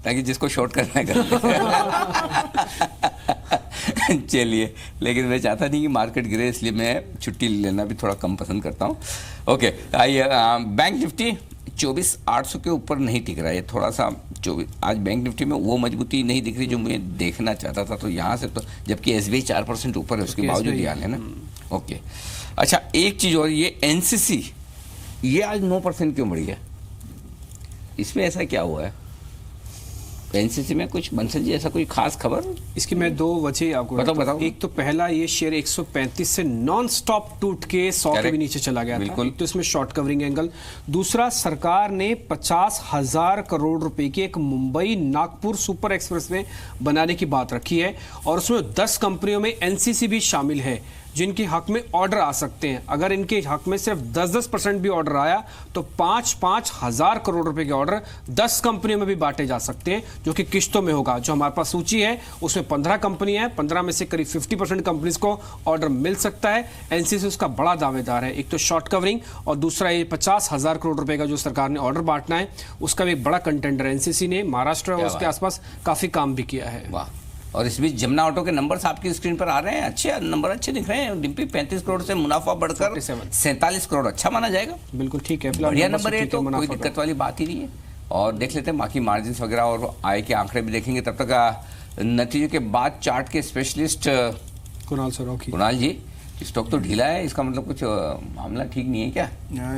ताकि जिसको शॉर्ट करना है चलिए, लेकिन मैं चाहता नहीं कि मार्केट गिरे, इसलिए मैं छुट्टी लेना भी थोड़ा कम पसंद करता हूँ। ओके, आइए बैंक निफ्टी 24,800 के ऊपर नहीं टिक रहा है, थोड़ा सा 24। आज बैंक निफ्टी में वो मजबूती नहीं दिख रही जो मैं देखना चाहता था, तो यहाँ से तो जबकि SBI 4% ऊपर है, उसके बावजूद ये हाल है ना। ओके, अच्छा एक चीज़ और, ये NCC ये आज 9% क्यों बढ़ी है? इसमें ऐसा क्या हुआ है? एनसीसी में कुछ बंसल जी ऐसा कोई खास खबर? इसकी मैं 2 वजह आपको बताऊं। एक तो पहला, ये शेयर 135 से नॉन स्टॉप टूट के 100 के भी नीचे चला गया था, तो इसमें शॉर्ट कवरिंग एंगल। दूसरा, सरकार ने 50,000 करोड़ रुपए की एक मुंबई नागपुर सुपर एक्सप्रेसवे बनाने की बात रखी है, और उसमें 10 कंपनियों में एनसीसी भी शामिल है जिनके हक में ऑर्डर आ सकते हैं। अगर इनके हक में सिर्फ 10% भी ऑर्डर आया तो 5-5 हजार करोड़ रुपए के ऑर्डर 10 कंपनियों में भी बांटे जा सकते हैं, जो कि किश्तों में होगा। जो हमारे पास सूची है उसमें 15 कंपनी है, 15 में से करीब 50% कंपनीज को ऑर्डर मिल सकता है। एनसीसी उसका बड़ा दावेदार है। एक तो शॉर्ट कवरिंग, और दूसरा ये 50,000 करोड़ रुपए का जो सरकार ने ऑर्डर बांटना है उसका भी एक बड़ा कंटेंडर एनसीसी ने महाराष्ट्र और उसके आसपास काफी काम भी किया है। वाह। और इस बीच जमुना ऑटो के नंबर्स आपकी स्क्रीन पर आ रहे हैं, अच्छे नंबर अच्छे दिख रहे हैं। डिम्पी 35 करोड़ से मुनाफा बढ़कर 47 करोड़, अच्छा माना जाएगा। बिल्कुल ठीक है, बढ़िया नंबर है, तो कोई दिक्कत वाली बात ही नहीं है। और देख लेते हैं बाकी मार्जिन वगैरह और आय के आंकड़े भी देखेंगे। तब तक नतीजे के बाद चार्ट के स्पेशलिस्ट कुणाल सरोखी, कुणाल जी स्टॉक तो ढीला है, इसका मतलब कुछ मामला ठीक नहीं है क्या?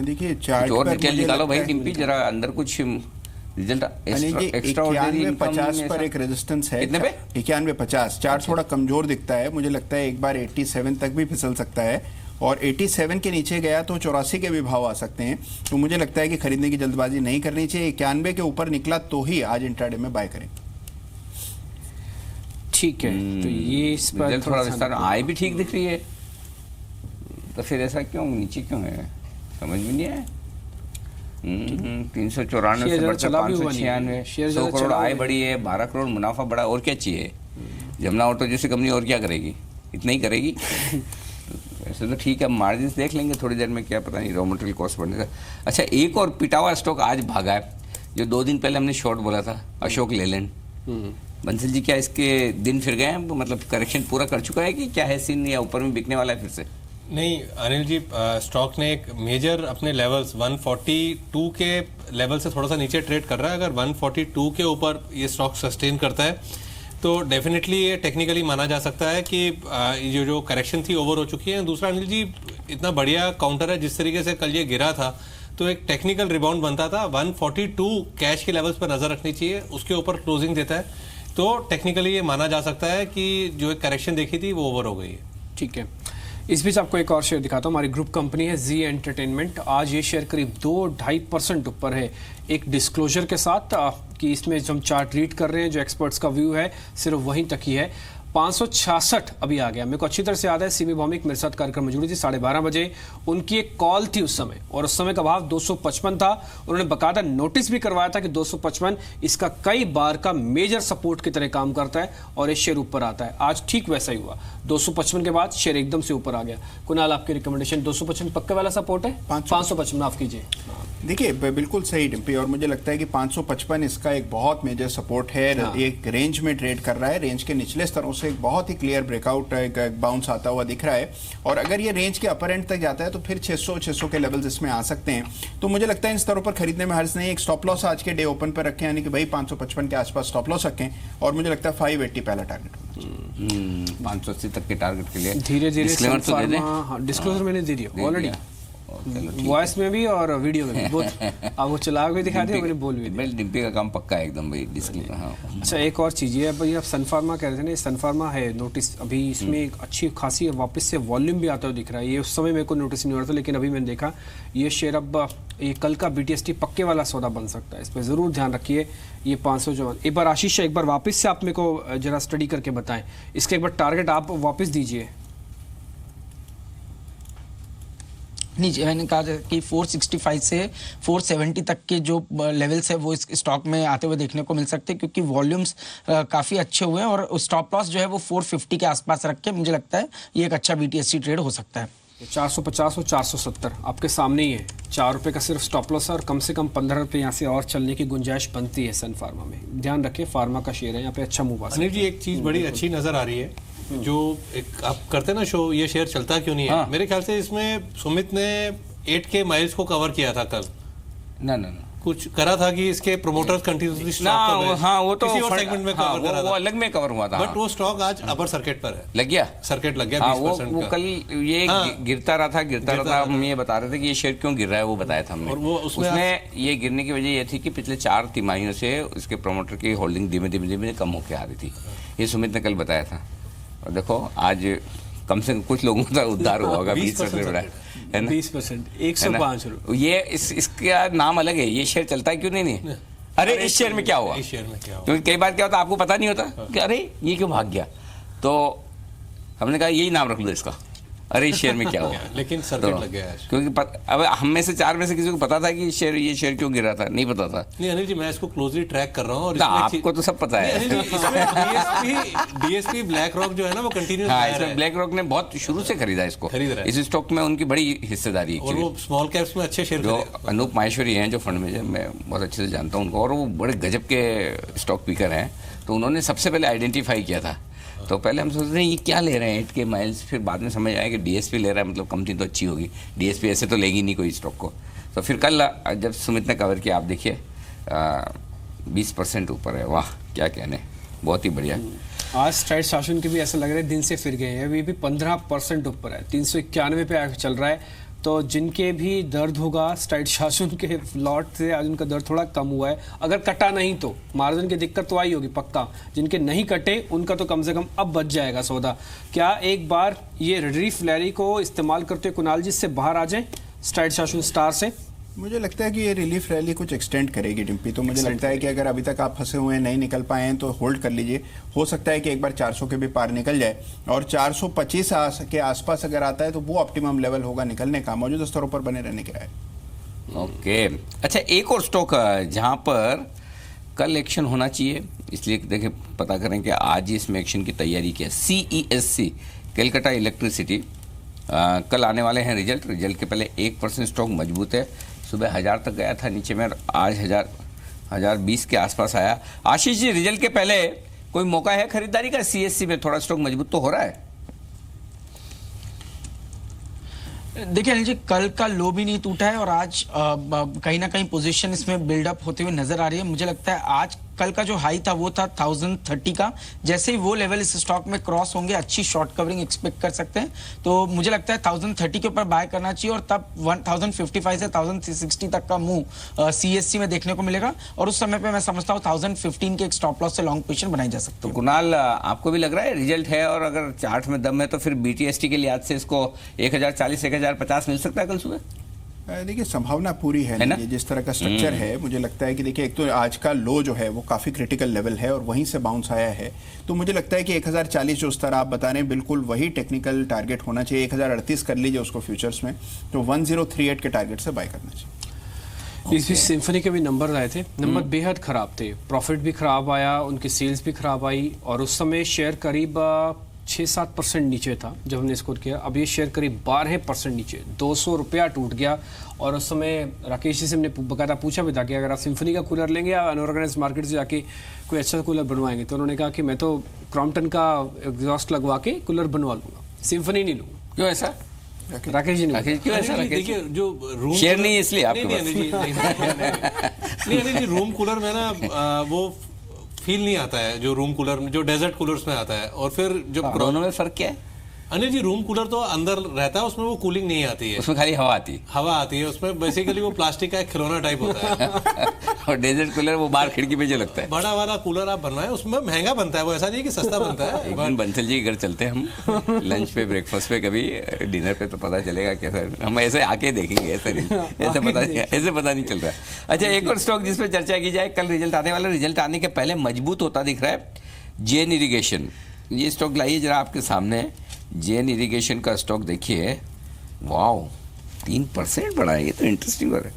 देखिए चार्ट और पर डिटेल मुझे निकालो भाई लगता है- डिम्पी, जरा अंदर कुछ रिजल्ट एक्स्ट्रा 91.50 पर एक रेजिस्टेंस है। कितने पे? 91.50 चार्ट थोड़ा कमजोर दिखता है, मुझे लगता है एक बार 87 तक भी फिसल सकता है, और 87 के नीचे गया तो 84 के भी भाव आ सकते हैं। तो मुझे लगता है कि खरीदने की जल्दबाजी नहीं करनी चाहिए। 91 के ऊपर निकला तो ही आज इंट्राडे में बाय करें। ठीक है, तो ये इस पर थोड़ा विस्तार, आय भी ठीक दिख रही है, तो फिर ऐसा क्यों नीचे क्यों है, समझ में नहीं आया। 394 से बढ़कर 596, 100 करोड़ आय बढ़ी है, 12 करोड़ मुनाफा बढ़ा, और क्या चाहिए? जमुना ऑटो जैसी कंपनी और क्या करेगी, इतना ही करेगी। वैसे तो ठीक है, मार्जिन देख लेंगे थोड़ी देर में, क्या पता नहीं रॉ मटेरियल कॉस्ट बढ़ने का। अच्छा, एक और पिटा हुआ स्टॉक आज भागा है, जो 2 दिन पहले हमने शॉर्ट बोला था, अशोक लेलैंड। बंसल जी, क्या इसके दिन फिर गए हैं, मतलब करेक्शन पूरा कर चुका है कि क्या है सीन, या ऊपर में बिकने वाला है फिर से? नहीं अनिल जी, स्टॉक ने एक मेजर अपने लेवल्स 142 के लेवल से थोड़ा सा नीचे ट्रेड कर रहा है। अगर 142 के ऊपर ये स्टॉक सस्टेन करता है तो डेफिनेटली ये टेक्निकली माना जा सकता है कि ये जो करेक्शन थी ओवर हो चुकी है। दूसरा अनिल जी, इतना बढ़िया काउंटर है, जिस तरीके से कल ये गिरा था तो एक टेक्निकल रिबाउंड बनता था। 142 कैश के लेवल्स पर नजर रखनी चाहिए, उसके ऊपर क्लोजिंग देता है तो टेक्निकली ये माना जा सकता है कि जो एक करेक्शन देखी थी वो ओवर हो गई है। ठीक है, इस बीच आपको एक और शेयर दिखाता हूँ। हमारी ग्रुप कंपनी है जी एंटरटेनमेंट। आज ये शेयर करीब 2-2.5% ऊपर है, एक डिस्क्लोजर के साथ कि इसमें जो हम चार्ट रीड कर रहे हैं, जो एक्सपर्ट्स का व्यू है सिर्फ वहीं तक ही है। 566 अभी आ गया। मेरे को अच्छी तरह से याद है, सीमी भौमिक मेरे साथ कार्यक्रम में जुड़ी थी 12:30 बजे, उनकी एक कॉल थी उस समय, और उस समय का भाव 255 था। उन्होंने बकायदा नोटिस भी करवाया था कि 255 इसका कई बार का मेजर सपोर्ट की तरह काम करता है और ये शेयर ऊपर आता है। आज ठीक वैसा ही हुआ, 255 के बाद शेयर एकदम से ऊपर आ गया। कुणाल, आपकी रिकमेंडेशन 255 पक्के वाला सपोर्ट है? 555 माफ कीजिए। देखिए बिल्कुल सही डिम्पी, और मुझे लगता है कि 555 इसका एक बहुत मेजर सपोर्ट है। एक रेंज में ट्रेड कर रहा है, रेंज के निचले स्तरों से एक बहुत ही क्लियर ब्रेकआउट बाउंस आता हुआ दिख रहा है, और अगर ये रेंज के अपर एंड तक जाता है तो फिर 600 के लेवल्स इसमें आ सकते हैं। तो मुझे लगता है इन स्तरों पर खरीदने में हर्ज नहीं। एक स्टॉप लॉस आज के डे ओपन पर रखें, यानी कि भाई 555 के आसपास स्टॉप लॉस रखें, और मुझे लगता है 580 पहला टारगेट होना चाहिए। 580 तक के टारगेट के लिए धीरे धीरे डिस्क्लोजर मैंने दे दिया ऑलरेडी, वॉइस में भी और वीडियो में भी, बहुत आप वो चला के दिखा दिया, मैंने बोल भी दिया। डिम्पी का काम पक्का है एकदम भाई, डिस्क्लेमर। हाँ। अच्छा, एक और चीज़ ये है भाई, आप सन फार्मा कह रहे थे ना, सन फार्मा है नोटिस अभी इसमें एक अच्छी खासी वापस से वॉल्यूम भी आता हुआ दिख रहा है। ये उस समय मेरे को नोटिस नहीं हो रहा था, लेकिन अभी मैंने देखा ये शेयर अब ये कल का BTST पक्के वाला सौदा बन सकता है। इस पर ज़रूर ध्यान रखिए। ये 554 एक बार आशीष, एक बार वापस से आप मेरे को जरा स्टडी करके बताएं, इसका एक बार टारगेट आप वापस दीजिए। नहीं, मैंने कहा था कि 465 से 470 तक के जो लेवल्स है वो इस स्टॉक में आते हुए देखने को मिल सकते हैं, क्योंकि वॉल्यूम्स काफ़ी अच्छे हुए हैं, और स्टॉप लॉस जो है वो 450 के आसपास रख के मुझे लगता है ये एक अच्छा BTST ट्रेड हो सकता है। 450 और 470 आपके सामने ही है। 4 रुपये का सिर्फ स्टॉप लॉस है, और कम से कम 15 रुपये यहाँ से और चलने की गुंजाइश बनती है सन फार्मा में। ध्यान रखें, फार्मा का शेयर है, यहाँ पे अच्छा मूव आ सकता है। अनिल जी, एक चीज़ बड़ी अच्छी नज़र आ रही है, जो एक आप करते ना शो, ये शेयर चलता क्यों नहीं है। हाँ। मेरे ख्याल से इसमें सुमित ने 8K माइल्स को कवर किया था कल। ना कुछ करा था कि इसके प्रोमोटर्स कंटिन्यूसली स्टॉक हाँ, वो तो किसी और सेगमेंट में कवर करा था, वो अलग में कवर हुआ था। बट वो स्टॉक आज अपर सर्किट पर है, लग गया सर्किट लग गया। हाँ, 20% वो का। कल ये गिरता रहा था। हम ये बता रहे थे कि ये शेयर क्यों गिर रहा है, वो बताया था हमने। और वो उसमें ये गिरने की वजह ये थी कि पिछले 4 तिमाहियों से इसके प्रोमोटर की होल्डिंग धीमे धीमे कम होकर आ रही थी। ये सुमित ने कल बताया था, और देखो आज कम से कम कुछ लोगों का उद्धार हुआ होगा। 20% है ना, 20%, 105 रुपये। ये इसका नाम अलग है। ये शेयर चलता है क्यों नहीं? अरे इस शेयर में क्या हुआ, इस शेयर में क्या हुआ? क्योंकि कई बार क्या होता है आपको पता नहीं होता कि अरे ये क्यों भाग गया, तो हमने कहा यही नाम रख लो इसका, अरे इस शेयर में क्या हुआ। लेकिन सर्किट लग गया है, क्योंकि अब हम में से 4 में से किसी को पता था कि ये शेयर क्यों गिरा था? नहीं पता था। नहीं अनिल जी, मैं इसको क्लोजली ट्रैक कर रहा हूँ, और आपको तो सब पता है। DSP ब्लैक रॉक जो है ना, वो कंटिन्यू। हाँ, इसमें ब्लैक रॉक ने बहुत शुरू से खरीदा इसको, इस स्टॉक में उनकी बड़ी हिस्सेदारी है, और वो स्मॉल कैप्स में अच्छे शेयर। जो अनूप माहेश्वरी हैं जो फंड मैनेजर, मैं बहुत अच्छे से जानता हूँ उनको, और वो बड़े गजब के स्टॉक पिकर हैं। तो उन्होंने सबसे पहले आइडेंटिफाई किया था। तो पहले हम सोचते हैं ये क्या ले रहे हैं 8K माइल्स, फिर बाद में समझ आया कि DSP ले रहा है, मतलब कंपनी तो अच्छी होगी। DSP ऐसे तो लेगी नहीं कोई स्टॉक को। तो फिर कल जब सुमित ने कवर किया, आप देखिए 20% ऊपर है। वाह, क्या कहने, बहुत ही बढ़िया। आज स्ट्राइड शासन के भी ऐसा लग रहा है दिन से फिर गए हैं, अभी भी 15% ऊपर है, 391 पे चल रहा है। तो जिनके भी दर्द होगा स्ट्राइड शासन के लॉट से, आज उनका दर्द थोड़ा कम हुआ है। अगर कटा नहीं तो मार्जिन की दिक्कत तो आई होगी पक्का, जिनके नहीं कटे उनका तो कम से कम अब बच जाएगा सौदा। क्या एक बार ये रिलीफ लैरी को इस्तेमाल करते हुए कुणाल जी से बाहर आ जाए स्ट्राइड शासन स्टार से? मुझे लगता है कि ये रिलीफ रैली कुछ एक्सटेंड करेगी डिम्पी, तो मुझे लगता है कि अगर अभी तक आप फंसे हुए हैं, नहीं निकल पाए हैं, तो होल्ड कर लीजिए। हो सकता है कि एक बार 400 के भी पार निकल जाए और 425 के आसपास अगर आता है तो वो ऑप्टिमम लेवल होगा निकलने का, मौजूदा स्तरों पर बने रहने के है। ओके, अच्छा एक और स्टॉक जहां पर कल एक्शन होना चाहिए, इसलिए देखिए पता करें कि आज ही इसमें एक्शन की तैयारी की है। CESC कलकत्ता इलेक्ट्रिसिटी, कल आने वाले हैं रिजल्ट के पहले 1% स्टॉक मजबूत है। सुबह 1000 तक गया था नीचे में, आज 1020 के आसपास आया। आशीष जी, रिजल्ट के पहले कोई मौका है खरीदारी का? CSC में थोड़ा स्टॉक मजबूत तो हो रहा है। देखिए अनिल जी, कल का लो भी नहीं टूटा है और आज कहीं ना कहीं पोजीशन इसमें बिल्डअप होते हुए नजर आ रही है। मुझे लगता है आज कल का जो हाई था वो था 1030 का, जैसे ही वो लेवल इस स्टॉक में क्रॉस होंगे अच्छी शॉर्ट कवरिंग एक्सपेक्ट कर सकते हैं। तो मुझे लगता है 1030 के ऊपर बाय करना चाहिए और तब 1055 से 1060 तक का मूव CSC में देखने को मिलेगा और उस समय पे मैं समझता हूँ 1015 के एक स्टॉप लॉस से लॉन्ग पोजीशन बनाई जा सकती है। तो कुणाल, आपको भी लग रहा है रिजल्ट है और अगर चार्ट में दम है तो फिर BTST के लिहाज से इसको 1040 1050 मिल सकता है कल सुबह? देखिए संभावना पूरी है ना, जिस तरह का स्ट्रक्चर है। मुझे लगता है कि देखिए एक तो आज का लो जो है वो काफ़ी क्रिटिकल लेवल है और वहीं से बाउंस आया है, तो मुझे लगता है कि 1040 जो स्तर आप बता रहे हैं बिल्कुल वही टेक्निकल टारगेट होना चाहिए। 1038 कर लीजिए उसको फ्यूचर्स में, तो 1038 के टारगेट से बाय करना चाहिए। इस सिम्फनी के भी नंबर आए थे, नंबर बेहद खराब थे, प्रॉफिट भी खराब आया, उनकी सेल्स भी खराब आई और उस समय शेयर करीब 6-7% नीचे था जब हमने स्कोर किया। अब ये शेयर करीब 12% नीचे, 200 रुपया टूट गया। और उस समय राकेश जी से हमने बकायदा पूछा भी था कि अगर आप सिम्फनी का कूलर लेंगे या अनऑर्गेनाइज्ड मार्केट से जाके कोई अच्छा कूलर बनवाएंगे, तो उन्होंने कहा कि मैं तो क्रॉम्पटन का एग्जॉस्ट लगवा के कूलर बनवा लूंगा, सिम्फनी नहीं लूंगा। क्यों ऐसा? राकेश जी ने क्यों ऐसा? देखिए जो रूम शेयर नहीं है इसलिए आपके पास नहीं, रूम कूलर में ना वो फील नहीं आता है जो रूम कूलर में, जो डेजर्ट कूलर्स में आता है। और फिर जो दोनों में फर्क क्या है? अनिल जी, रूम कूलर तो अंदर रहता है, उसमें वो कूलिंग नहीं आती है, उसमें खाली हवा आती है। उसमें बेसिकली वो प्लास्टिक का एक खिलौना टाइप होता है और डेजर्ट कूलर वो बाहर खिड़की पे जो लगता है, बड़ा वाला कूलर आप बनवाएं, उसमें महंगा बनता है, वो ऐसा नहीं कि सस्ता बनता है। एक दिन बंसल जी के घर चलते हैं हम, लंच पे, ब्रेकफास्ट पे, कभी डिनर पे, तो पता चलेगा कैसा। हम ऐसे आके देखेंगे, ऐसे पता नहीं चल रहा है। अच्छा, एक और स्टॉक जिसपे चर्चा की जाए, कल रिजल्ट आने वाला, रिजल्ट आने के पहले मजबूत होता दिख रहा है, जेन इरिगेशन। ये स्टॉक लाइए जरा आपके सामने। जेन इरिगेशन का स्टॉक देखिए, वाओ 3% बढ़ा है, ये तो इंटरेस्टिंग हो रहा है।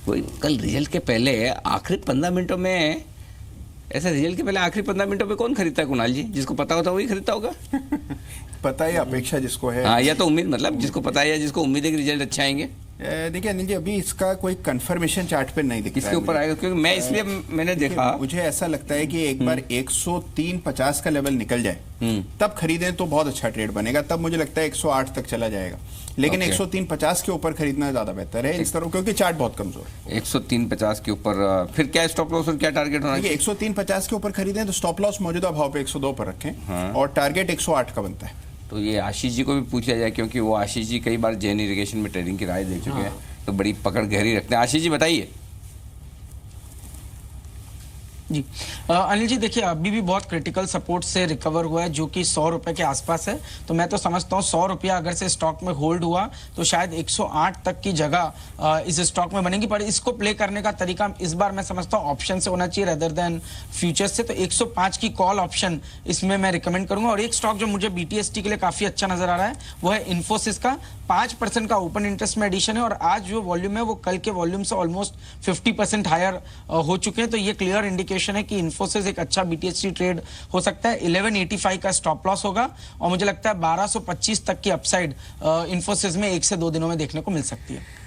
कोई कल रिजल्ट के पहले आखिरी 15 मिनटों में, ऐसा रिजल्ट के पहले आखिरी 15 मिनटों में कौन खरीदता है कुणाल जी? जिसको पता होता वही खरीदता होगा। पता है अपेक्षा जिसको है, हाँ, या तो उम्मीद, मतलब जिसको पता है या जिसको उम्मीद है कि रिजल्ट अच्छा आएंगे। देखिए अनिल जी, अभी इसका कोई कंफर्मेशन चार्ट पे नहीं दिख रहा है। इसके ऊपर आएगा क्योंकि मैं इसलिए मैंने देखा, मुझे ऐसा लगता है कि एक बार 103.50 का लेवल निकल जाए तब खरीदें तो बहुत अच्छा ट्रेड बनेगा। तब मुझे लगता है 108 तक चला जाएगा, लेकिन 103.50 के ऊपर खरीदना ज्यादा बेहतर है इस तरह, क्योंकि चार्ट बहुत कमजोर है। 103.50 के ऊपर फिर क्या स्टॉप लॉस और क्या टारगेट होना चाहिए? 103.50 के ऊपर खरीदें तो स्टॉप लॉस मौजूदा भाव पे 102 पर रखें और टारगेट 108 का बनता है। तो ये आशीष जी को भी पूछा जाए, क्योंकि वो आशीष जी कई बार जेन इरिगेशन में ट्रेडिंग की राय दे चुके हैं, तो बड़ी पकड़ गहरी रखते हैं। आशीष जी बताइए। जी अनिल जी, देखिए अभी भी बहुत क्रिटिकल सपोर्ट से रिकवर हुआ है जो कि 100 रुपए के आसपास है। तो मैं तो समझता हूँ 100 रुपया अगर से स्टॉक में होल्ड हुआ तो शायद 108 तक की जगह इस स्टॉक में बनेगी। पर इसको प्ले करने का तरीका इस बार मैं समझता हूँ ऑप्शन से होना चाहिए रेदर देन फ्यूचर्स से। तो 105 की कॉल ऑप्शन इसमें मैं रिकमेंड करूंगा। और एक स्टॉक जो मुझे BTST के लिए काफी अच्छा नजर आ रहा है वो है इन्फोसिस का। 5% का ओपन इंटरेस्ट में एडिशन है और आज जो वॉल्यूम है वो कल के वॉल्यूम से ऑलमोस्ट 50% हायर हो चुके हैं। तो ये क्लियर इंडिकेशन है कि इन्फोसिस एक अच्छा BTST ट्रेड हो सकता है। 1185 का स्टॉप लॉस होगा और मुझे लगता है 1225 तक की अपसाइड इन्फोसिस में 1 से 2 दिनों में देखने को मिल सकती है।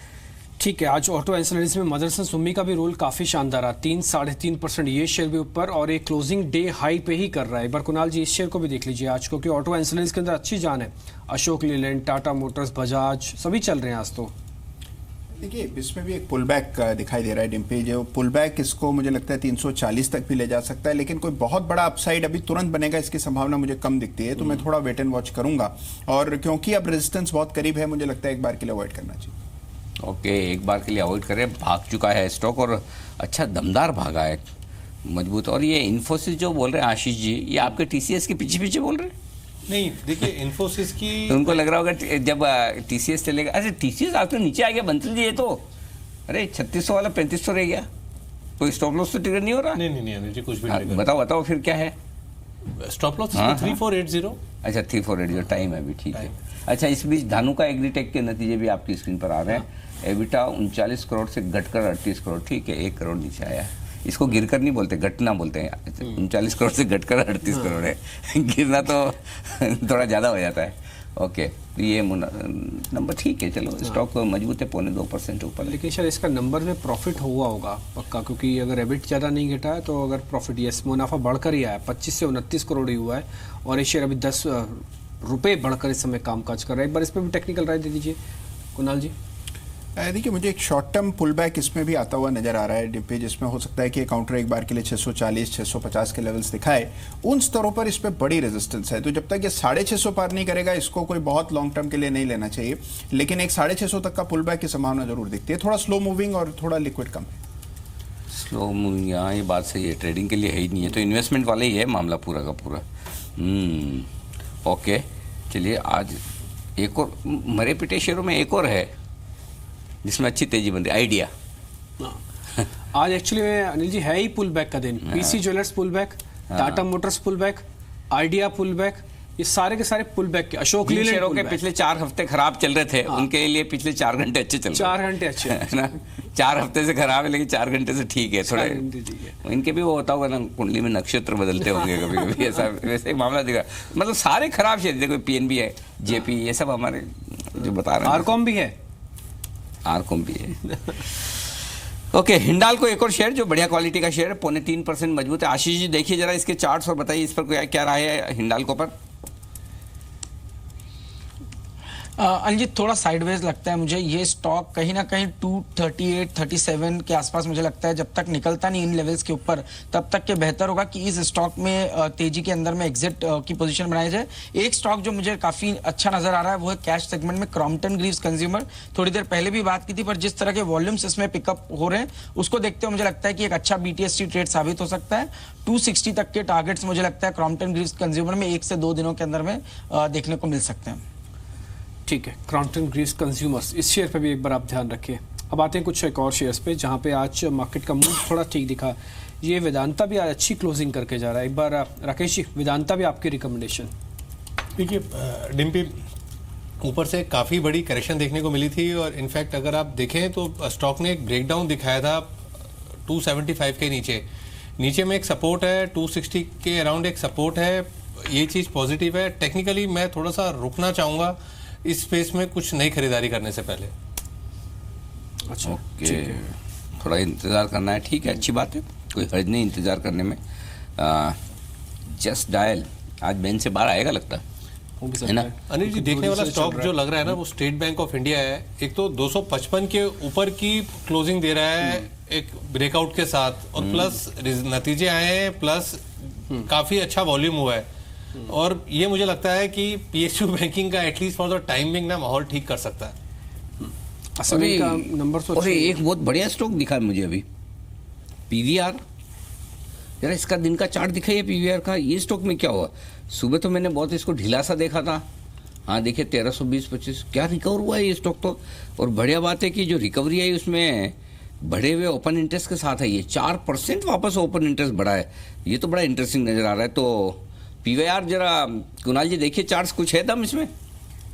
ठीक है, आज ऑटो एंसिलरीज में मदरसन सुम्मी का भी रोल काफी शानदार रहा, 3-3.5% ये शेयर भी ऊपर और एक क्लोजिंग डे हाई पे ही कर रहा है। एक बार कुणाल जी इस शेयर को भी देख लीजिए आज, क्योंकि ऑटो एंसिलरीज के अंदर अच्छी जान है। अशोक लीलैंड, टाटा मोटर्स, बजाज सभी चल रहे हैं आज। तो देखिए इसमें भी एक पुल बैक दिखाई दे रहा है डिम्पी, जो पुल बैक इसको मुझे लगता है 340 तक भी ले जा सकता है, लेकिन कोई बहुत बड़ा अपसाइड अभी तुरंत बनेगा इसकी संभावना मुझे कम दिखती है, तो मैं थोड़ा वेट एंड वॉच करूंगा। और क्योंकि अब रेजिस्टेंस बहुत करीब है, मुझे लगता है एक बार के लिए अवॉइड करना चाहिए। ओके, एक बार के लिए अवॉइड करें। भाग चुका है स्टॉक और अच्छा दमदार भागा है, मजबूत। और ये इन्फोसिस जो बोल रहे हैं आशीष जी, ये आपके टीसीएस के पीछे पीछे बोल रहे हैं? नहीं, देखिए इन्फोसिस की तो उनको लग रहा होगा जब टीसीएस चलेगा। अरे टीसीएस आज तो नीचे आ गया बंसल जी, ये तो अरे 3600 वाला 3500 रह गया, कोई स्टॉप लॉस तो ट्रिगर नहीं हो रहा? नहीं अनिल जी, कुछ भी नहीं। बताओ फिर क्या है स्टॉप लॉस? 3480। अच्छा 3480 टाइम है अभी, ठीक है। अच्छा, इस बीच धानु का एग्रीटेक के नतीजे भी आपकी स्क्रीन पर आ रहे हैं। एबिटा 39 करोड़ से घटकर 38 करोड़, ठीक है, 1 करोड़ नीचे आया। इसको गिरकर नहीं बोलते, घटना बोलते हैं। 39 करोड़ से घटकर 38 करोड़ है, गिरना तो थोड़ा ज़्यादा हो जाता है। ओके, ये नंबर ठीक है, चलो स्टॉक मजबूत है, 0.2% ऊपर। लेकिन शायद इसका नंबर में प्रॉफिट हुआ होगा पक्का, क्योंकि अगर एबिट ज़्यादा नहीं घटा है तो अगर प्रॉफिट, यस, मुनाफा बढ़कर ही आया, 25 से 29 करोड़ ही हुआ है, और ये शेयर अभी 10 रुपये बढ़कर इस समय कामकाज कर रहा है। एक बार इस पर भी टेक्निकल राय दे दीजिए कुणाल जी। देखिए मुझे एक शॉर्ट टर्म पुल बैक इसमें भी आता हुआ नजर आ रहा है डिम्पी, जिसमें हो सकता है कि काउंटर एक बार के लिए 640 650 के लेवल्स दिखाए। उन स्तरों पर इस पर बड़ी रेजिस्टेंस है, तो जब तक ये 650 पार नहीं करेगा, इसको कोई बहुत लॉन्ग टर्म के लिए नहीं लेना चाहिए। लेकिन एक 650 तक का पुल बैक की संभावना जरूर दिखती है। थोड़ा स्लो मूविंग और थोड़ा लिक्विड कम है। स्लो मूविंग, यहाँ ये बात सही है, ट्रेडिंग के लिए है ही नहीं है, तो इन्वेस्टमेंट वाला ही है मामला पूरा का पूरा। ओके, चलिए आज एक और मरे पिटे शेयरों में एक और है जिसमें अच्छी तेजी बन रही, आइडिया। आज एक्चुअली में अनिल जी है ही पुल बैक का दिन। PC Jewellers pull back, Tata Motors pull back, Idea pull back, ये सारे के सारे पुल बैक के। अशोक लीलैंड शेयरों के पिछले 4 हफ्ते खराब चल रहे थे, उनके लिए पिछले 4 घंटे अच्छे चल रहे हैं। 4 घंटे अच्छे है ना, 4 हफ्ते से खराब है लेकिन 4 घंटे से ठीक है थोड़े। इनके भी वो होता होगा ना, कुंडली में नक्षत्र बदलते होंगे कभी कभी, ऐसा वैसे ही मामला दिखा। मतलब सारे खराब शेयर, देखो पीएनबी है, जेपी, ये सब हमारे जो बता रहे हैं। आरकॉम भी है, आरकॉम भी है। ओके, हिंडाल को एक और शेयर जो बढ़िया क्वालिटी का शेयर है, 0.3% मजबूत है। आशीष जी देखिए जरा इसके चार्ट्स और बताइए इस पर क्या राय है हिंडाल को पर। अनिल थोड़ा साइडवेज लगता है मुझे ये स्टॉक, कहीं ना कहीं 238 37 के आसपास मुझे लगता है। जब तक निकलता नहीं इन लेवल्स के ऊपर, तब तक के बेहतर होगा कि इस स्टॉक में तेजी के अंदर में एग्जिट की पोजीशन बनाई जाए। एक स्टॉक जो मुझे काफी अच्छा नजर आ रहा है वो है कैश सेगमेंट में क्रॉम्पटन ग्रीव्स कंज्यूमर। थोड़ी देर पहले भी बात की थी, पर जिस तरह के वॉल्यूम्स इसमें पिकअप हो रहे हैं उसको देखते हुए मुझे लगता है कि एक अच्छा BTST ट्रेड साबित हो सकता है। 260 तक के टारगेट्स मुझे लगता है क्रॉम्पटन ग्रीव्स कंज्यूमर में 1 से 2 दिनों के अंदर में देखने को मिल सकते हैं। ठीक है, क्रॉम्पटन ग्रीव्स कंज्यूमर्स, इस शेयर पे भी एक बार आप ध्यान रखिए। अब आते हैं कुछ एक और शेयर्स पे जहां पे आज मार्केट का मूव थोड़ा ठीक दिखा। ये वेदांता भी आज अच्छी क्लोजिंग करके जा रहा है। एक बार राकेश जी, वेदांता भी आपकी रिकमेंडेशन। देखिए डिम्पी, ऊपर से काफ़ी बड़ी करेक्शन देखने को मिली थी, और इनफैक्ट अगर आप देखें तो स्टॉक ने एक ब्रेकडाउन दिखाया था 275 के नीचे में एक सपोर्ट है, 260 के अराउंड एक सपोर्ट है। ये चीज़ पॉजिटिव है। टेक्निकली मैं थोड़ा सा रुकना चाहूँगा इस स्पेस में कुछ नई खरीदारी करने से पहले। अच्छा, ओके, थोड़ा इंतजार करना है, ठीक है, अच्छी बात है, कोई हर्ज नहीं इंतजार करने में। जस्ट डायल आज बेंच से बाहर आएगा लगता है ना अनिल जी। देखने वाला स्टॉक जो लग रहा है ना वो स्टेट बैंक ऑफ इंडिया है। एक तो 255 के ऊपर की क्लोजिंग दे रहा है एक ब्रेकआउट के साथ, और प्लस नतीजे आए हैं, प्लस काफी अच्छा वॉल्यूम हुआ है। और ये मुझे लगता है कि PSU बैंकिंग का एटलीस्ट फॉर द टाइमिंग ना माहौल ठीक कर सकता है। असल का नंबर तो और एक बहुत बढ़िया स्टॉक दिखा मुझे अभी, PVR। जरा इसका दिन का चार्ट दिखाइए PVR का। ये स्टॉक में क्या हुआ? सुबह तो मैंने बहुत इसको ढीला सा देखा था, हाँ देखिए 1320-25 क्या रिकवर हुआ है ये स्टॉक तो। और बढ़िया बात है कि जो रिकवरी आई उसमें बढ़े हुए ओपन इंटरेस्ट के साथ है। ये 4% वापस ओपन इंटरेस्ट बढ़ा है, ये तो बड़ा इंटरेस्टिंग नजर आ रहा है। तो PVR जरा कुणाल जी देखिए चार्ट्स, कुछ है दम इसमें?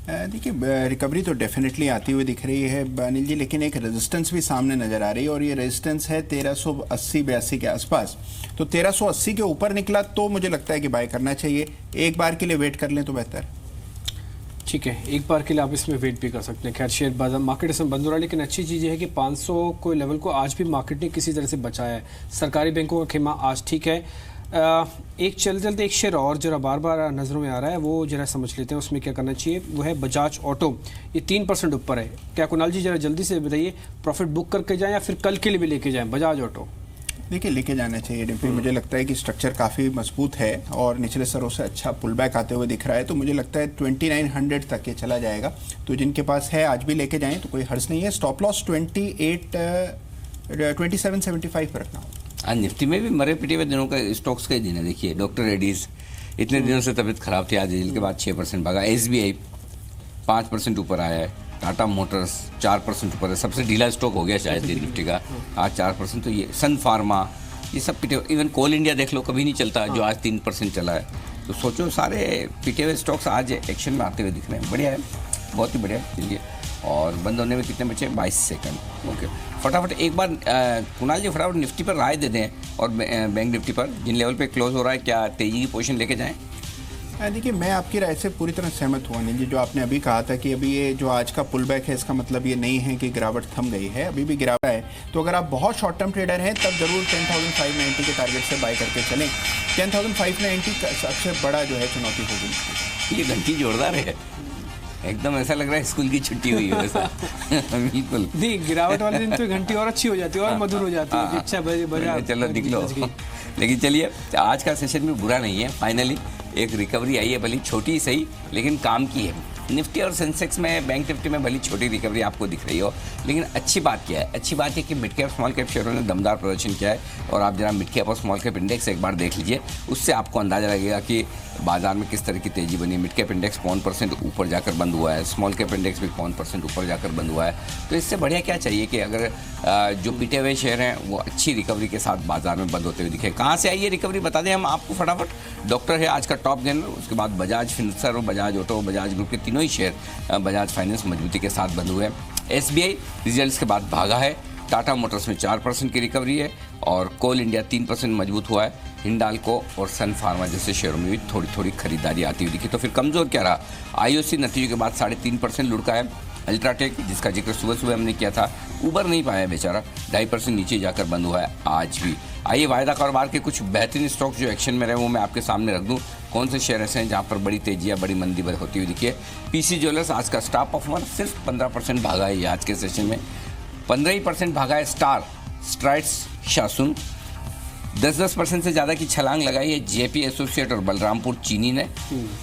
देखिए रिकवरी तो डेफिनेटली आती हुई दिख रही है अनिल जी, लेकिन एक रेजिस्टेंस भी सामने नजर आ रही है, और ये रेजिस्टेंस है 1380-82 के आसपास। तो 1380 के ऊपर निकला तो मुझे लगता है कि बाय करना चाहिए। एक बार के लिए वेट कर लें तो बेहतर। ठीक है, एक बार के लिए आप इसमें वेट भी कर सकते हैं। खैर शेयर बाजार मार्केट इसमें बंद हो रहा है, लेकिन अच्छी चीज़ ये है कि 500 को लेवल को आज भी मार्केट ने किसी तरह से बचाया है। सरकारी बैंकों का खेमा आज ठीक है। एक चलते एक शेयर और जरा बार बार नज़रों में आ रहा है, वो जरा समझ लेते हैं उसमें क्या करना चाहिए। वो है बजाज ऑटो, ये 3% ऊपर है। क्या कुणाल जी जरा जल्दी से बताइए, प्रॉफिट बुक करके जाएं या फिर कल के लिए भी लेके जाएं बजाज ऑटो? देखिए, लेके जाना चाहिए डिम्पी। मुझे लगता है कि स्ट्रक्चर काफ़ी मजबूत है और निचले स्तरों से अच्छा पुल बैक आते हुए दिख रहा है, तो मुझे लगता है 2900 तक ये चला जाएगा। तो जिनके पास है आज भी लेके जाएं, तो कोई हर्ज नहीं है। स्टॉप लॉस 2775 पर रखना होगा। आज निफ्टी में भी मरे पिटे हुए दिनों का स्टॉक्स का ही दिन है। देखिए डॉक्टर रेड्डीज इतने दिनों से तबीयत खराब थी, आज रिजल्ट के बाद 6% भागा। SBI 5% ऊपर आया है। टाटा मोटर्स 4% ऊपर है, सबसे ढीला स्टॉक हो गया शायद ये निफ्टी का, आज 4%। तो ये सन फार्मा, ये सब पिटे हुए। इवन कोल इंडिया देख लो, कभी नहीं चलता, जो आज 3% चला है। तो सोचो सारे पिटे हुए स्टॉक्स आज एक्शन में आते हुए दिख रहे हैं। बढ़िया है, बहुत ही बढ़िया। चलिए, और बंद होने में कितने बचे? 22 सेकंड। ओके, फटाफट एक बार कुणाल जी फटाफट निफ्टी पर राय दे दें और बैंक निफ्टी पर जिन लेवल पे क्लोज हो रहा है, क्या तेजी की पोजीशन लेके जाएं? देखिए, मैं आपकी राय से पूरी तरह सहमत हुआ नहीं जी। जो आपने अभी कहा था कि अभी ये जो आज का पुल बैक है, इसका मतलब ये नहीं है कि गिरावट थम गई है, अभी भी गिरावट है। तो अगर आप बहुत शॉर्ट टर्म ट्रेडर हैं, तब जरूर 10,590 के टारगेट से बाय करके चलें। 10,590 का सबसे बड़ा जो है चुनौती होगी। ये घंटी जोरदार है, एकदम ऐसा लग रहा है स्कूल की छुट्टी हुई है वैसा। बिल्कुल नहीं, गिरावट वाले दिन तो घंटी और अच्छी हो जाती है और मधुर हो जाती है। अच्छा बजा चलो दिख लो। लेकिन चलिए, आज का सेशन भी बुरा नहीं है। फाइनली एक रिकवरी आई है, भली छोटी सही लेकिन काम की है। निफ्टी और सेंसेक्स में, बैंक निफ्टी में भली छोटी रिकवरी आपको दिख रही हो, लेकिन अच्छी बात क्या है? अच्छी बात है कि मिड कैप स्मॉल कैप शेयरों ने दमदार प्रदर्शन किया है। और आप जरा मिड कैप और स्मॉल कैप इंडेक्स एक बार देख लीजिए, उससे आपको अंदाजा लगेगा कि बाजार में किस तरह की तेजी बनी। मिड कैप इंडेक्स 5% ऊपर जाकर बंद हुआ है, स्मॉल कैप इंडेक्स भी 5% ऊपर जाकर बंद हुआ है। तो इससे बढ़िया क्या चाहिए कि अगर जो पिटे हुए शेयर हैं वो अच्छी रिकवरी के साथ बाजार में बंद होते हुए दिखे। कहाँ से आई ये रिकवरी बता दें हम आपको फटाफट। डॉक्टर है आज का टॉप गेनर, उसके बाद Bajaj Finserv, Bajaj auto, Bajaj group के तीनों ही शेयर बजाज फाइनेंस मजबूती के साथ बंद हुए हैं। SBI रिजल्ट्स के बाद भागा है। टाटा मोटर्स में 4% की रिकवरी है और कोल इंडिया 3% मजबूत हुआ है। हिंडाल्को और सन फार्मा जैसे शेयरों में भी थोड़ी थोड़ी खरीदारी आती हुई दिखी। तो फिर कमजोर क्या रहा? IOC नतीजों के बाद 3.5% लुढ़का है। अल्ट्राटेक, जिसका जिक्र सुबह हमने किया था, उबर नहीं पाया बेचारा, 2.5% नीचे जाकर बंद हुआ है आज भी। आइए वायदा कारोबार के कुछ बेहतरीन स्टॉक जो एक्शन में रहे वो मैं आपके सामने रख दूं। कौन से शेयर ऐसे हैं जहां पर बड़ी तेजी या बड़ी मंदी होती हुई दिखी है? PC ज्वेलर्स आज का स्टार परफॉर्मर, सिर्फ 15% भागा है ये आज के सेशन में। 15% भागा है स्टार, स्ट्राइड्स, शासन। 10% से ज़्यादा की छलांग लगाई है JP एसोसिएट और बलरामपुर चीनी ने।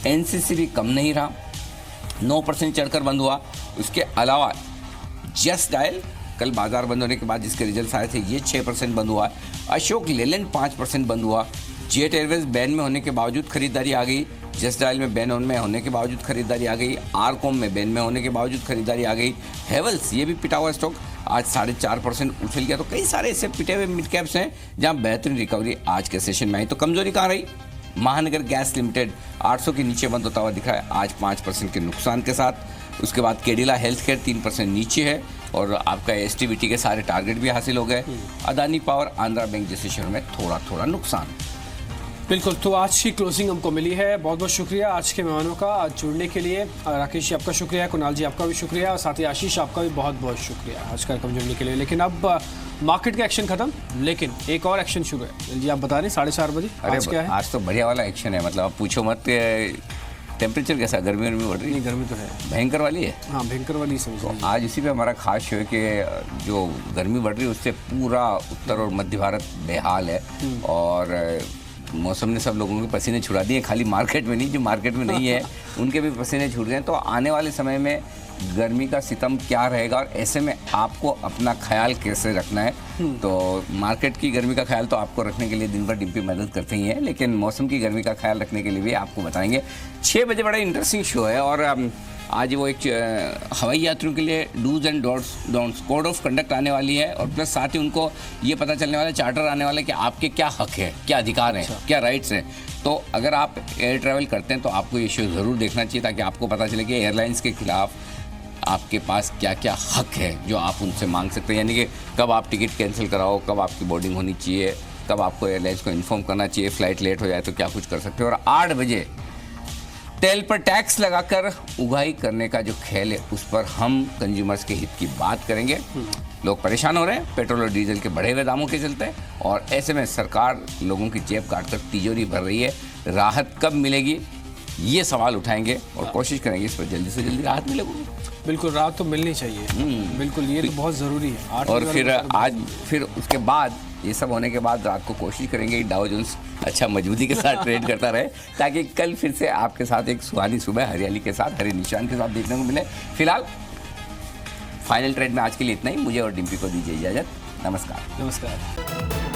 NCC भी कम नहीं रहा, 9% चढ़कर बंद हुआ। उसके अलावा जस्ट डायल कल बाजार बंद होने के बाद जिसके रिजल्ट आए थे, ये 6% बंद हुआ। अशोक लेलैंड 5% बंद हुआ। जेट एयरवेज बैन में होने के बावजूद खरीदारी आ गई। जस्ट डायल में बैन में होने के बावजूद खरीदारी आ गई। आरकॉम में बैन में होने के बावजूद खरीदारी आ गई। हेवल्स, ये भी पिटा हुआ स्टॉक, आज 4.5% उछल गया। तो कई सारे ऐसे पिटे हुए मिड कैप्स हैं जहां बेहतरीन रिकवरी आज के सेशन में आई। तो कमजोरी कहाँ रही? महानगर गैस लिमिटेड 800 के नीचे बंद होता हुआ दिखा है आज 5% के नुकसान के साथ। उसके बाद केडिला हेल्थ केयर 3% नीचे है और आपका STVT के सारे टारगेट भी हासिल हो गए। अदानी पावर, आंध्रा बैंक जैसे शेयरों में थोड़ा थोड़ा नुकसान। बिल्कुल, तो आज की क्लोजिंग हमको मिली है। बहुत बहुत शुक्रिया आज के मेहमानों का आज जुड़ने के लिए। राकेश जी आपका शुक्रिया, कुणाल जी आपका भी शुक्रिया और साथ ही आशीष आपका भी बहुत बहुत शुक्रिया आज का कार्यक्रम जुड़ने के लिए। लेकिन अब मार्केट का एक्शन खत्म, लेकिन एक और एक्शन शुरू है जी। आप बता रहे 4:30 बजे आज क्या है? आज तो बढ़िया वाला एक्शन है, मतलब आप पूछो मत। टेम्परेचर कैसा? गर्मी बढ़ रही है? नहीं, गर्मी तो है, भयंकर वाली है। हाँ, भयंकर वाली समझो। आज इसी पे हमारा खास शो है कि जो गर्मी बढ़ रही है उससे पूरा उत्तर और मध्य भारत बेहाल है और मौसम ने सब लोगों के पसीने छुड़ा दिए। खाली मार्केट में नहीं, जो मार्केट में नहीं है उनके भी पसीने छूट गए। तो आने वाले समय में गर्मी का सितम क्या रहेगा और ऐसे में आपको अपना ख्याल कैसे रखना है? तो मार्केट की गर्मी का ख्याल तो आपको रखने के लिए दिन भर डिम्पी मदद करते ही हैं, लेकिन मौसम की गर्मी का ख्याल रखने के लिए भी आपको बताएंगे। 6 बजे बड़ा इंटरेस्टिंग शो है और आज वो एक हवाई यात्रियों के लिए dos and don'ts code of conduct आने वाली है और प्लस साथ ही उनको ये पता चलने वाला, चार्टर आने वाला है कि आपके क्या हक है, क्या अधिकार हैं, क्या राइट्स हैं। तो अगर आप एयर ट्रैवल करते हैं तो आपको ये शो ज़रूर देखना चाहिए ताकि आपको पता चले कि एयरलाइंस के खिलाफ आपके पास क्या क्या हक है जो आप उनसे मांग सकते हैं। यानी कि कब आप टिकट कैंसिल कराओ, कब आपकी बोर्डिंग होनी चाहिए, कब आपको एयरलाइंस को इन्फॉर्म करना चाहिए, फ़्लाइट लेट हो जाए तो क्या कुछ कर सकते हो। और 8 बजे तेल पर टैक्स लगाकर उगाही करने का जो खेल है उस पर हम कंज्यूमर्स के हित की बात करेंगे। लोग परेशान हो रहे हैं पेट्रोल और डीजल के बढ़े हुए दामों के चलते, और ऐसे में सरकार लोगों की जेब काटकर तिजोरी भर रही है। राहत कब मिलेगी, ये सवाल उठाएंगे और कोशिश करेंगे इस पर जल्दी से जल्दी राहत मिलेगी। बिल्कुल, राहत तो मिलनी चाहिए, बिल्कुल, ये तो बहुत ज़रूरी है। और फिर उसके बाद ये सब होने के बाद रात को कोशिश करेंगे कि डाउ जोन्स अच्छा मजबूती के साथ ट्रेड करता रहे, ताकि कल फिर से आपके साथ एक सुहानी सुबह हरियाली के साथ, हरे निशान के साथ देखने को मिले। फिलहाल फाइनल ट्रेड में आज के लिए इतना ही। मुझे और डिम्पी को दीजिए इजाजत। नमस्कार। नमस्कार।